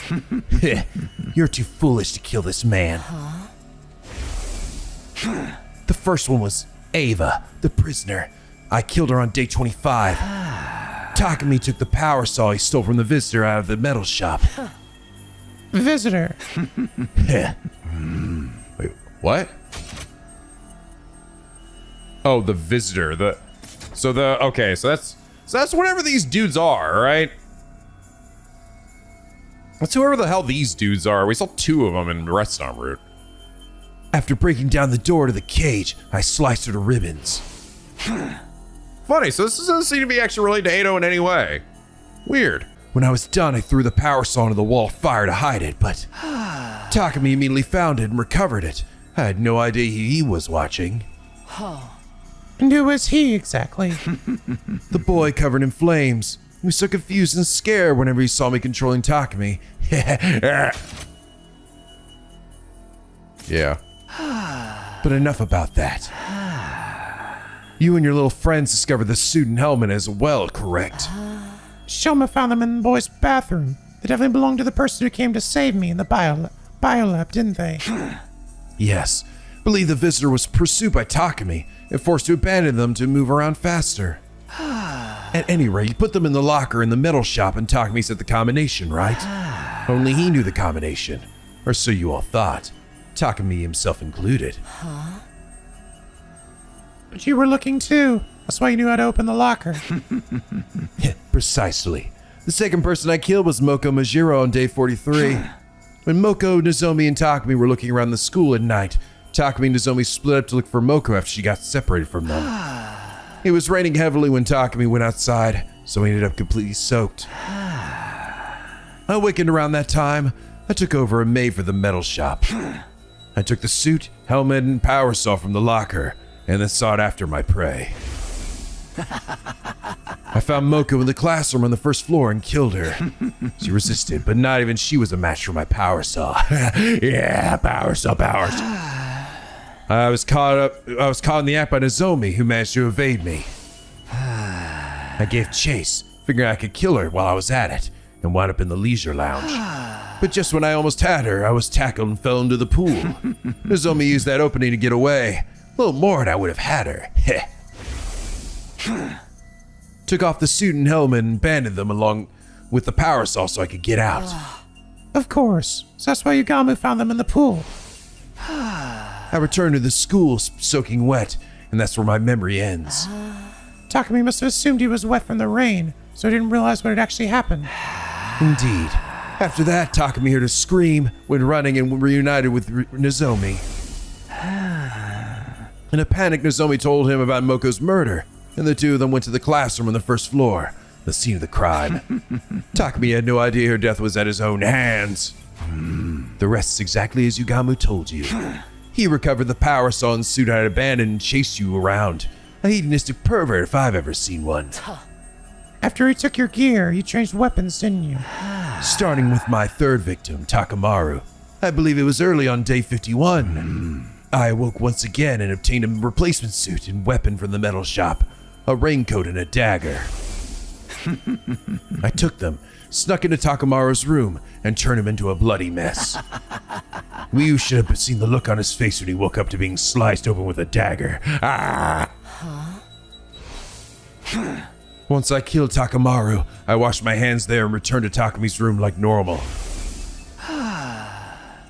You're too foolish to kill this man. The first one was Ava, the prisoner. I killed her on day 25. Takumi took the power saw he stole from the visitor out of the metal shop. Visitor? Wait, what? Oh, the visitor. So that's So that's whatever these dudes are, right? That's whoever the hell these dudes are. We saw 2 of them in the restaurant route. After breaking down the door to the cage, I sliced her to ribbons. Funny, so this doesn't seem to be actually related to Edo in any way. Weird. When I was done, I threw the power saw into the wall of fire to hide it, but Takumi immediately found it and recovered it. I had no idea he was watching. And who was he exactly? The boy covered in flames. He was so confused and scared whenever he saw me controlling Takumi. Yeah. But enough about that. You and your little friends discovered the suit and helmet as well, correct? Shoma found them in the boys' bathroom. They definitely belonged to the person who came to save me in the biolab, didn't they? Yes. Believe the visitor was pursued by Takumi and forced to abandon them to move around faster. At any rate, you put them in the locker in the metal shop and Takumi said the combination, right? Only he knew the combination. Or so you all thought. Takumi himself included. But you were looking too. That's why you knew how to open the locker. Precisely. The second person I killed was Moko Majiro on day 43. When Moko, Nozomi, and Takumi were looking around the school at night, Takumi and Nozomi split up to look for Moko after she got separated from them. It was raining heavily when Takumi went outside, so he ended up completely soaked. I awakened around that time. I took over a maid for the metal shop. I took the suit, helmet, and power saw from the locker, and then sought after my prey. I found Moko in the classroom on the first floor and killed her. She resisted, but not even she was a match for my power saw. Yeah, power saw, powers. I was caught in the act by Nozomi, who managed to evade me. I gave chase, figuring I could kill her while I was at it, and wound up in the leisure lounge. But just when I almost had her, I was tackled and fell into the pool. Nozomi used that opening to get away. A little more and I would have had her. Took off the suit and helmet and abandoned them along with the power saw so I could get out. Of course. So that's why Yugamu found them in the pool. I returned to the school soaking wet, and that's where my memory ends. Takumi must have assumed he was wet from the rain, so he didn't realize what had actually happened. Indeed. After that, Takumi heard a scream, went running, and reunited with Nozomi. In a panic, Nozomi told him about Moko's murder, and the two of them went to the classroom on the first floor, the scene of the crime. Takumi had no idea her death was at his own hands. The rest is exactly as Yugamu told you. He recovered the power saw and suit I had abandoned and chased you around. A hedonistic pervert if I've ever seen one. After he took your gear, you changed weapons, didn't you? Starting with my third victim, Takamaru. I believe it was early on day 51. I awoke once again and obtained a replacement suit and weapon from the metal shop, a raincoat and a dagger. I took them, snuck into Takamaru's room, and turned him into a bloody mess. You should have seen the look on his face when he woke up to being sliced open with a dagger. Once I killed Takamaru, I washed my hands there and returned to Takumi's room like normal.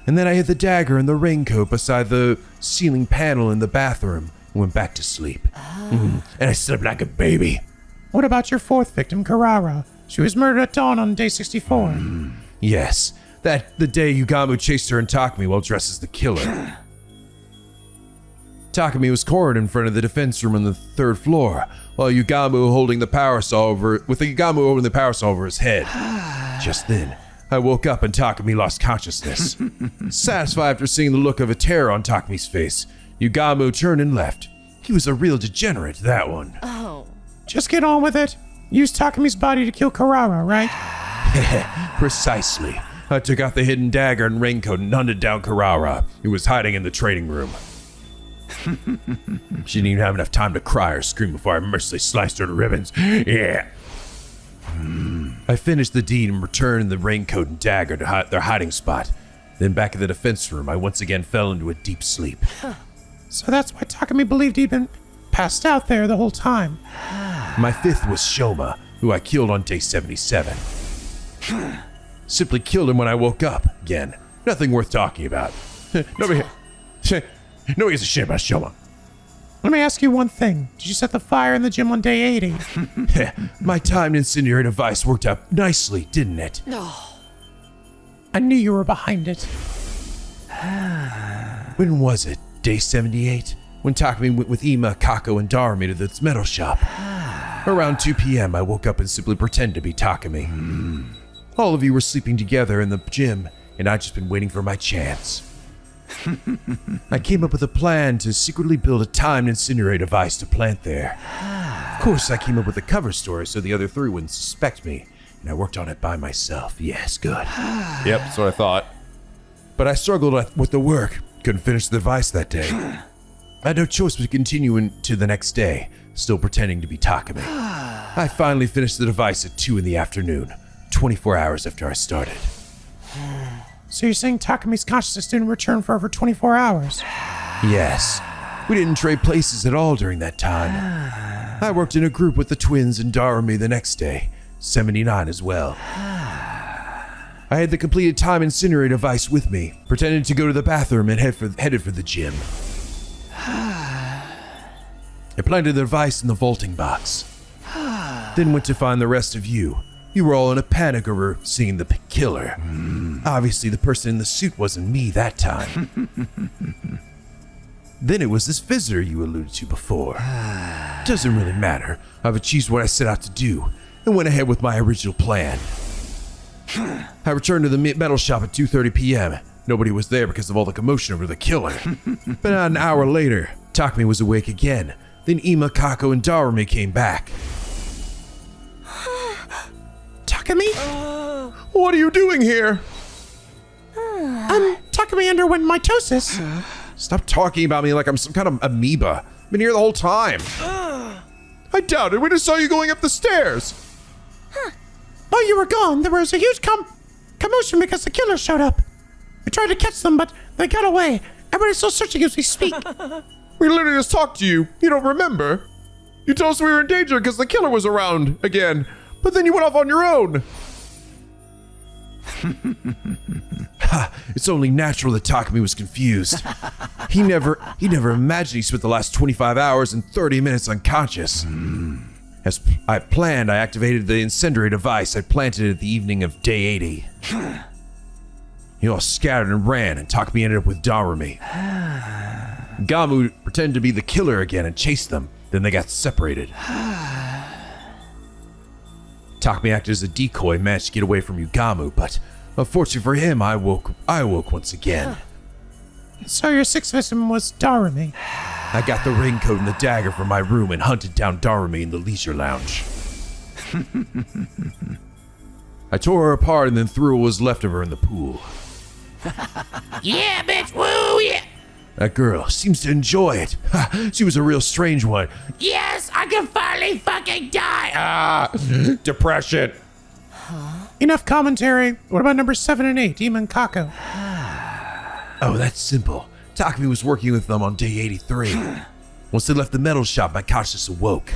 And then I hid the dagger and the raincoat beside the ceiling panel in the bathroom and went back to sleep. And I slept like a baby. What about your fourth victim, Karara? She was murdered at dawn on day 64. Yes, the day Yugamu chased her and Takumi while dressed as the killer. Takumi was cornered in front of the defense room on the third floor, while Yugamu holding the power saw over his head. Just then, I woke up and Takumi lost consciousness. Satisfied after seeing the look of a terror on Takumi's face, Yugamu turned and left. He was a real degenerate, that one. Oh. Just get on with it. Use Takumi's body to kill Karara, right? Precisely. I took out the hidden dagger and raincoat and hunted down Karara, who was hiding in the training room. She didn't even have enough time to cry or scream before I mercilessly sliced her to ribbons. Yeah. I finished the deed and returned the raincoat and dagger to their hiding spot. Then back in the defense room, I once again fell into a deep sleep. So that's why Takumi believed he'd been passed out there the whole time. My fifth was Shoma, who I killed on day 77. Simply killed him when I woke up. Again, nothing worth talking about. Nobody gives a shit about Shoma. Let me ask you one thing. Did you set the fire in the gym on day 80? My timed incinerator device worked out nicely, didn't it? No. I knew you were behind it. When was it? Day 78? When Takumi went with Ima, Kako, and Darumi to the metal shop. Around 2 p.m., I woke up and simply pretended to be Takumi. All of you were sleeping together in the gym, and I'd just been waiting for my chance. I came up with a plan to secretly build a timed incinerator device to plant there. Of course, I came up with a cover story so the other three wouldn't suspect me, and I worked on it by myself. Yes, good. Yep, that's what I thought. But I struggled with the work. Couldn't finish the device that day. I had no choice but to continue into the next day, still pretending to be Takumi. I finally finished the device at 2 in the afternoon, 24 hours after I started. So you're saying Takumi's consciousness didn't return for over 24 hours? Yes. We didn't trade places at all during that time. I worked in a group with the twins and Darumi the next day, 79 as well. I had the completed time incinerator device with me, pretended to go to the bathroom and headed for the gym. I planted the device in the vaulting box. Then went to find the rest of you. You were all in a panic over seeing the killer. Obviously, the person in the suit wasn't me that time. Then it was this visitor you alluded to before. Doesn't really matter. I've achieved what I set out to do and went ahead with my original plan. I returned to the metal shop at 2:30 p.m. Nobody was there because of all the commotion over the killer. But about an hour later, Takumi was awake again. Then Ima, Kako, and Darumi came back. Takumi? What are you doing here? Takumi underwent mitosis. Stop talking about me like I'm some kind of amoeba. I've been here the whole time. I doubt it. We just saw you going up the stairs. While you were gone, there was a huge commotion because the killer showed up. We tried to catch them, but they got away. Everybody's still searching as we speak. We literally just talked to you. You don't remember? You told us we were in danger because the killer was around again, but then you went off on your own. It's only natural that Takumi was confused. He never imagined he spent the last 25 hours and 30 minutes unconscious. As I planned, I activated the incendiary device I planted at the evening of day 80. You all scattered and ran, and Takumi ended up with Darumi. Gamu pretended to be the killer again and chased them. Then they got separated. Takumi acted as a decoy and managed to get away from Yugamu, but unfortunately for him, I awoke once again. So your sixth victim was Darumi. I got the raincoat and the dagger from my room and hunted down Darumi in the leisure lounge. I tore her apart and then threw what was left of her in the pool. Yeah, bitch, woo, yeah. That girl seems to enjoy it. She was a real strange one. Yes, I can finally fucking die. Depression. Enough commentary. What about number 7 and 8, Ima and Kako? Oh, that's simple. Takumi was working with them on day 83. Once they left the metal shop, my consciousness awoke.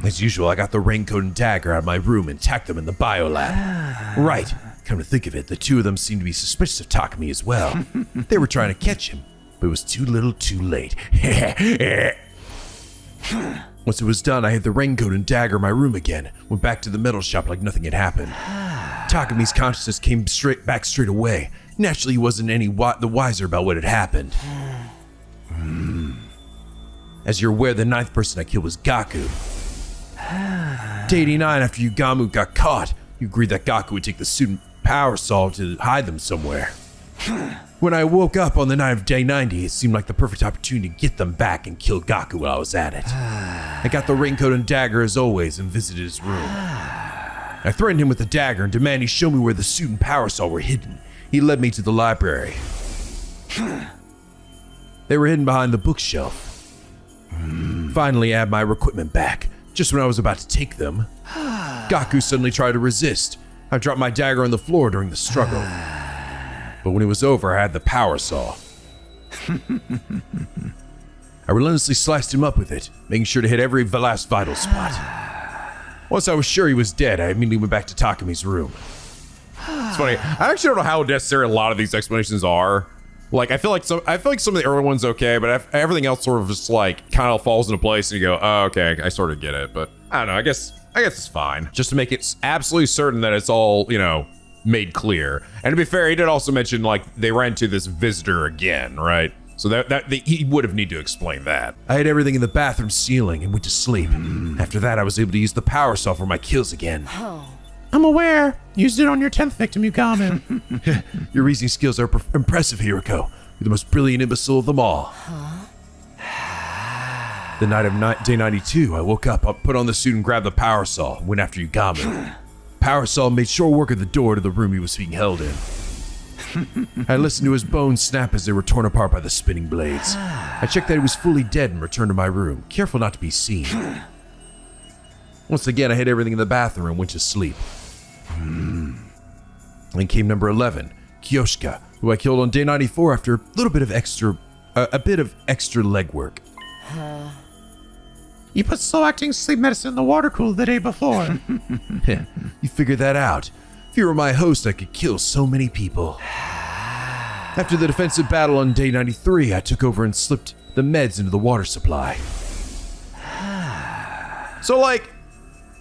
As usual, I got the raincoat and dagger out of my room and tacked them in the biolab. Right. Come to think of it, the two of them seemed to be suspicious of Takumi as well. They were trying to catch him, but it was too little too late. Once it was done, I had the raincoat and dagger in my room again, went back to the metal shop like nothing had happened. Takumi's consciousness came straight away. Naturally, he wasn't any the wiser about what had happened. As you're aware, the 9th person I killed was Gaku. Day 89, after Yugamu got caught, you agreed that Gaku would take the suit and power saw to hide them somewhere. When I woke up on the night of day 90, it seemed like the perfect opportunity to get them back and kill Gaku while I was at it. I got the raincoat and dagger as always and visited his room. I threatened him with the dagger and demanded he show me where the suit and power saw were hidden. He led me to the library. They were hidden behind the bookshelf. Finally, I had my equipment back. Just when I was about to take them, Gaku suddenly tried to resist. I dropped my dagger on the floor during the struggle. But when it was over, I had the power saw. I relentlessly sliced him up with it, making sure to hit every last vital spot. Once I was sure he was dead, I immediately went back to Takumi's room. It's funny. I actually don't know how necessary a lot of these explanations are. Like I feel like some of the early ones okay, but everything else sort of just like kind of falls into place, and you go, oh, okay, I sort of get it. But I don't know. I guess it's fine, just to make it absolutely certain that it's all, you know, made clear. And to be fair, he did also mention like they ran into this visitor again, right? So he would have need to explain that. I had everything in the bathroom ceiling and went to sleep. After that, I was able to use the power saw for my kills again. I'm aware. Used it on your 10th victim, Yukame. Your reasoning skills are impressive, Hiroko. You're the most brilliant imbecile of them all. The night of day 92, I woke up, I put on the suit and grabbed the power saw, and went after Yukame. Power saw made short work of the door to the room he was being held in. I listened to his bones snap as they were torn apart by the spinning blades. I checked that he was fully dead and returned to my room, careful not to be seen. Once again, I hid everything in the bathroom and went to sleep. Then came number 11, Kyoshika, who I killed on day 94 after a bit of extra legwork. You put slow-acting sleep medicine in the water cooler the day before. You figured that out. If you were my host, I could kill so many people. After the defensive battle on day 93, I took over and slipped the meds into the water supply. So like,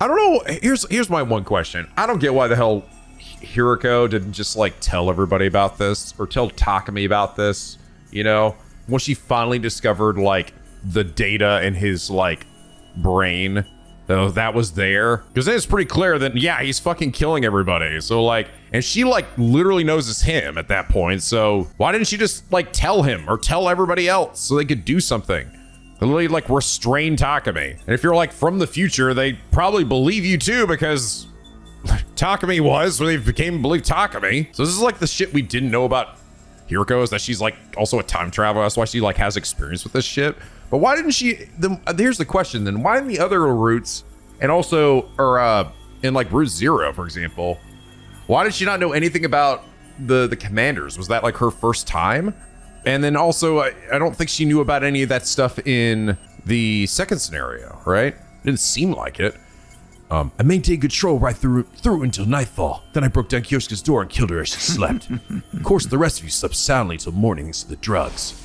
I don't know. Here's my one question. I don't get why the hell Hiroko didn't just like tell everybody about this or tell Takumi about this, you know, when she finally discovered like the data in his like brain, that was there, because it's pretty clear that yeah, he's fucking killing everybody. So like, and she like literally knows it's him at that point. So why didn't she just like tell him or tell everybody else so they could do something? Literally like restrain Takumi. And if you're like from the future, they probably believe you too, because Takumi was when they believe Takumi. So this is like the shit we didn't know about Hiroko, is that she's like also a time traveler. That's why she like has experience with this shit. But why didn't she? Here's the question then. Why in the other routes, and also, or in like Route 0, for example, why did she not know anything about the commanders? Was that like her first time? And then also, I don't think she knew about any of that stuff in the second scenario, right? Didn't seem like it. I maintained control right through until nightfall. Then I broke down Kyoshika's door and killed her as she slept. Of course, the rest of you slept soundly till morning thanks to the drugs.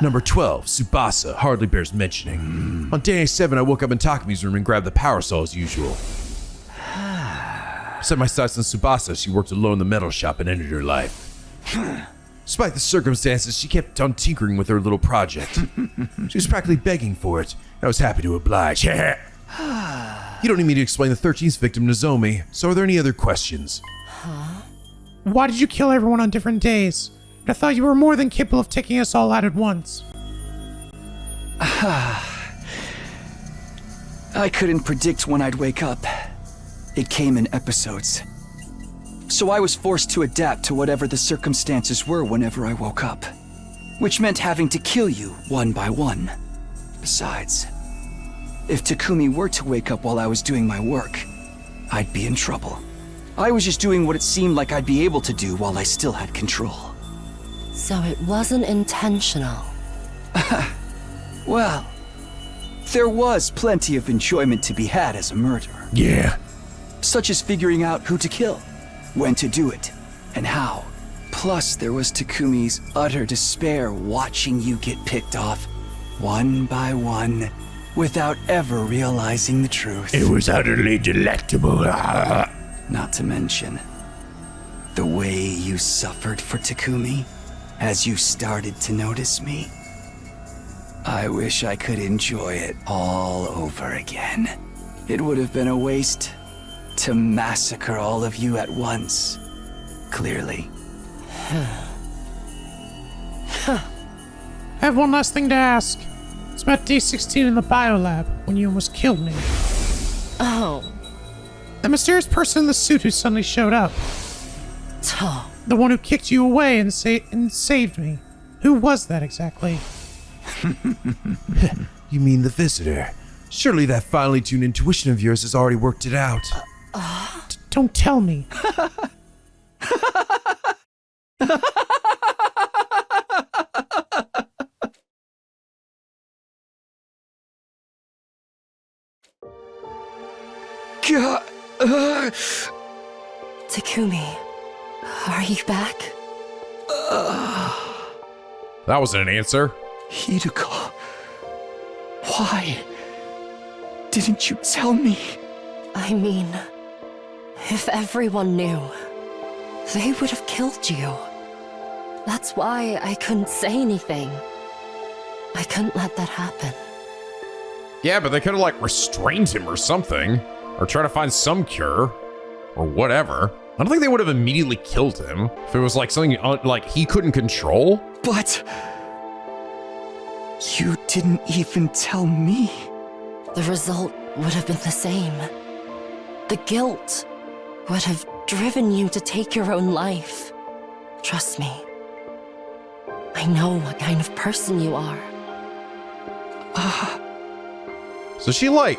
Number 12, Tsubasa, hardly bears mentioning. On day 7, I woke up in Takumi's room and grabbed the power saw as usual. Set my sights on Tsubasa. She worked alone in the metal shop and ended her life. Despite the circumstances, she kept on tinkering with her little project. She was practically begging for it, and I was happy to oblige. You don't need me to explain the 13th victim, Nozomi, so are there any other questions? Why did you kill everyone on different days? I thought you were more than capable of taking us all out at once. I couldn't predict when I'd wake up. It came in episodes. So I was forced to adapt to whatever the circumstances were whenever I woke up. Which meant having to kill you one by one. Besides, if Takumi were to wake up while I was doing my work, I'd be in trouble. I was just doing what it seemed like I'd be able to do while I still had control. So it wasn't intentional. Well, there was plenty of enjoyment to be had as a murderer. Yeah. Such as figuring out who to kill, when to do it, and how. Plus, there was Takumi's utter despair watching you get picked off, one by one, without ever realizing the truth. It was utterly delectable. Not to mention, the way you suffered for Takumi as you started to notice me. I wish I could enjoy it all over again. It would have been a waste to massacre all of you at once, clearly. I have one last thing to ask. It's about day 16 in the biolab, when you almost killed me. Oh. The mysterious person in the suit who suddenly showed up. The one who kicked you away and saved me. Who was that exactly? You mean the visitor? Surely that finely tuned intuition of yours has already worked it out. Don't tell me. Takumi, are you back? That wasn't an answer. Hideko, why didn't you tell me? I mean, if everyone knew, they would have killed you. That's why I couldn't say anything. I couldn't let that happen. Yeah, but they could have like restrained him or something, or try to find some cure, or whatever. I don't think they would have immediately killed him if it was like something like he couldn't control. But you didn't even tell me. The result would have been the same. The guilt would have driven you to take your own life. Trust me. I know what kind of person you are. So she like,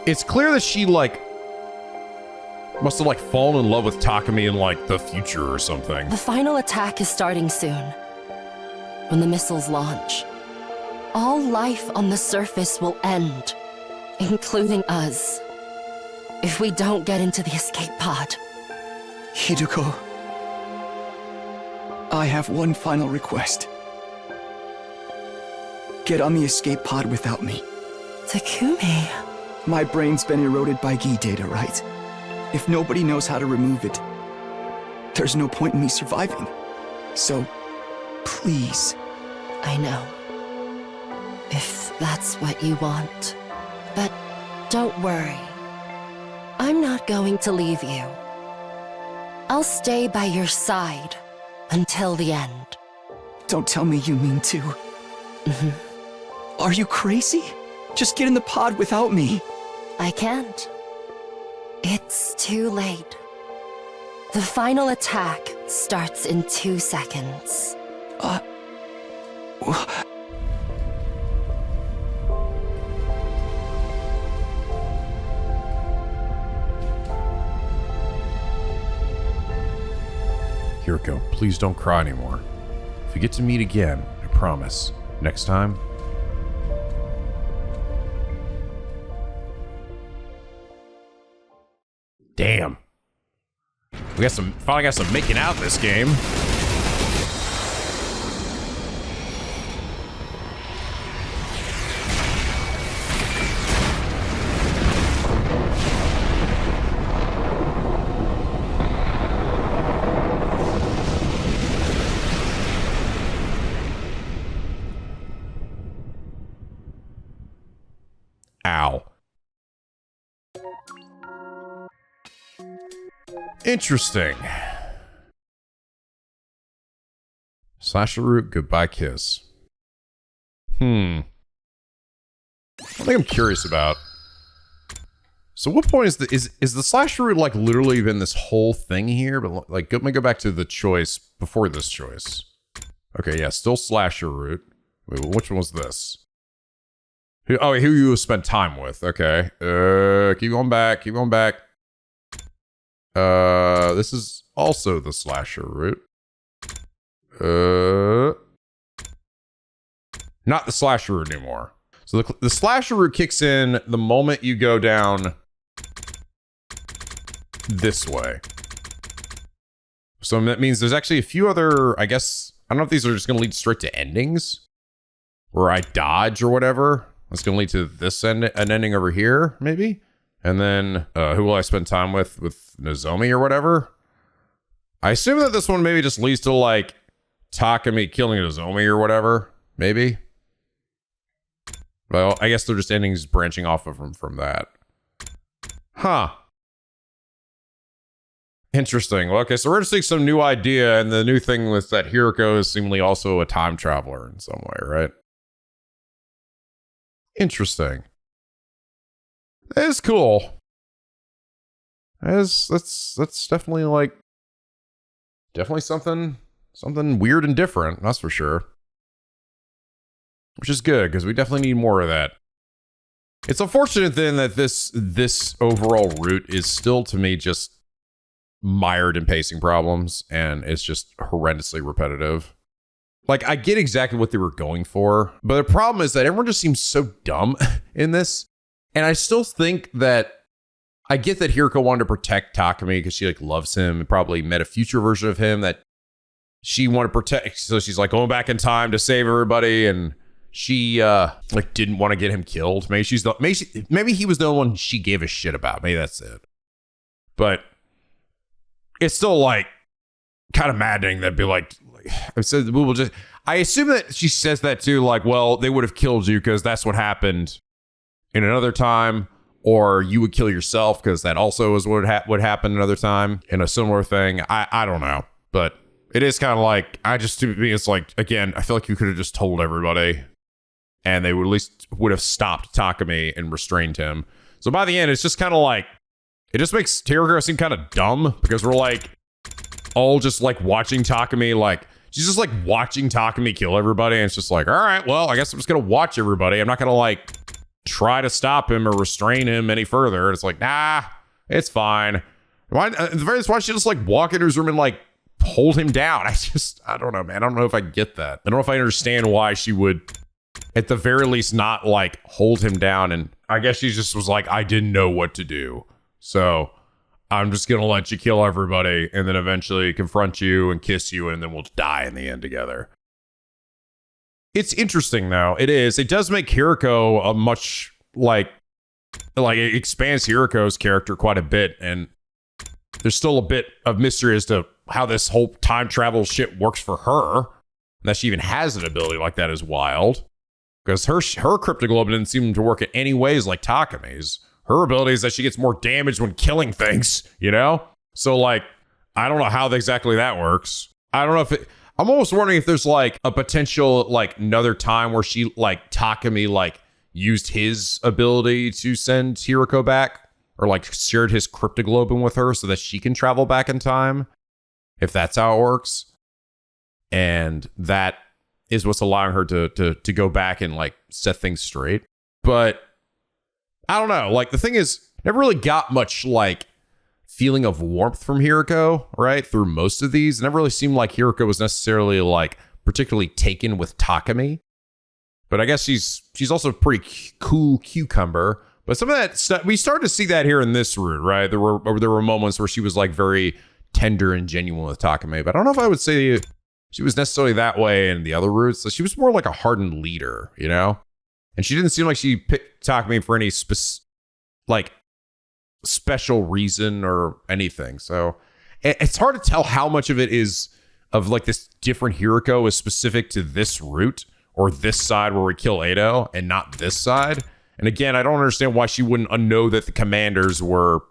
it's clear that she like must have like fallen in love with Takumi in like the future or something. The final attack is starting soon. When the missiles launch, all life on the surface will end, including us. If we don't get into the escape pod. Hideko, I have one final request. Get on the escape pod without me. Takumi. My brain's been eroded by Gi data, right? If nobody knows how to remove it, there's no point in me surviving. So, please. I know. If that's what you want. But don't worry. I'm not going to leave you. I'll stay by your side until the end. Don't tell me you mean to. Are you crazy? Just get in the pod without me. I can't. It's too late. The final attack starts in 2 seconds. Hideko, please don't cry anymore. If we get to meet again, I promise, next time. Damn. We finally got some making out in this game. Ow. Interesting. Slasher root, goodbye kiss. One thing I'm curious about. So what point is the slasher root like literally been this whole thing here? But like, let me go back to the choice before this choice. Okay, yeah, still slasher root. Wait, which one was this? Who you spent time with? Okay. Keep going back. Keep going back. This is also the slasher route. Not the slasher route anymore. So the slasher route kicks in the moment you go down this way. So that means there's actually a few other, I guess, I don't know if these are just going to lead straight to endings. Where I dodge or whatever. That's going to lead to this an ending over here, maybe? And then, who will I spend time with Nozomi or whatever? I assume that this one maybe just leads to, like, Takumi killing Nozomi or whatever. Maybe? Well, I guess they're just endings branching off of from that. Huh. Interesting. Well, okay, so we're just seeing some new idea, and the new thing was that Hideko is seemingly also a time traveler in some way, right? Interesting. That is cool. That's definitely like something weird and different, that's for sure. Which is good, because we definitely need more of that. It's unfortunate then that this overall route is still to me just mired in pacing problems, and it's just horrendously repetitive. Like, I get exactly what they were going for, but the problem is that everyone just seems so dumb in this. And I still think that I get that Hideko wanted to protect Takumi because she like loves him and probably met a future version of him that she wanted to protect, so she's like going back in time to save everybody, and she like didn't want to get him killed. Maybe he was the one she gave a shit about. Maybe that's it. But it's still like kind of maddening that'd be like I said, we will just. I assume that she says that too, like, well, they would have killed you because that's what happened in another time, or you would kill yourself because that also is what would happen another time in a similar thing. I don't know, but it is kind of like, to me, it's like, again, I feel like you could have just told everybody and they would at least would have stopped Takumi and restrained him. So by the end, it's just kind of like, it just makes Hiroko seem kind of dumb because we're like all just like watching Takumi, like, she's just like watching Takumi kill everybody. And it's just like, all right, well, I guess I'm just going to watch everybody. I'm not going to like try to stop him or restrain him any further. It's like, nah, it's fine. Why, at the very least, why don't you just like walk into his room and like hold him down? I don't know, man. I don't know if I get that. I don't know if I understand why she would at the very least not like hold him down. And I guess she just was like, I didn't know what to do. So I'm just going to let you kill everybody and then eventually confront you and kiss you, and then we'll die in the end together. It's interesting, though. It is. It does make Hiroko a much, like it expands Hiroko's character quite a bit, and there's still a bit of mystery as to how this whole time travel shit works for her. And that she even has an ability like that is wild. Because her cryptoglobin didn't seem to work in any ways like Takumi's. Her ability is that she gets more damage when killing things, you know? So, like, I don't know how exactly that works. I don't know if it... I'm almost wondering if there's, like, a potential, like, another time where she, like, Takumi, like, used his ability to send Hiroko back. Or, like, shared his cryptoglobin with her so that she can travel back in time. If that's how it works. And that is what's allowing her to go back and, like, set things straight. But... I don't know. Like, the thing is, never really got much, like, feeling of warmth from Hiroko, right? Through most of these. It never really seemed like Hiroko was necessarily, like, particularly taken with Takumi. But I guess she's also a pretty cool cucumber. But some of that stuff, we started to see that here in this route, right? There were moments where she was, like, very tender and genuine with Takumi. But I don't know if I would say she was necessarily that way in the other routes. So she was more like a hardened leader, you know? And she didn't seem like she picked Takumi for any special reason or anything. So it's hard to tell how much of it is of like this different Hiroko is specific to this route or this side where we kill Edo and not this side. And again, I don't understand why she wouldn't know that the commanders were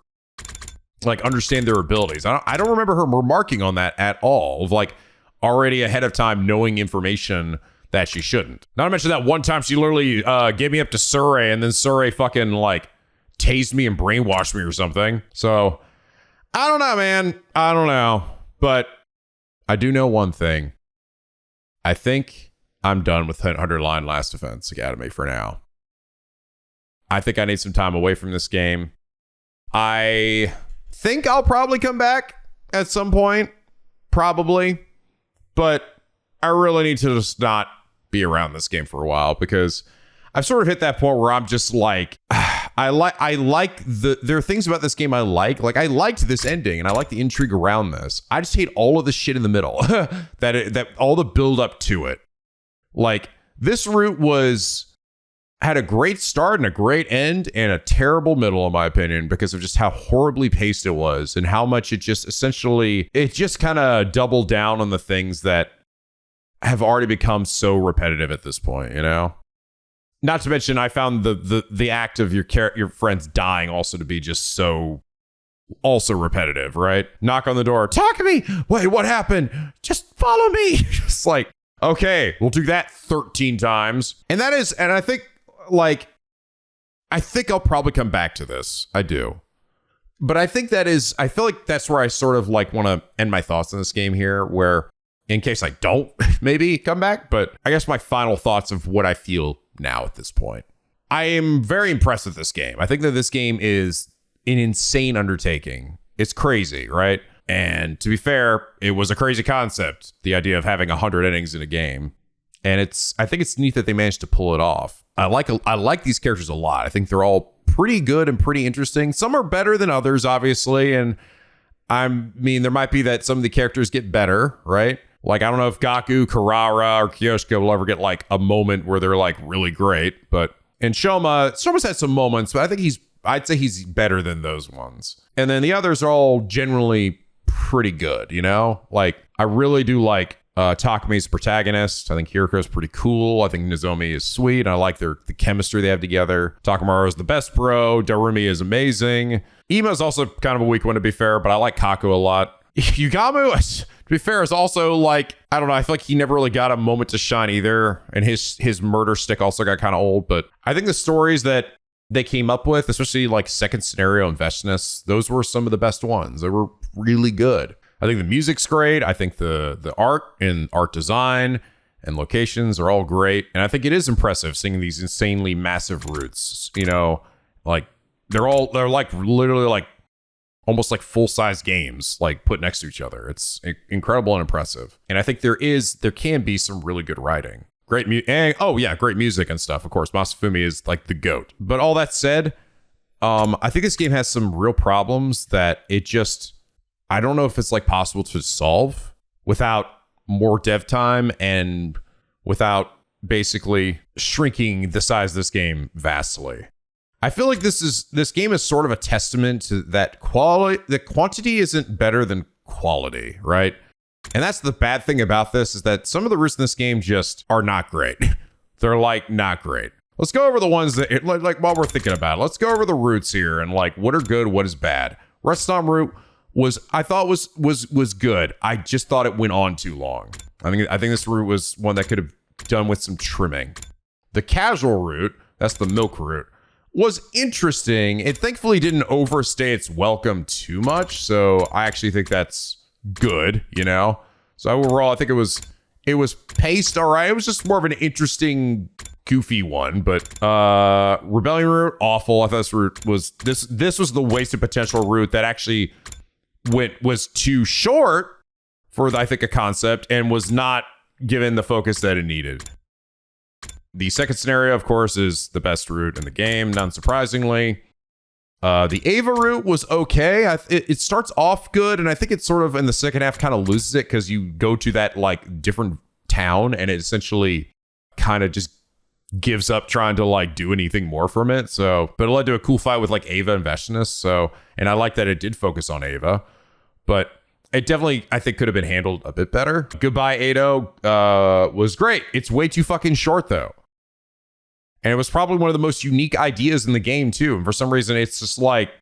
like understand their abilities. I don't remember her remarking on that at all, of like already ahead of time knowing information that she shouldn't. Not to mention that one time she literally gave me up to Sirei, and then Sirei fucking like tased me and brainwashed me or something. So I don't know, man. I don't know. But I do know one thing. I think I'm done with 100 Line Last Defense Academy for now. I think I need some time away from this game. I think I'll probably come back at some point. Probably. But I really need to just not be around this game for a while, because I've sort of hit that point where I'm just like, there are things about this game I like I liked this ending and I like the intrigue around this. I just hate all of the shit in the middle that all the build up to it. Like, this route had a great start and a great end and a terrible middle, in my opinion, because of just how horribly paced it was and how much it just kind of doubled down on the things that have already become so repetitive at this point, you know? Not to mention, I found the act of your friends dying also to be just so also repetitive, right? Knock on the door, talk to me. Wait, what happened? Just follow me. Just like, okay, we'll do that 13 times. And I think I'll probably come back to this. I do. But I feel like that's where I sort of like want to end my thoughts on this game here, where in case I don't maybe come back, but I guess my final thoughts of what I feel now at this point. I am very impressed with this game. I think that this game is an insane undertaking. It's crazy, right? And to be fair, it was a crazy concept, the idea of having 100 innings in a game. And I think it's neat that they managed to pull it off. I like these characters a lot. I think they're all pretty good and pretty interesting. Some are better than others, obviously. And there might be that some of the characters get better, right? Like, I don't know if Gaku, Karara, or Kyoshika will ever get like a moment where they're like really great, but and Shoma's had some moments, but I think I'd say he's better than those ones. And then the others are all generally pretty good, you know? Like, I really do like Takumi's protagonist. I think Hiriko's pretty cool. I think Nozomi is sweet. I like the chemistry they have together. Takamaru is the best bro. Darumi is amazing. Ima is also kind of a weak one, to be fair, but I like Kaku a lot. Yugamu, to be fair, is also like, I don't know, I feel like he never really got a moment to shine either. And his murder stick also got kind of old. But I think the stories that they came up with, especially like second scenario and Vestinus, those were some of the best ones. They were really good. I think the music's great. I think the art and art design and locations are all great. And I think it is impressive seeing these insanely massive routes. You know, like they're like literally like almost like full-size games like put next to each other. It's incredible and impressive. And I think there can be some really good writing. Great music and stuff. Of course, Masafumi is like the GOAT. But all that said, I think this game has some real problems that I don't know if it's like possible to solve without more dev time and without basically shrinking the size of this game vastly. I feel like this game is sort of a testament to that quality. The quantity isn't better than quality, right? And that's the bad thing about this, is that some of the routes in this game just are not great. They're like not great. Let's go over the ones that like while we're thinking about it. Let's go over the routes here and like what are good, what is bad. Restom route I thought was good. I just thought it went on too long. I think this route was one that could have done with some trimming. The casual route, that's the milk route, was interesting. It thankfully didn't overstay its welcome too much, so I actually think that's good, you know? So overall, I think it was paced all right. It was just more of an interesting, goofy one, but Rebellion route, awful. I thought this route was this was the wasted potential route that actually was too short for, I think, a concept and was not given the focus that it needed. The second scenario, of course, is the best route in the game, not surprisingly. The Ava route was okay. It starts off good, and I think it's sort of in the second half kind of loses it because you go to that like different town, and it essentially kind of just gives up trying to like do anything more from it. So, but it led to a cool fight with like Ava and Vestinus. So, and I like that it did focus on Ava, but it definitely, I think, could have been handled a bit better. Goodbye, Ado was great. It's way too fucking short though. And it was probably one of the most unique ideas in the game too. And for some reason, it's just like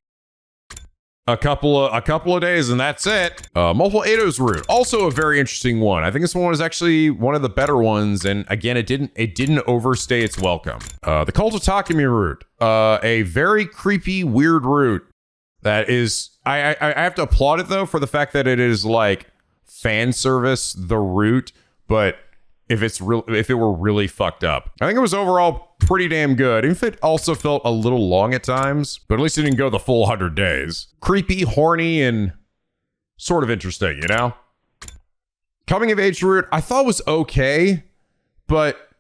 a couple of days and that's it. Multiple Ados route, also a very interesting one. I think this one was actually one of the better ones. And again, it didn't overstay its welcome. The Cult of Takumi route, a very creepy, weird route that is, I have to applaud it though for the fact that it is like fan service, the route, but if it were really fucked up. I think it was overall pretty damn good. Even if it also felt a little long at times, but at least it didn't go the full 100 days. Creepy, horny, and sort of interesting, you know? Coming of age route, I thought was okay, but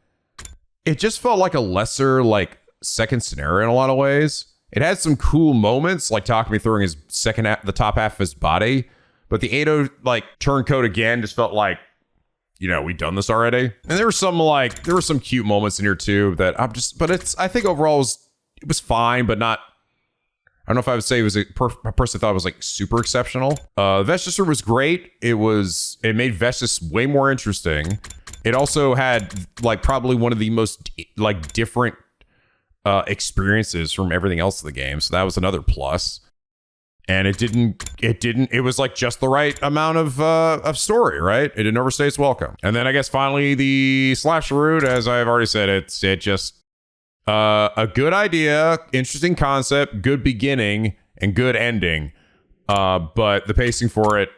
it just felt like a lesser, like, second scenario in a lot of ways. It had some cool moments, like Takumi throwing the top half of his body, but the Ado, like, turncoat again just felt like, you know, we've done this already. And there were some cute moments in here too that I think overall it was fine, but not, I don't know if I would say it was a person thought it was like super exceptional. Vestus was great. It made Vestus way more interesting. It also had like probably one of the most like different experiences from everything else in the game. So that was another plus. And it was like just the right amount of story, right? It didn't overstay its welcome. And then I guess finally the slasher route, as I've already said, it just a good idea, interesting concept, good beginning, and good ending. But the pacing for it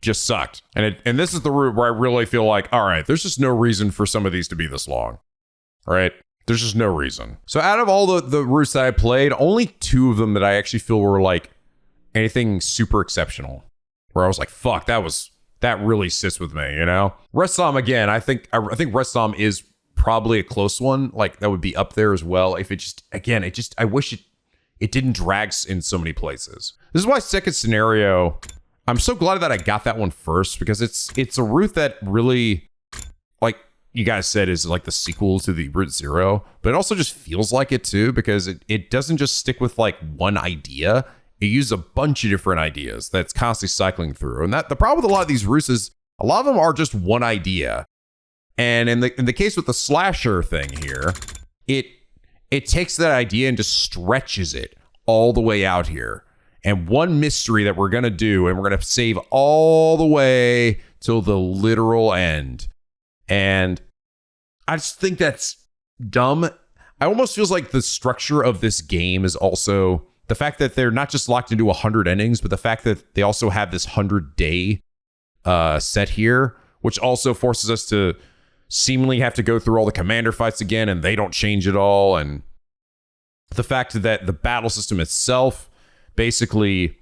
just sucked. And this is the route where I really feel like, all right, there's just no reason for some of these to be this long, right? There's just no reason. So out of all the routes that I played, only 2 of them that I actually feel were like anything super exceptional, where I was like, fuck, that really sits with me, you know? Restom, again, I think Restom is probably a close one. Like, that would be up there as well. If I wish it didn't drag in so many places. This is why second scenario, I'm so glad that I got that one first because it's a route that really, like you guys said, is like the sequel to the Route Zero, but it also just feels like it too because it doesn't just stick with like one idea. It uses a bunch of different ideas that's constantly cycling through. And that the problem with a lot of these routes is a lot of them are just one idea. And in the case with the slasher thing here, it takes that idea and just stretches it all the way out here. And one mystery that we're going to do, and we're going to save all the way till the literal end. And I just think that's dumb. It almost feels like the structure of this game is also the fact that they're not just locked into 100 endings, but the fact that they also have this 100-day set here, which also forces us to seemingly have to go through all the commander fights again, and they don't change at all. And the fact that the battle system itself basically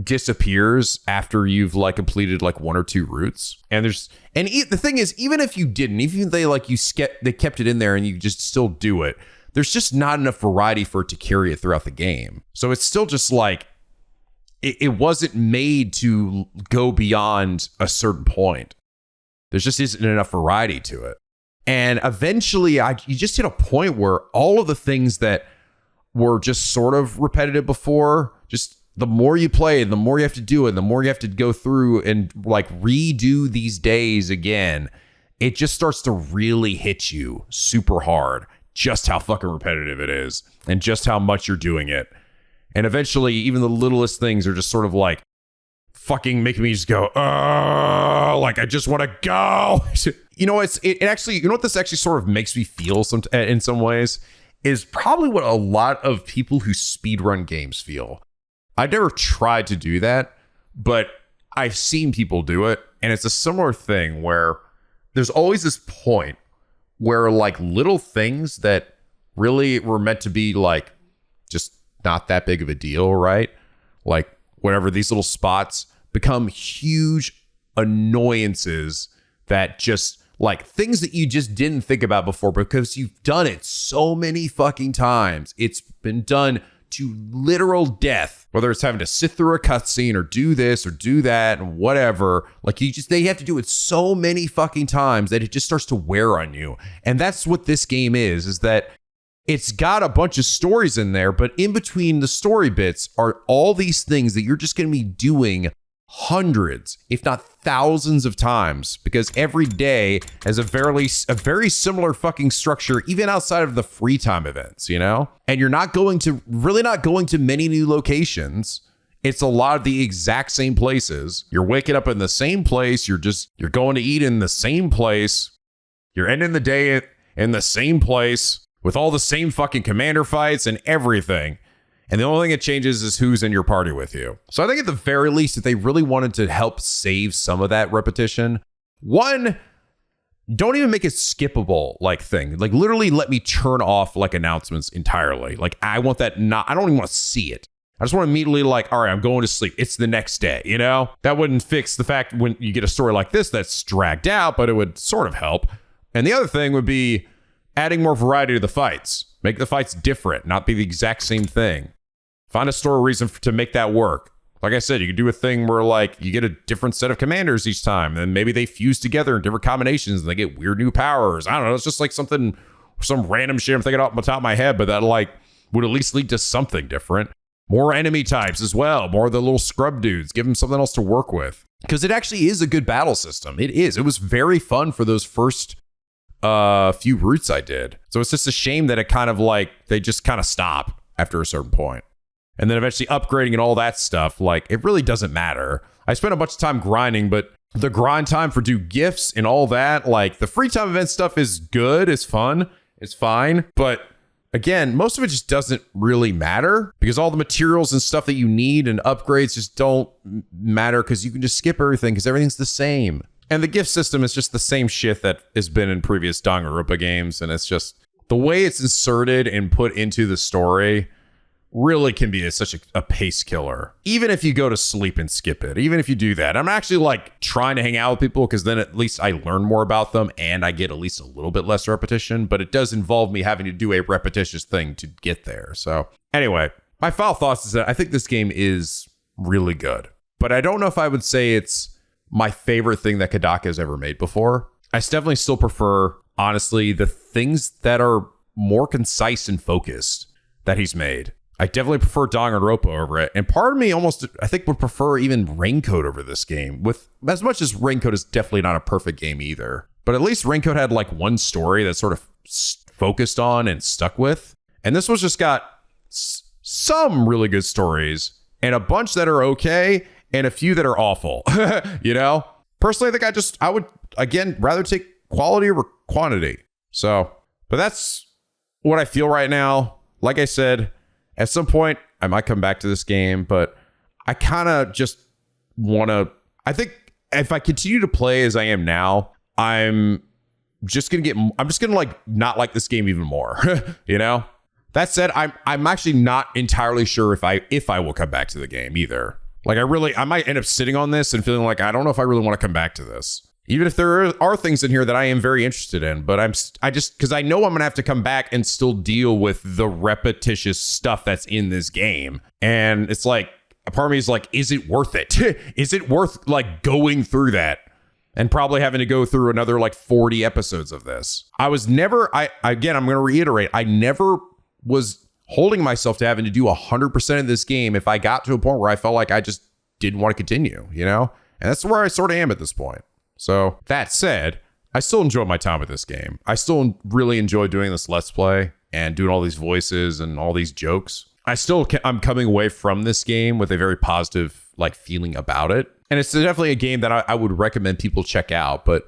disappears after you've like completed like one or two routes. And the thing is, even if you didn't, even if they kept it in there and you just still do it, there's just not enough variety for it to carry it throughout the game. So it's still just like, it wasn't made to go beyond a certain point. There just isn't enough variety to it. And eventually you just hit a point where all of the things that were just sort of repetitive before, just the more you play, the more you have to do it, the more you have to go through and like redo these days again, it just starts to really hit you super hard. Just how fucking repetitive it is and just how much you're doing it. And eventually, even the littlest things are just sort of like fucking making me just go, oh, like I just want to go. You know, it actually, you know what this actually sort of makes me feel in some ways is probably what a lot of people who speedrun games feel. I've never tried to do that, but I've seen people do it. And it's a similar thing where there's always this point where like little things that really were meant to be like just not that big of a deal, right? Like whatever, these little spots become huge annoyances that just like things that you just didn't think about before because you've done it so many fucking times. It's been done to literal death, whether it's having to sit through a cutscene or do this or do that and whatever. Like they have to do it so many fucking times that it just starts to wear on you. And that's what this game is that it's got a bunch of stories in there, but in between the story bits are all these things that you're just going to be doing hundreds, if not thousands of times, because every day has a very similar fucking structure, even outside of the free time events, you know? And you're not going to many new locations. It's a lot of the exact same places. You're waking up in the same place. You're going to eat in the same place. You're ending the day in the same place with all the same fucking commander fights and everything. And the only thing that changes is who's in your party with you. So I think at the very least, if they really wanted to help save some of that repetition, one, don't even make it skippable like thing. Like literally let me turn off like announcements entirely. Like I want that I don't even want to see it. I just want to immediately like, all right, I'm going to sleep. It's the next day, you know? That wouldn't fix the fact when you get a story like this that's dragged out, but it would sort of help. And the other thing would be adding more variety to the fights. Make the fights different, not be the exact same thing. Find a story reason to make that work. Like I said, you could do a thing where like you get a different set of commanders each time, and maybe they fuse together in different combinations and they get weird new powers. I don't know. It's just like some random shit I'm thinking off the top of my head, but that like would at least lead to something different. More enemy types as well. More of the little scrub dudes. Give them something else to work with. Because it actually is a good battle system. It is. It was very fun for those first few routes I did. So it's just a shame that it kind of like they just kind of stop after a certain point. And then eventually upgrading and all that stuff, like it really doesn't matter. I spent a bunch of time grinding, but the grind time for do gifts and all that, like the free time event stuff is good, it's fun, it's fine. But again, most of it just doesn't really matter because all the materials and stuff that you need and upgrades just don't matter because you can just skip everything because everything's the same. And the gift system is just the same shit that has been in previous danganronpa games. And it's just the way it's inserted and put into the story really can be such a pace killer. Even if you go to sleep and skip it, even if you do that, I'm actually like trying to hang out with people because then at least I learn more about them and I get at least a little bit less repetition, but it does involve me having to do a repetitious thing to get there. So anyway, my final thoughts is that I think this game is really good. but I don't know if I would say it's my favorite thing that Kodaka has ever made before. I definitely still prefer, honestly, the things that are more concise and focused that he's made. I definitely prefer danganronpa over it. And part of me almost, I think, would prefer even Raincoat over this game. With as much as Raincoat is definitely not a perfect game either. But at least Raincoat had like one story that sort of focused on and stuck with. And this one's just got some really good stories and a bunch that are okay and a few that are awful. You know? Personally, I think I would, again, rather take quality over quantity. So, but that's what I feel right now. Like I said, at some point, I might come back to this game, but I kind of just want to, I think if I continue to play as I am now, I'm just going to like not like this game even more, you know? That said, I'm actually not entirely sure if I will come back to the game either. Like I might end up sitting on this and feeling like, I don't know if I really want to come back to this. Even if there are things in here that I am very interested in, but because I know I'm going to have to come back and still deal with the repetitious stuff that's in this game. And it's like, a part of me is like, is it worth it? Is it worth like going through that and probably having to go through another like 40 episodes of this? I'm going to reiterate, I never was holding myself to having to do 100% of this game if I got to a point where I felt like I just didn't want to continue, you know? And that's where I sort of am at this point. So that said, I still enjoy my time with this game. I still really enjoy doing this Let's Play and doing all these voices and all these jokes. I'm coming away from this game with a very positive like feeling about it. And it's definitely a game that I would recommend people check out, but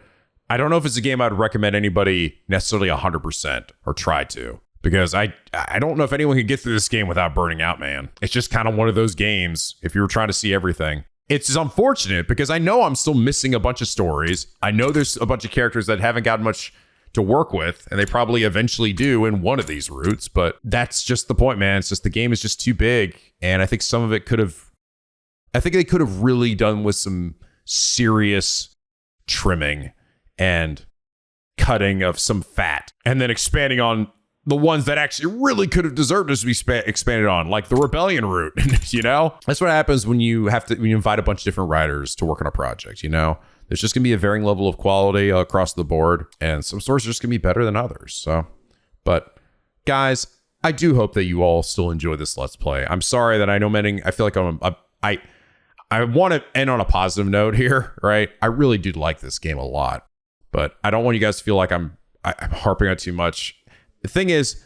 I don't know if it's a game I'd recommend anybody necessarily 100% or try to, because I don't know if anyone could get through this game without burning out, man. It's just kind of one of those games if you were trying to see everything. It's unfortunate because I know I'm still missing a bunch of stories. I know there's a bunch of characters that haven't got much to work with, and they probably eventually do in one of these routes, but that's just the point, man. It's just the game is just too big, and I think some of it they could have really done with some serious trimming and cutting of some fat, and then expanding on the ones that actually really could have deserved to be expanded on, like the rebellion route. You know, that's what happens when you invite a bunch of different writers to work on a project. You know, there's just gonna be a varying level of quality across the board, and some stories are just gonna be better than others. So, but guys, I do hope that you all still enjoy this Let's Play. I'm sorry that I know I feel like I want to end on a positive note here, right? I really do like this game a lot, but I don't want you guys to feel like I'm harping on too much. The thing is,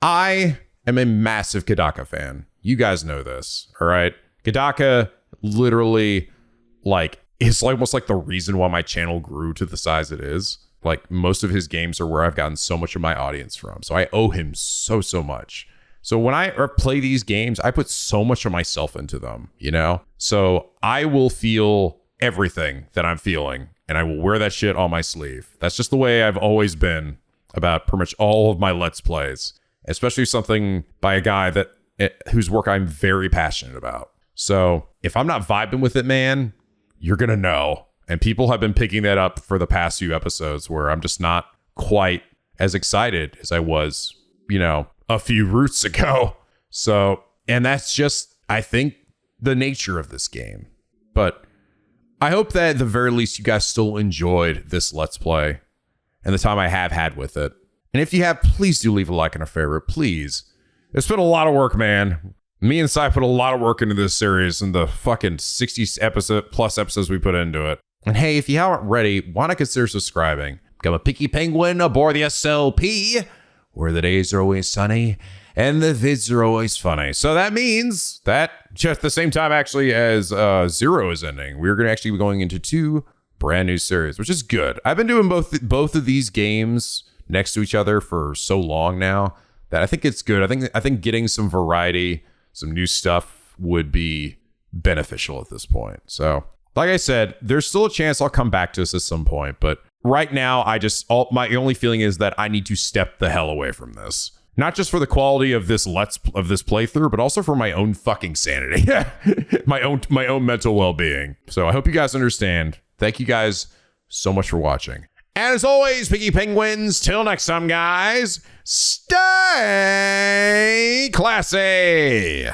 I am a massive Kodaka fan. You guys know this, all right? Kodaka literally is almost like the reason why my channel grew to the size it is. Like, most of his games are where I've gotten so much of my audience from. So I owe him so much. So when I play these games, I put so much of myself into them, you know? So I will feel everything that I'm feeling, and I will wear that shit on my sleeve. That's just the way I've always been about pretty much all of my Let's Plays, especially something by a guy whose work I'm very passionate about. So if I'm not vibing with it, man, you're going to know. And people have been picking that up for the past few episodes where I'm just not quite as excited as I was, you know, a few roots ago. So, and that's just, I think, the nature of this game. But I hope that at the very least you guys still enjoyed this Let's Play and the time I have had with it. And if you have, please do leave a like and a favorite, please. It's been a lot of work, man. Me and Sai put a lot of work into this series and the fucking 60 plus episodes we put into it. And hey, if you aren't ready, why not consider subscribing? Become a picky penguin aboard the SLP, where the days are always sunny and the vids are always funny. So that means that just at the same time actually as Zero is ending, we're going to actually be going into 2 brand new series, which is good. I've been doing both of these games next to each other for so long now that I think it's good. I think getting some variety, some new stuff would be beneficial at this point. So, like I said, there's still a chance I'll come back to this at some point, but right now my only feeling is that I need to step the hell away from this. Not just for the quality of this playthrough, but also for my own fucking sanity, my own mental well-being. So I hope you guys understand. Thank you guys so much for watching. And as always, Piggy Penguins, till next time, guys, stay classy.